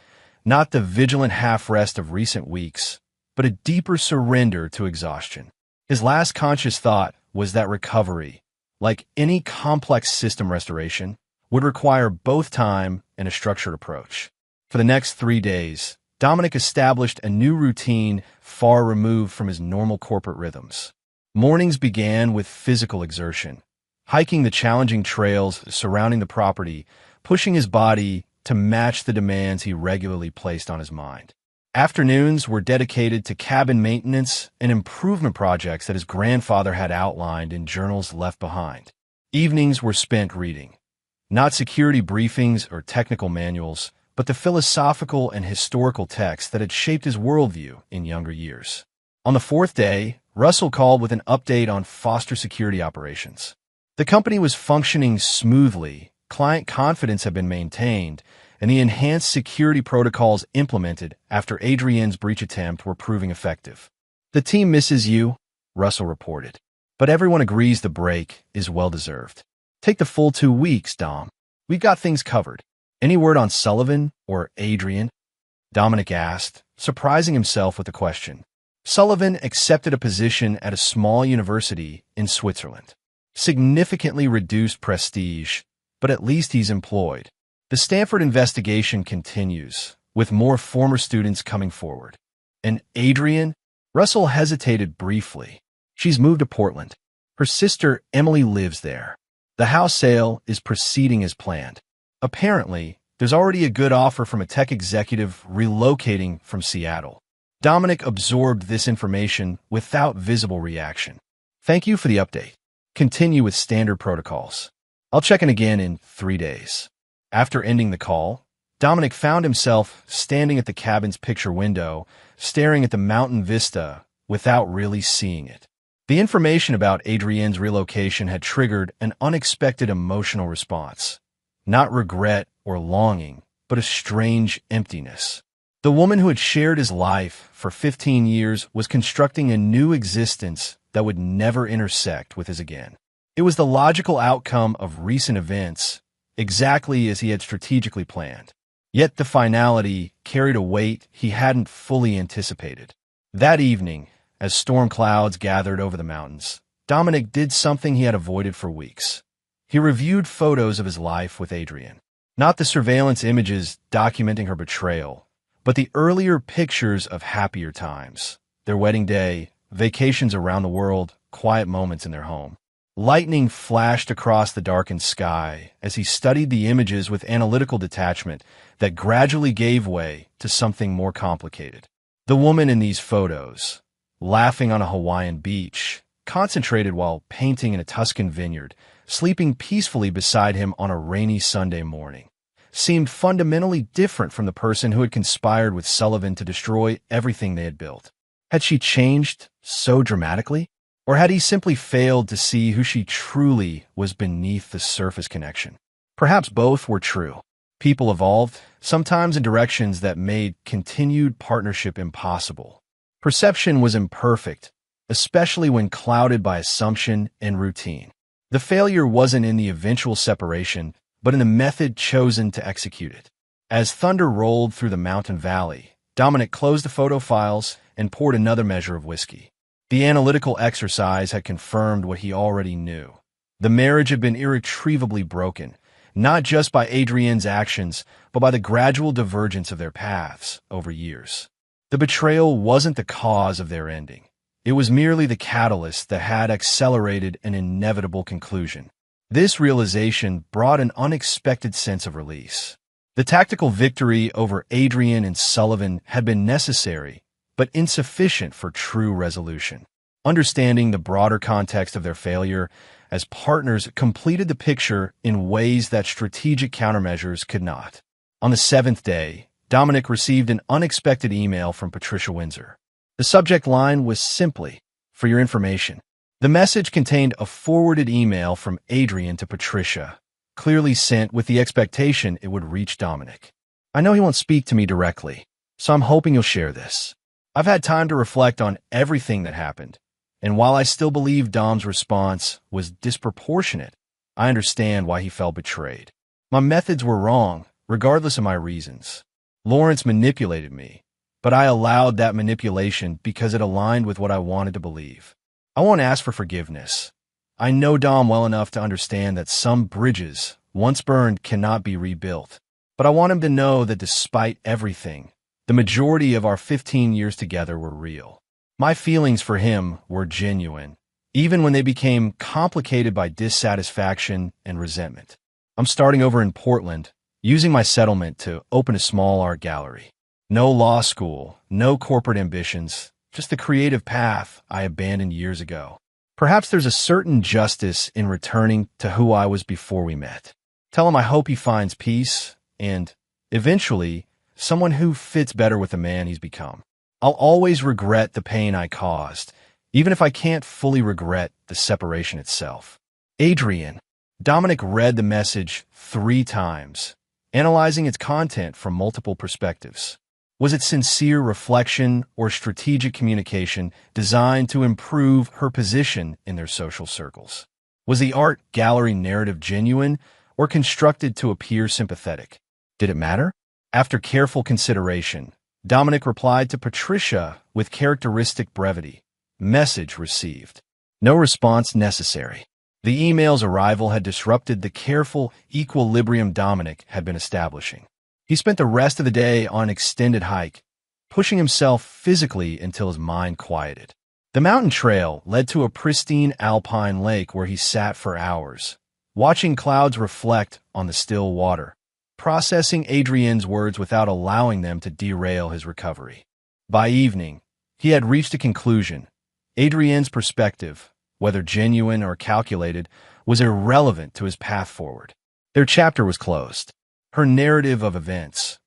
not the vigilant half-rest of recent weeks, but a deeper surrender to exhaustion. His last conscious thought was that recovery, like any complex system restoration, would require both time and a structured approach. For the next 3 days, Dominic established a new routine far removed from his normal corporate rhythms. Mornings began with physical exertion, hiking the challenging trails surrounding the property, pushing his body to match the demands he regularly placed on his mind. Afternoons were dedicated to cabin maintenance and improvement projects that his grandfather had outlined in journals left behind. Evenings were spent reading, not security briefings or technical manuals, but the philosophical and historical texts that had shaped his worldview in younger years. On the fourth day, Russell called with an update on Foster security operations. The company was functioning smoothly, client confidence had been maintained, and the enhanced security protocols implemented after Adrian's breach attempt were proving effective. "The team misses you," Russell reported, "but everyone agrees the break is well-deserved. Take the full 2 weeks, Dom. We've got things covered. Any word on Sullivan or Adrian?" Dominic asked, surprising himself with the question. Sullivan accepted a position at a small university in Switzerland. Significantly reduced prestige, but at least he's employed. The Stanford investigation continues, with more former students coming forward. And Adrian? Russell hesitated briefly. She's moved to Portland. Her sister Emily lives there. The house sale is proceeding as planned. Apparently, there's already a good offer from a tech executive relocating from Seattle. Dominic absorbed this information without visible reaction. "Thank you for the update. Continue with standard protocols. I'll check in again in 3 days." After ending the call, Dominic found himself standing at the cabin's picture window, staring at the mountain vista without really seeing it. The information about Adrienne's relocation had triggered an unexpected emotional response. Not regret or longing, but a strange emptiness. The woman who had shared his life for 15 years was constructing a new existence that would never intersect with his again. It was the logical outcome of recent events, exactly as he had strategically planned. Yet the finality carried a weight he hadn't fully anticipated. That evening, as storm clouds gathered over the mountains, Dominic did something he had avoided for weeks. He reviewed photos of his life with Adrienne. Not the surveillance images documenting her betrayal, but the earlier pictures of happier times. Their wedding day, vacations around the world, quiet moments in their home. Lightning flashed across the darkened sky as he studied the images with analytical detachment that gradually gave way to something more complicated. The woman in these photos, laughing on a Hawaiian beach, concentrated while painting in a Tuscan vineyard, sleeping peacefully beside him on a rainy Sunday morning, seemed fundamentally different from the person who had conspired with Sullivan to destroy everything they had built. Had she changed so dramatically? Or had he simply failed to see who she truly was beneath the surface connection? Perhaps both were true. People evolved, sometimes in directions that made continued partnership impossible. Perception was imperfect, especially when clouded by assumption and routine. The failure wasn't in the eventual separation, but in the method chosen to execute it. As thunder rolled through the mountain valley, Dominic closed the photo files and poured another measure of whiskey. The analytical exercise had confirmed what he already knew. The marriage had been irretrievably broken, not just by Adrienne's actions, but by the gradual divergence of their paths over years. The betrayal wasn't the cause of their ending. It was merely the catalyst that had accelerated an inevitable conclusion. This realization brought an unexpected sense of release. The tactical victory over Adrienne and Sullivan had been necessary, but insufficient for true resolution. Understanding the broader context of their failure as partners completed the picture in ways that strategic countermeasures could not. On the seventh day, Dominic received an unexpected email from Patricia Windsor. The subject line was simply, "For your information." The message contained a forwarded email from Adrienne to Patricia, clearly sent with the expectation it would reach Dominic. "I know he won't speak to me directly, so I'm hoping you'll share this. I've had time to reflect on everything that happened, and while I still believe Dom's response was disproportionate, I understand why he felt betrayed. My methods were wrong, regardless of my reasons. Lawrence manipulated me, but I allowed that manipulation because it aligned with what I wanted to believe. I won't ask for forgiveness. I know Dom well enough to understand that some bridges, once burned, cannot be rebuilt. But I want him to know that despite everything, the majority of our 15 years together were real. My feelings for him were genuine, even when they became complicated by dissatisfaction and resentment. I'm starting over in Portland, using my settlement to open a small art gallery. No law school, no corporate ambitions, just the creative path I abandoned years ago. Perhaps there's a certain justice in returning to who I was before we met. Tell him I hope he finds peace and, eventually, someone who fits better with the man he's become. I'll always regret the pain I caused, even if I can't fully regret the separation itself." Adrienne. Dominic read the message 3 times, analyzing its content from multiple perspectives. Was it sincere reflection or strategic communication designed to improve her position in their social circles? Was the art gallery narrative genuine or constructed to appear sympathetic? Did it matter? After careful consideration, Dominic replied to Patricia with characteristic brevity. Message received. No response necessary. The email's arrival had disrupted the careful equilibrium Dominic had been establishing. He spent the rest of the day on an extended hike, pushing himself physically until his mind quieted. The mountain trail led to a pristine alpine lake where he sat for hours, watching clouds reflect on the still water, processing Adrienne's words without allowing them to derail his recovery. By evening, he had reached a conclusion. Adrienne's perspective, whether genuine or calculated, was irrelevant to his path forward. Their chapter was closed. Her narrative of events,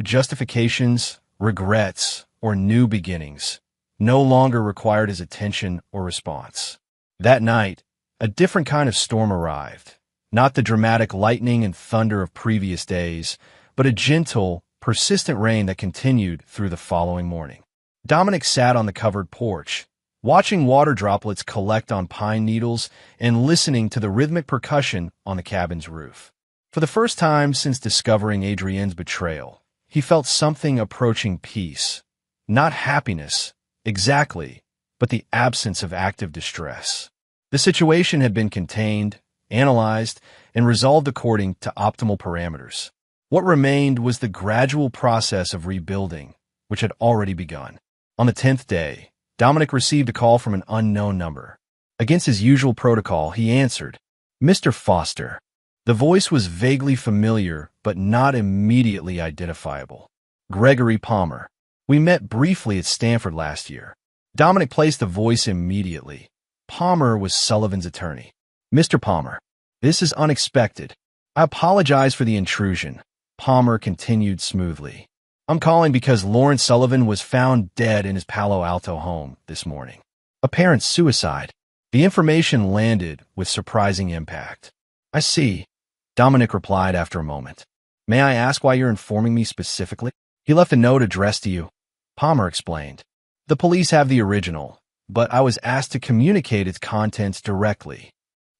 justifications, regrets, or new beginnings, no longer required his attention or response. That night, a different kind of storm arrived. Not the dramatic lightning and thunder of previous days, but a gentle, persistent rain that continued through the following morning. Dominic sat on the covered porch, watching water droplets collect on pine needles and listening to the rhythmic percussion on the cabin's roof. For the first time since discovering Adrienne's betrayal, he felt something approaching peace. Not happiness, exactly, but the absence of active distress. The situation had been contained, analyzed, and resolved according to optimal parameters. What remained was the gradual process of rebuilding, which had already begun. On the 10th day, Dominic received a call from an unknown number. Against his usual protocol, he answered, "Mr. Foster." The voice was vaguely familiar, but not immediately identifiable. "Gregory Palmer. We met briefly at Stanford last year." Dominic placed the voice immediately. Palmer was Sullivan's attorney. "Mr. Palmer, this is unexpected. I apologize for the intrusion." Palmer continued smoothly. "I'm calling because Lawrence Sullivan was found dead in his Palo Alto home this morning. Apparent suicide." The information landed with surprising impact. "I see," Dominic replied after a moment. "May I ask why you're informing me specifically?" "He left a note addressed to you," Palmer explained. "The police have the original, but I was asked to communicate its contents directly.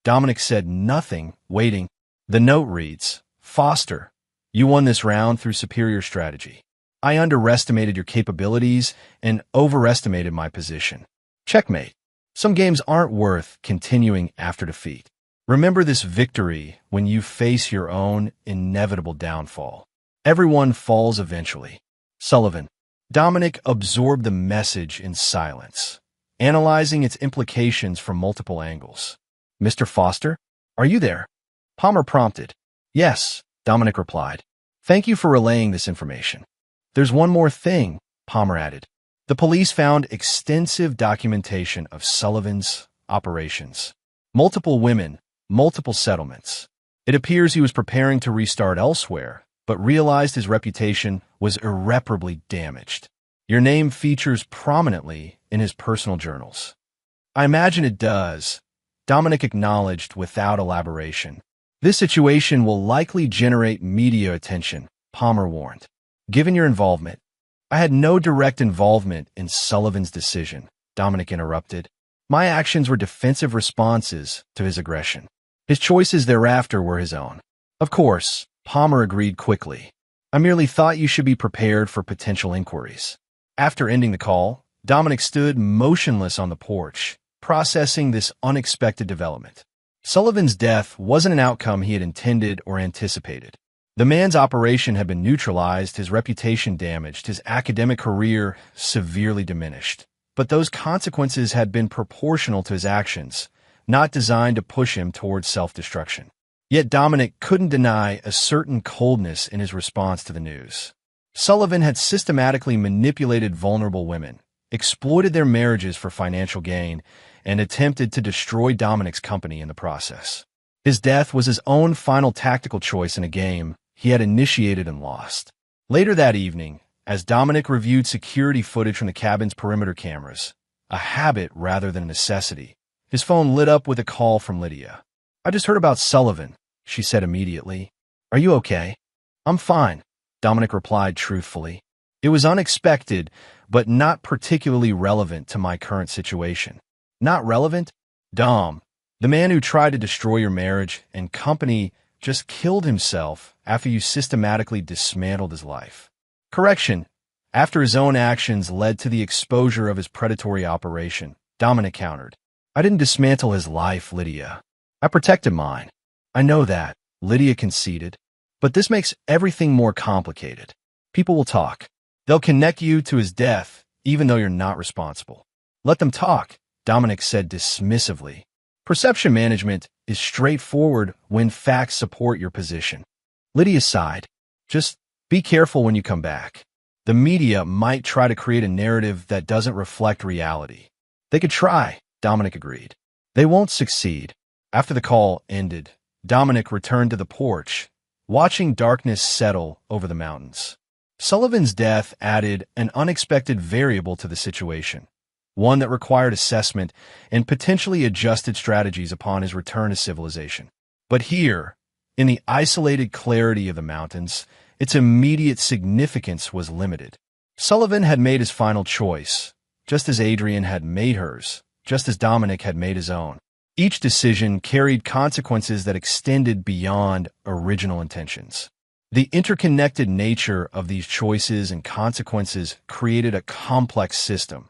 Dominic said nothing, waiting. The note reads, Foster, you won this round through superior strategy. I underestimated your capabilities and overestimated my position. Checkmate. Some games aren't worth continuing after defeat. Remember this victory when you face your own inevitable downfall. Everyone falls eventually. Sullivan. Dominic absorbed the message in silence, analyzing its implications from multiple angles. Mr. Foster, are you there? Palmer prompted. Yes, Dominic replied. Thank you for relaying this information. There's one more thing, Palmer added. The police found extensive documentation of Sullivan's operations. Multiple women, multiple settlements. It appears he was preparing to restart elsewhere, but realized his reputation was irreparably damaged. Your name features prominently in his personal journals. I imagine it does, Dominic acknowledged without elaboration. This situation will likely generate media attention, Palmer warned. Given your involvement, I had no direct involvement in Sullivan's decision, Dominic interrupted. My actions were defensive responses to his aggression. His choices thereafter were his own. Of course, Palmer agreed quickly. I merely thought you should be prepared for potential inquiries. After ending the call, Dominic stood motionless on the porch, processing this unexpected development. Sullivan's death wasn't an outcome he had intended or anticipated. The man's operation had been neutralized, his reputation damaged, his academic career severely diminished. But those consequences had been proportional to his actions, not designed to push him towards self-destruction. Yet Dominic couldn't deny a certain coldness in his response to the news. Sullivan had systematically manipulated vulnerable women, exploited their marriages for financial gain, and attempted to destroy Dominic's company in the process. His death was his own final tactical choice in a game he had initiated and lost. Later that evening, as Dominic reviewed security footage from the cabin's perimeter cameras, a habit rather than a necessity, his phone lit up with a call from Lydia. I just heard about Sullivan, she said immediately. Are you okay? I'm fine, Dominic replied truthfully. It was unexpected, but not particularly relevant to my current situation. Not relevant? Dom, the man who tried to destroy your marriage and company just killed himself after you systematically dismantled his life. Correction. After his own actions led to the exposure of his predatory operation, Dominic countered. I didn't dismantle his life, Lydia. I protected mine. I know that, Lydia conceded. But this makes everything more complicated. People will talk. They'll connect you to his death, even though you're not responsible. Let them talk, Dominic said dismissively. Perception management is straightforward when facts support your position. Lydia sighed. Just be careful when you come back. The media might try to create a narrative that doesn't reflect reality. They could try, Dominic agreed. They won't succeed. After the call ended, Dominic returned to the porch, watching darkness settle over the mountains. Sullivan's death added an unexpected variable to the situation, one that required assessment and potentially adjusted strategies upon his return to civilization. But here, in the isolated clarity of the mountains, its immediate significance was limited. Sullivan had made his final choice, just as Adrian had made hers, just as Dominic had made his own. Each decision carried consequences that extended beyond original intentions. The interconnected nature of these choices and consequences created a complex system,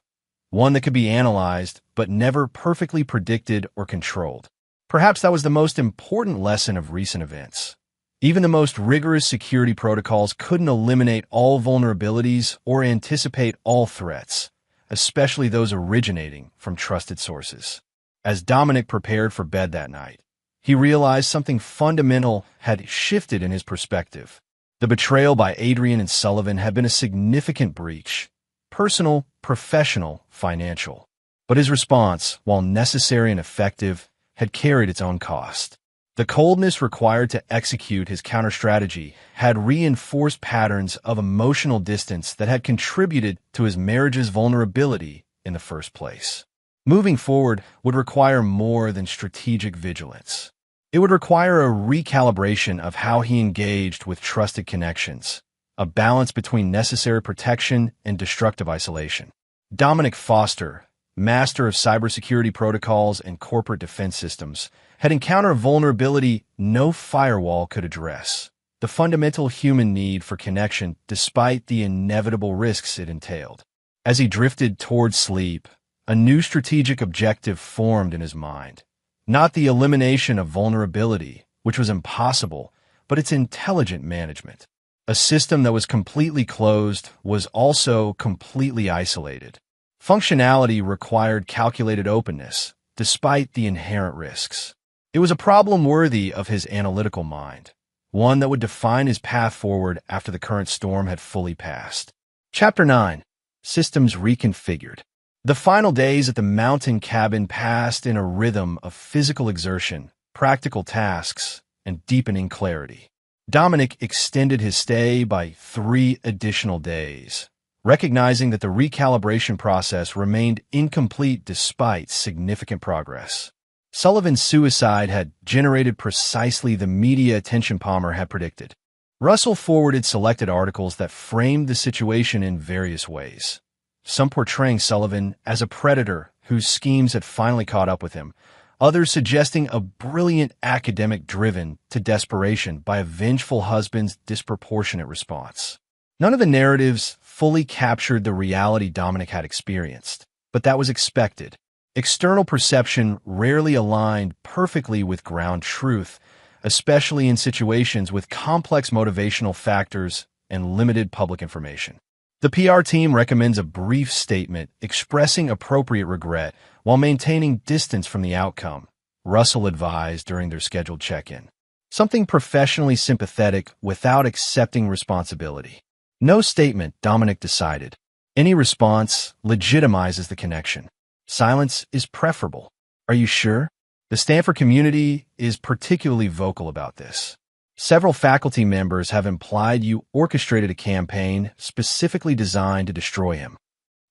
one that could be analyzed but never perfectly predicted or controlled. Perhaps that was the most important lesson of recent events. Even the most rigorous security protocols couldn't eliminate all vulnerabilities or anticipate all threats, especially those originating from trusted sources. As Dominic prepared for bed that night, he realized something fundamental had shifted in his perspective. The betrayal by Adrian and Sullivan had been a significant breach, personal, professional, financial. But his response, while necessary and effective, had carried its own cost. The coldness required to execute his counter-strategy had reinforced patterns of emotional distance that had contributed to his marriage's vulnerability in the first place. Moving forward would require more than strategic vigilance. It would require a recalibration of how he engaged with trusted connections, a balance between necessary protection and destructive isolation. Dominic Foster, master of cybersecurity protocols and corporate defense systems, had encountered a vulnerability no firewall could address: the fundamental human need for connection despite the inevitable risks it entailed. As he drifted toward sleep, a new strategic objective formed in his mind. Not the elimination of vulnerability, which was impossible, but its intelligent management. A system that was completely closed was also completely isolated. Functionality required calculated openness, despite the inherent risks. It was a problem worthy of his analytical mind, one that would define his path forward after the current storm had fully passed. Chapter 9. Systems Reconfigured. The final days at the mountain cabin passed in a rhythm of physical exertion, practical tasks, and deepening clarity. Dominic extended his stay by 3 additional days, recognizing that the recalibration process remained incomplete despite significant progress. Sullivan's suicide had generated precisely the media attention Palmer had predicted. Russell forwarded selected articles that framed the situation in various ways, some portraying Sullivan as a predator whose schemes had finally caught up with him, others suggesting a brilliant academic driven to desperation by a vengeful husband's disproportionate response. None of the narratives fully captured the reality Dominic had experienced, but that was expected. External perception rarely aligned perfectly with ground truth, especially in situations with complex motivational factors and limited public information. The PR team recommends a brief statement expressing appropriate regret while maintaining distance from the outcome, Russell advised during their scheduled check-in. Something professionally sympathetic without accepting responsibility. No statement, Dominic decided. Any response legitimizes the connection. Silence is preferable. Are you sure? The Stanford community is particularly vocal about this. Several faculty members have implied you orchestrated a campaign specifically designed to destroy him.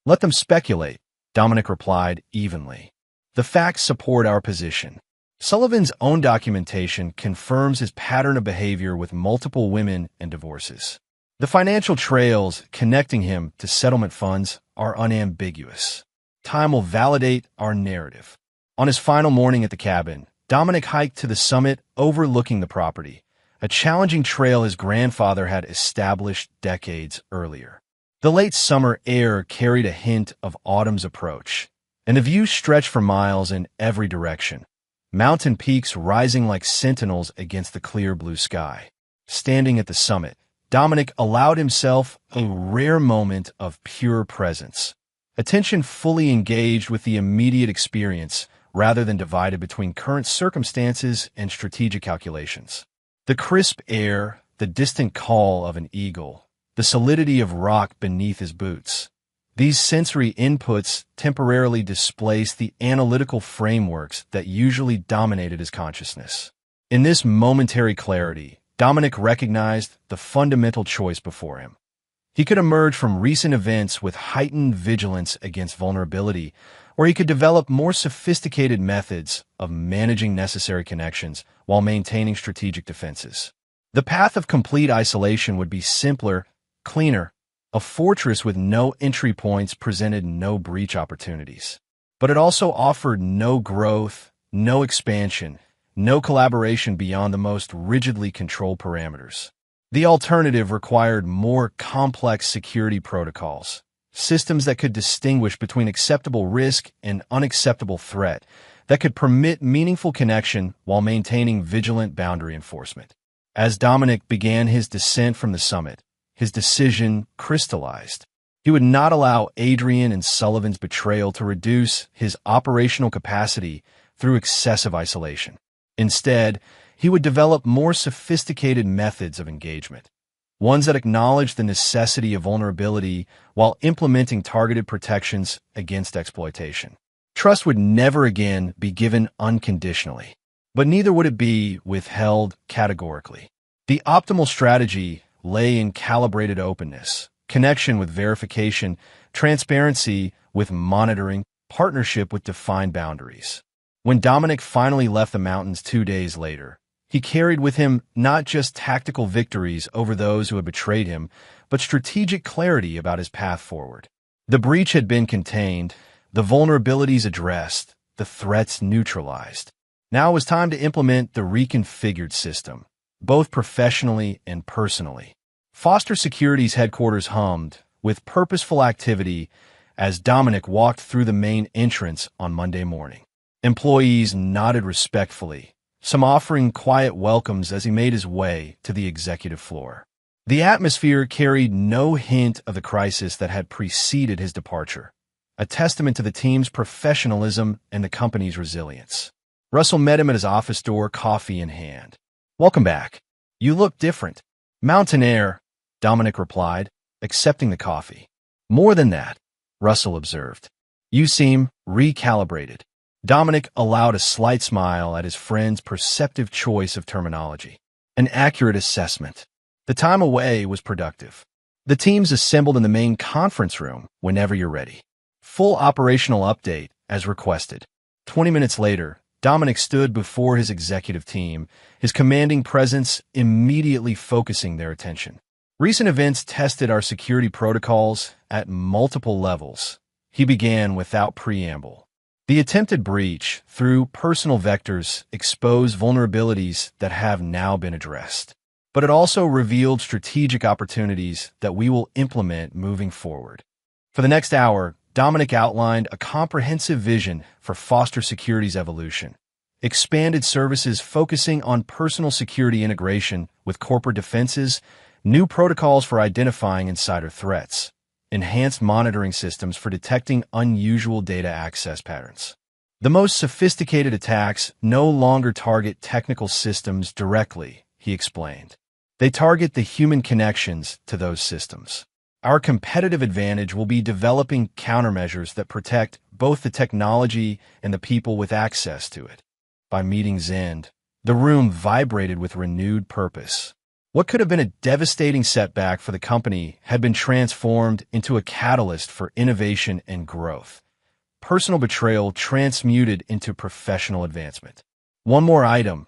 Let them speculate, Dominic replied evenly. The facts support our position. Sullivan's own documentation confirms his pattern of behavior with multiple women and divorces. The financial trails connecting him to settlement funds are unambiguous. Time will validate our narrative. On his final morning at the cabin, Dominic hiked to the summit overlooking the property, a challenging trail his grandfather had established decades earlier. The late summer air carried a hint of autumn's approach, and the view stretched for miles in every direction, mountain peaks rising like sentinels against the clear blue sky. Standing at the summit, Dominic allowed himself a rare moment of pure presence, attention fully engaged with the immediate experience rather than divided between current circumstances and strategic calculations. The crisp air, the distant call of an eagle, the solidity of rock beneath his boots. These sensory inputs temporarily displaced the analytical frameworks that usually dominated his consciousness. In this momentary clarity, Dominic recognized the fundamental choice before him. He could emerge from recent events with heightened vigilance against vulnerability, or he could develop more sophisticated methods of managing necessary connections while maintaining strategic defenses. The path of complete isolation would be simpler, cleaner. A fortress with no entry points presented no breach opportunities. But it also offered no growth, no expansion, no collaboration beyond the most rigidly controlled parameters. The alternative required more complex security protocols, systems that could distinguish between acceptable risk and unacceptable threat, that could permit meaningful connection while maintaining vigilant boundary enforcement. As Dominic began his descent from the summit, his decision crystallized. He would not allow Adrian and Sullivan's betrayal to reduce his operational capacity through excessive isolation. Instead, he would develop more sophisticated methods of engagement, ones that acknowledged the necessity of vulnerability while implementing targeted protections against exploitation. Trust would never again be given unconditionally, but neither would it be withheld categorically. The optimal strategy lay in calibrated openness, connection with verification, transparency with monitoring, partnership with defined boundaries. When Dominic finally left the mountains 2 days later, he carried with him not just tactical victories over those who had betrayed him, but strategic clarity about his path forward. The breach had been contained, The vulnerabilities addressed, the threats neutralized. Now it was time to implement the reconfigured system, both professionally and personally. Foster Security's headquarters hummed with purposeful activity as Dominic walked through the main entrance on Monday morning. Employees nodded respectfully, some offering quiet welcomes as he made his way to the executive floor. The atmosphere carried no hint of the crisis that had preceded his departure, a testament to the team's professionalism and the company's resilience. Russell met him at his office door, coffee in hand. "Welcome back. You look different." "Mountain air," Dominic replied, accepting the coffee. "More than that," Russell observed. "You seem recalibrated." Dominic allowed a slight smile at his friend's perceptive choice of terminology. "An accurate assessment." The time away was productive. The teams assembled in the main conference room whenever you're ready. Full operational update as requested. 20 minutes later, Dominic stood before his executive team, his commanding presence immediately focusing their attention. "Recent events tested our security protocols at multiple levels." He began without preamble. The attempted breach, through personal vectors, exposed vulnerabilities that have now been addressed. But it also revealed strategic opportunities that we will implement moving forward. For the next hour, Dominic outlined a comprehensive vision for Foster Security's evolution. Expanded services focusing on personal security integration with corporate defenses, new protocols for identifying insider threats, enhanced monitoring systems for detecting unusual data access patterns. The most sophisticated attacks no longer target technical systems directly, he explained. They target the human connections to those systems. Our competitive advantage will be developing countermeasures that protect both the technology and the people with access to it. By meeting's end, the room vibrated with renewed purpose. What could have been a devastating setback for the company had been transformed into a catalyst for innovation and growth. Personal betrayal transmuted into professional advancement. "One more item,"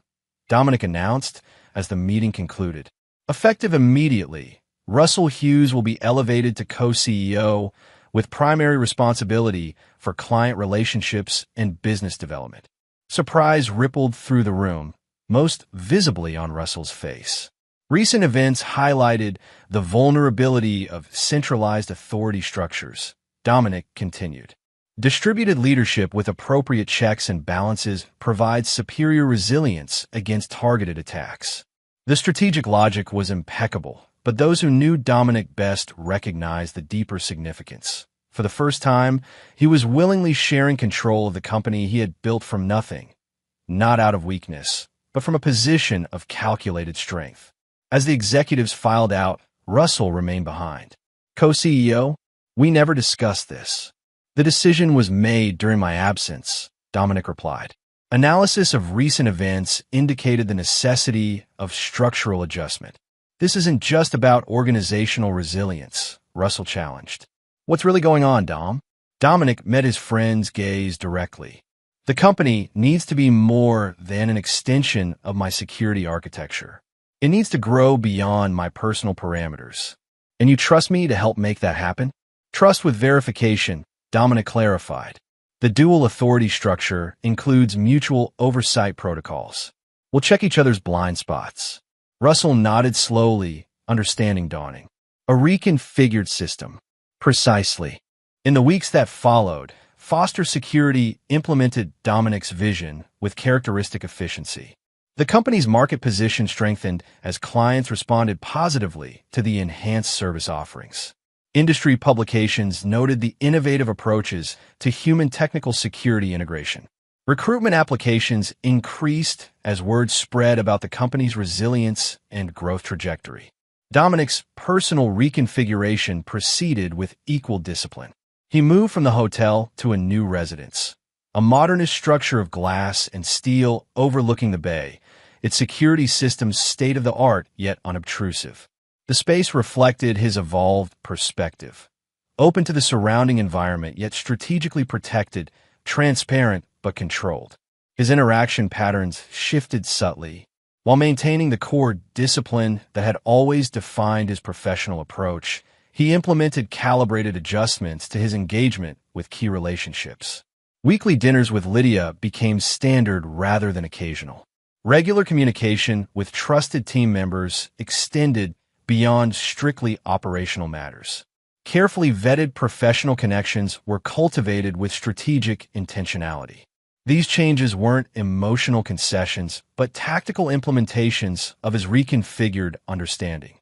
Dominic announced as the meeting concluded. Effective immediately, Russell Hughes will be elevated to co-CEO with primary responsibility for client relationships and business development. Surprise rippled through the room, most visibly on Russell's face. Recent events highlighted the vulnerability of centralized authority structures, Dominic continued. Distributed leadership with appropriate checks and balances provides superior resilience against targeted attacks. The strategic logic was impeccable, but those who knew Dominic best recognized the deeper significance. For the first time, he was willingly sharing control of the company he had built from nothing, not out of weakness, but from a position of calculated strength. As the executives filed out, Russell remained behind. "Co-CEO? We never discussed this. The decision was made during my absence," Dominic replied. Analysis of recent events indicated the necessity of structural adjustment. "This isn't just about organizational resilience," Russell challenged. "What's really going on, Dom?" Dominic met his friend's gaze directly. "The company needs to be more than an extension of my security architecture. It needs to grow beyond my personal parameters. And you trust me to help make that happen?" "Trust with verification," Dominic clarified. "The dual authority structure includes mutual oversight protocols. We'll check each other's blind spots." Russell nodded slowly, understanding dawning. "A reconfigured system." "Precisely." In the weeks that followed, Foster Security implemented Dominic's vision with characteristic efficiency. The company's market position strengthened as clients responded positively to the enhanced service offerings. Industry publications noted the innovative approaches to human technical security integration. Recruitment applications increased as word spread about the company's resilience and growth trajectory. Dominic's personal reconfiguration proceeded with equal discipline. He moved from the hotel to a new residence, a modernist structure of glass and steel overlooking the bay, its security systems state-of-the-art yet unobtrusive. The space reflected his evolved perspective, open to the surrounding environment yet strategically protected, transparent but controlled. His interaction patterns shifted subtly, while maintaining the core discipline that had always defined his professional approach. He implemented calibrated adjustments to his engagement with key relationships. Weekly dinners with Lydia became standard rather than occasional. Regular communication with trusted team members extended beyond strictly operational matters. Carefully vetted professional connections were cultivated with strategic intentionality. These changes weren't emotional concessions, but tactical implementations of his reconfigured understanding.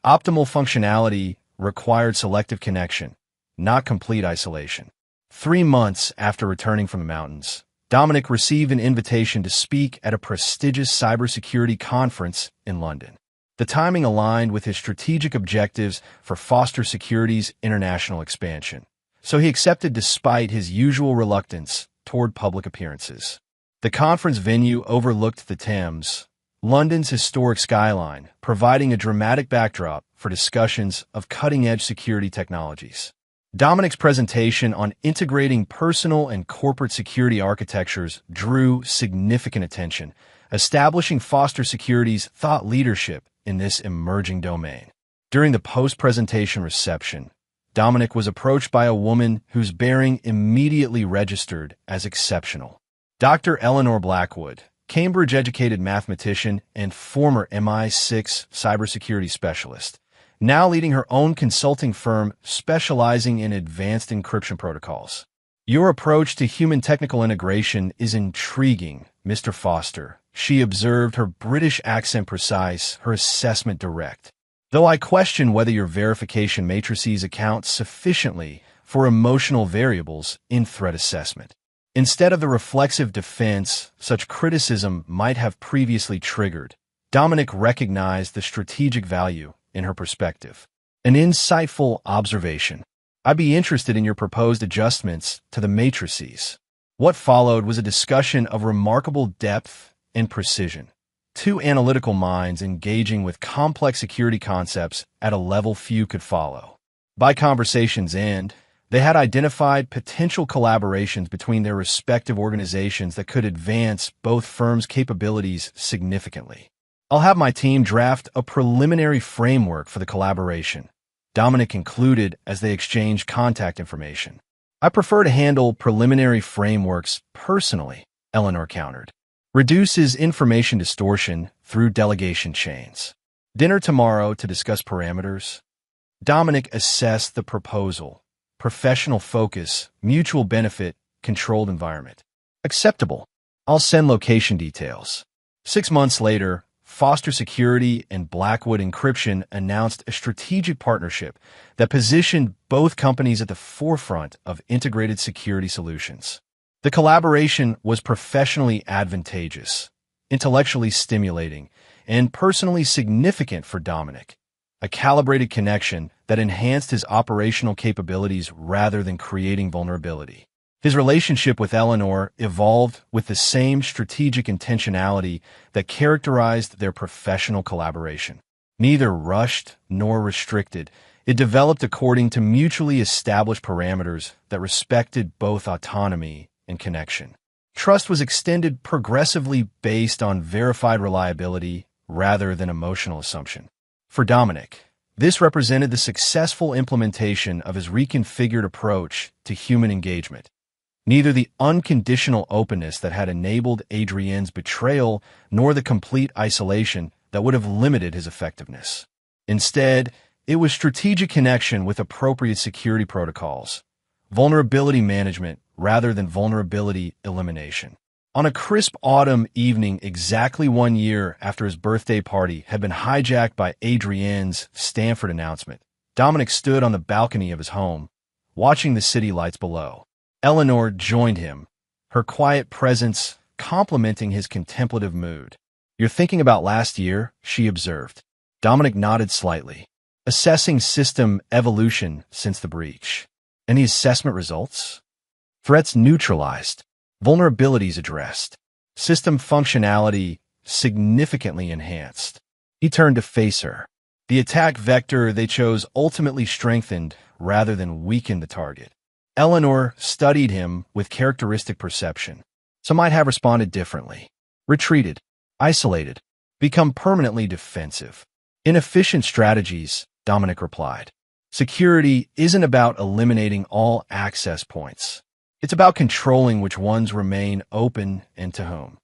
Optimal functionality required selective connection, not complete isolation. 3 months after returning from the mountains, Dominic received an invitation to speak at a prestigious cybersecurity conference in London. The timing aligned with his strategic objectives for Foster Security's international expansion, so he accepted despite his usual reluctance toward public appearances. The conference venue overlooked the Thames, London's historic skyline, providing a dramatic backdrop for discussions of cutting-edge security technologies. Dominic's presentation on integrating personal and corporate security architectures drew significant attention, establishing Foster Security's thought leadership in this emerging domain. During the post-presentation reception, Dominic was approached by a woman whose bearing immediately registered as exceptional. Dr. Eleanor Blackwood, Cambridge-educated mathematician and former MI6 cybersecurity specialist, now leading her own consulting firm specializing in advanced encryption protocols. "Your approach to human technical integration is intriguing, Mr. Foster," she observed, her British accent precise, her assessment direct. "Though I question whether your verification matrices account sufficiently for emotional variables in threat assessment." Instead of the reflexive defense such criticism might have previously triggered, Dominic recognized the strategic value in her perspective. "An insightful observation. I'd be interested in your proposed adjustments to the matrices." What followed was a discussion of remarkable depth and precision. Two analytical minds engaging with complex security concepts at a level few could follow. By conversation's end, they had identified potential collaborations between their respective organizations that could advance both firms' capabilities significantly. "I'll have my team draft a preliminary framework for the collaboration," Dominic concluded as they exchanged contact information. "I prefer to handle preliminary frameworks personally," Eleanor countered. "Reduces information distortion through delegation chains." "Dinner tomorrow to discuss parameters?" Dominic assessed the proposal. Professional focus, mutual benefit, controlled environment. "Acceptable. I'll send location details." 6 months later, Foster Security and Blackwood Encryption announced a strategic partnership that positioned both companies at the forefront of integrated security solutions. The collaboration was professionally advantageous, intellectually stimulating, and personally significant for Dominic, a calibrated connection that enhanced his operational capabilities rather than creating vulnerability. His relationship with Eleanor evolved with the same strategic intentionality that characterized their professional collaboration. Neither rushed nor restricted, it developed according to mutually established parameters that respected both autonomy and connection. Trust was extended progressively based on verified reliability rather than emotional assumption. For Dominic, this represented the successful implementation of his reconfigured approach to human engagement. Neither the unconditional openness that had enabled Adrienne's betrayal nor the complete isolation that would have limited his effectiveness. Instead, it was strategic connection with appropriate security protocols, vulnerability management rather than vulnerability elimination. On a crisp autumn evening exactly 1 year after his birthday party had been hijacked by Adrienne's Stanford announcement, Dominic stood on the balcony of his home, watching the city lights below. Eleanor joined him, her quiet presence complementing his contemplative mood. "You're thinking about last year?" she observed. Dominic nodded slightly, assessing system evolution since the breach. "Any assessment results?" "Threats neutralized, vulnerabilities addressed, system functionality significantly enhanced." He turned to face her. The attack vector they chose ultimately strengthened rather than weakened the target. Eleanor studied him with characteristic perception. Some might have responded differently. Retreated, isolated, become permanently defensive. "Inefficient strategies," Dominic replied. Security isn't about eliminating all access points. It's about controlling which ones remain open and to whom.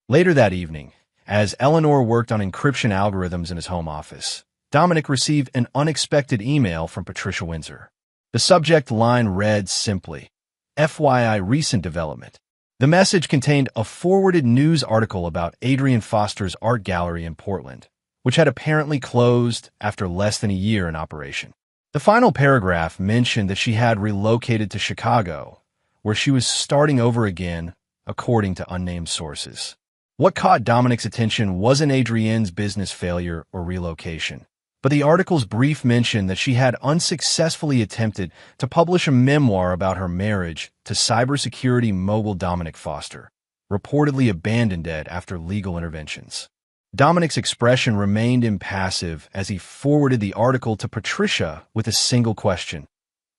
Later that evening, as Eleanor worked on encryption algorithms in his home office, Dominic received an unexpected email from Patricia Windsor. The subject line read simply, FYI recent development. The message contained a forwarded news article about Adrian Foster's art gallery in Portland, which had apparently closed after less than a year in operation. The final paragraph mentioned that she had relocated to Chicago, where she was starting over again, according to unnamed sources. What caught Dominic's attention wasn't Adrienne's business failure or relocation, but the article's brief mention that she had unsuccessfully attempted to publish a memoir about her marriage to cybersecurity mogul Dominic Foster, reportedly abandoned it after legal interventions. Dominic's expression remained impassive as he forwarded the article to Patricia with a single question.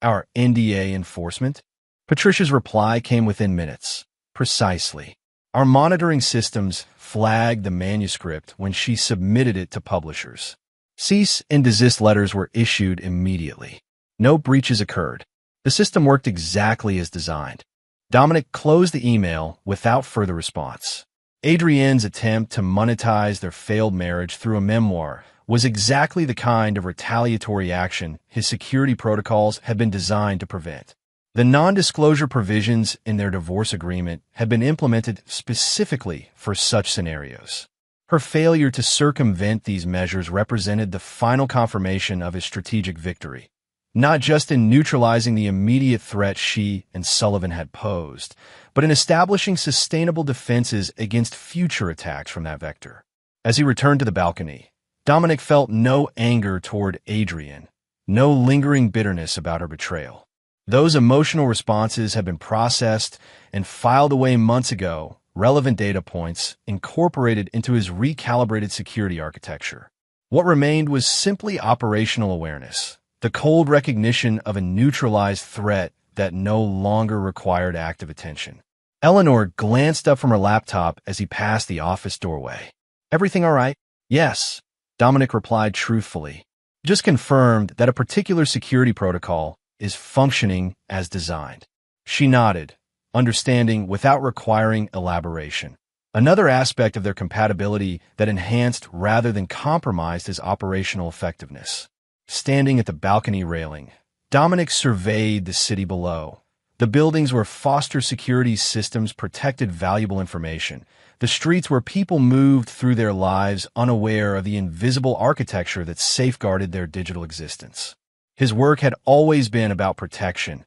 Our NDA enforcement? Patricia's reply came within minutes. Precisely. Our monitoring systems flagged the manuscript when she submitted it to publishers. Cease and desist letters were issued immediately. No breaches occurred. The system worked exactly as designed. Dominic closed the email without further response. Adrienne's attempt to monetize their failed marriage through a memoir was exactly the kind of retaliatory action his security protocols had been designed to prevent. The non-disclosure provisions in their divorce agreement had been implemented specifically for such scenarios. Her failure to circumvent these measures represented the final confirmation of his strategic victory, not just in neutralizing the immediate threat she and Sullivan had posed, but in establishing sustainable defenses against future attacks from that vector. As he returned to the balcony, Dominic felt no anger toward Adrienne, no lingering bitterness about her betrayal. Those emotional responses had been processed and filed away months ago, relevant data points incorporated into his recalibrated security architecture. What remained was simply operational awareness, the cold recognition of a neutralized threat that no longer required active attention. Eleanor glanced up from her laptop as he passed the office doorway. Everything all right? Yes, Dominic replied truthfully. Just confirmed that a particular security protocol is functioning as designed. She nodded, understanding without requiring elaboration. Another aspect of their compatibility that enhanced rather than compromised his operational effectiveness. Standing at the balcony railing, Dominic surveyed the city below. The buildings where Foster Security's systems protected valuable information. The streets where people moved through their lives unaware of the invisible architecture that safeguarded their digital existence. His work had always been about protection,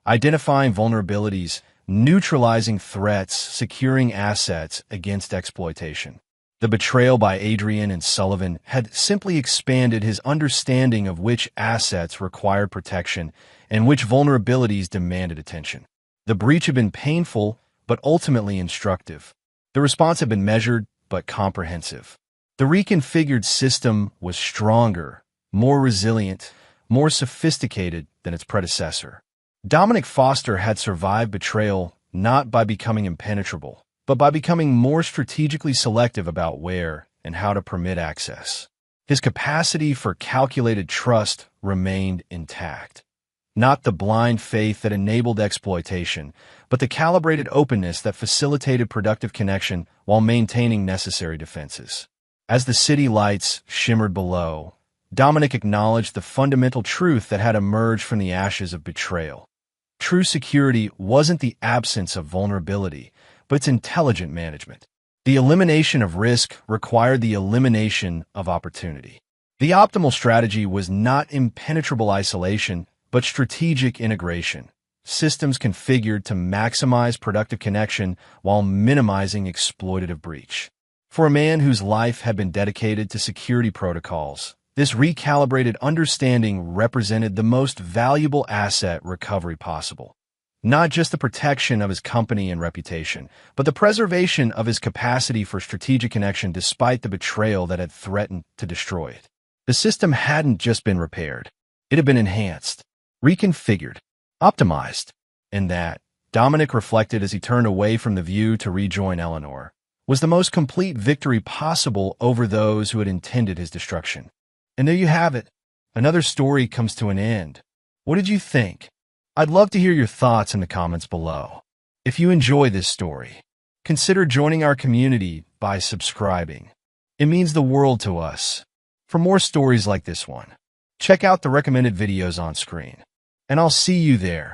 identifying vulnerabilities, neutralizing threats, securing assets against exploitation. The betrayal by Adrienne and Sullivan had simply expanded his understanding of which assets required protection and which vulnerabilities demanded attention. The breach had been painful, but ultimately instructive. The response had been measured, but comprehensive. The reconfigured system was stronger, more resilient, more sophisticated than its predecessor. Dominic Foster had survived betrayal not by becoming impenetrable, but by becoming more strategically selective about where and how to permit access. His capacity for calculated trust remained intact. Not the blind faith that enabled exploitation, but the calibrated openness that facilitated productive connection while maintaining necessary defenses. As the city lights shimmered below, Dominic acknowledged the fundamental truth that had emerged from the ashes of betrayal. True security wasn't the absence of vulnerability, but its intelligent management. The elimination of risk required the elimination of opportunity. The optimal strategy was not impenetrable isolation, but strategic integration. Systems configured to maximize productive connection while minimizing exploitative breach. For a man whose life had been dedicated to security protocols, this recalibrated understanding represented the most valuable asset recovery possible. Not just the protection of his company and reputation, but the preservation of his capacity for strategic connection despite the betrayal that had threatened to destroy it. The system hadn't just been repaired. It had been enhanced, reconfigured, optimized. And that, Dominic reflected as he turned away from the view to rejoin Eleanor, was the most complete victory possible over those who had intended his destruction. And there you have it, another story comes to an end. What did you think? I'd love to hear your thoughts in the comments below. If you enjoy this story, consider joining our community by subscribing. It means the world to us. For more stories like this one, check out the recommended videos on screen, and I'll see you there.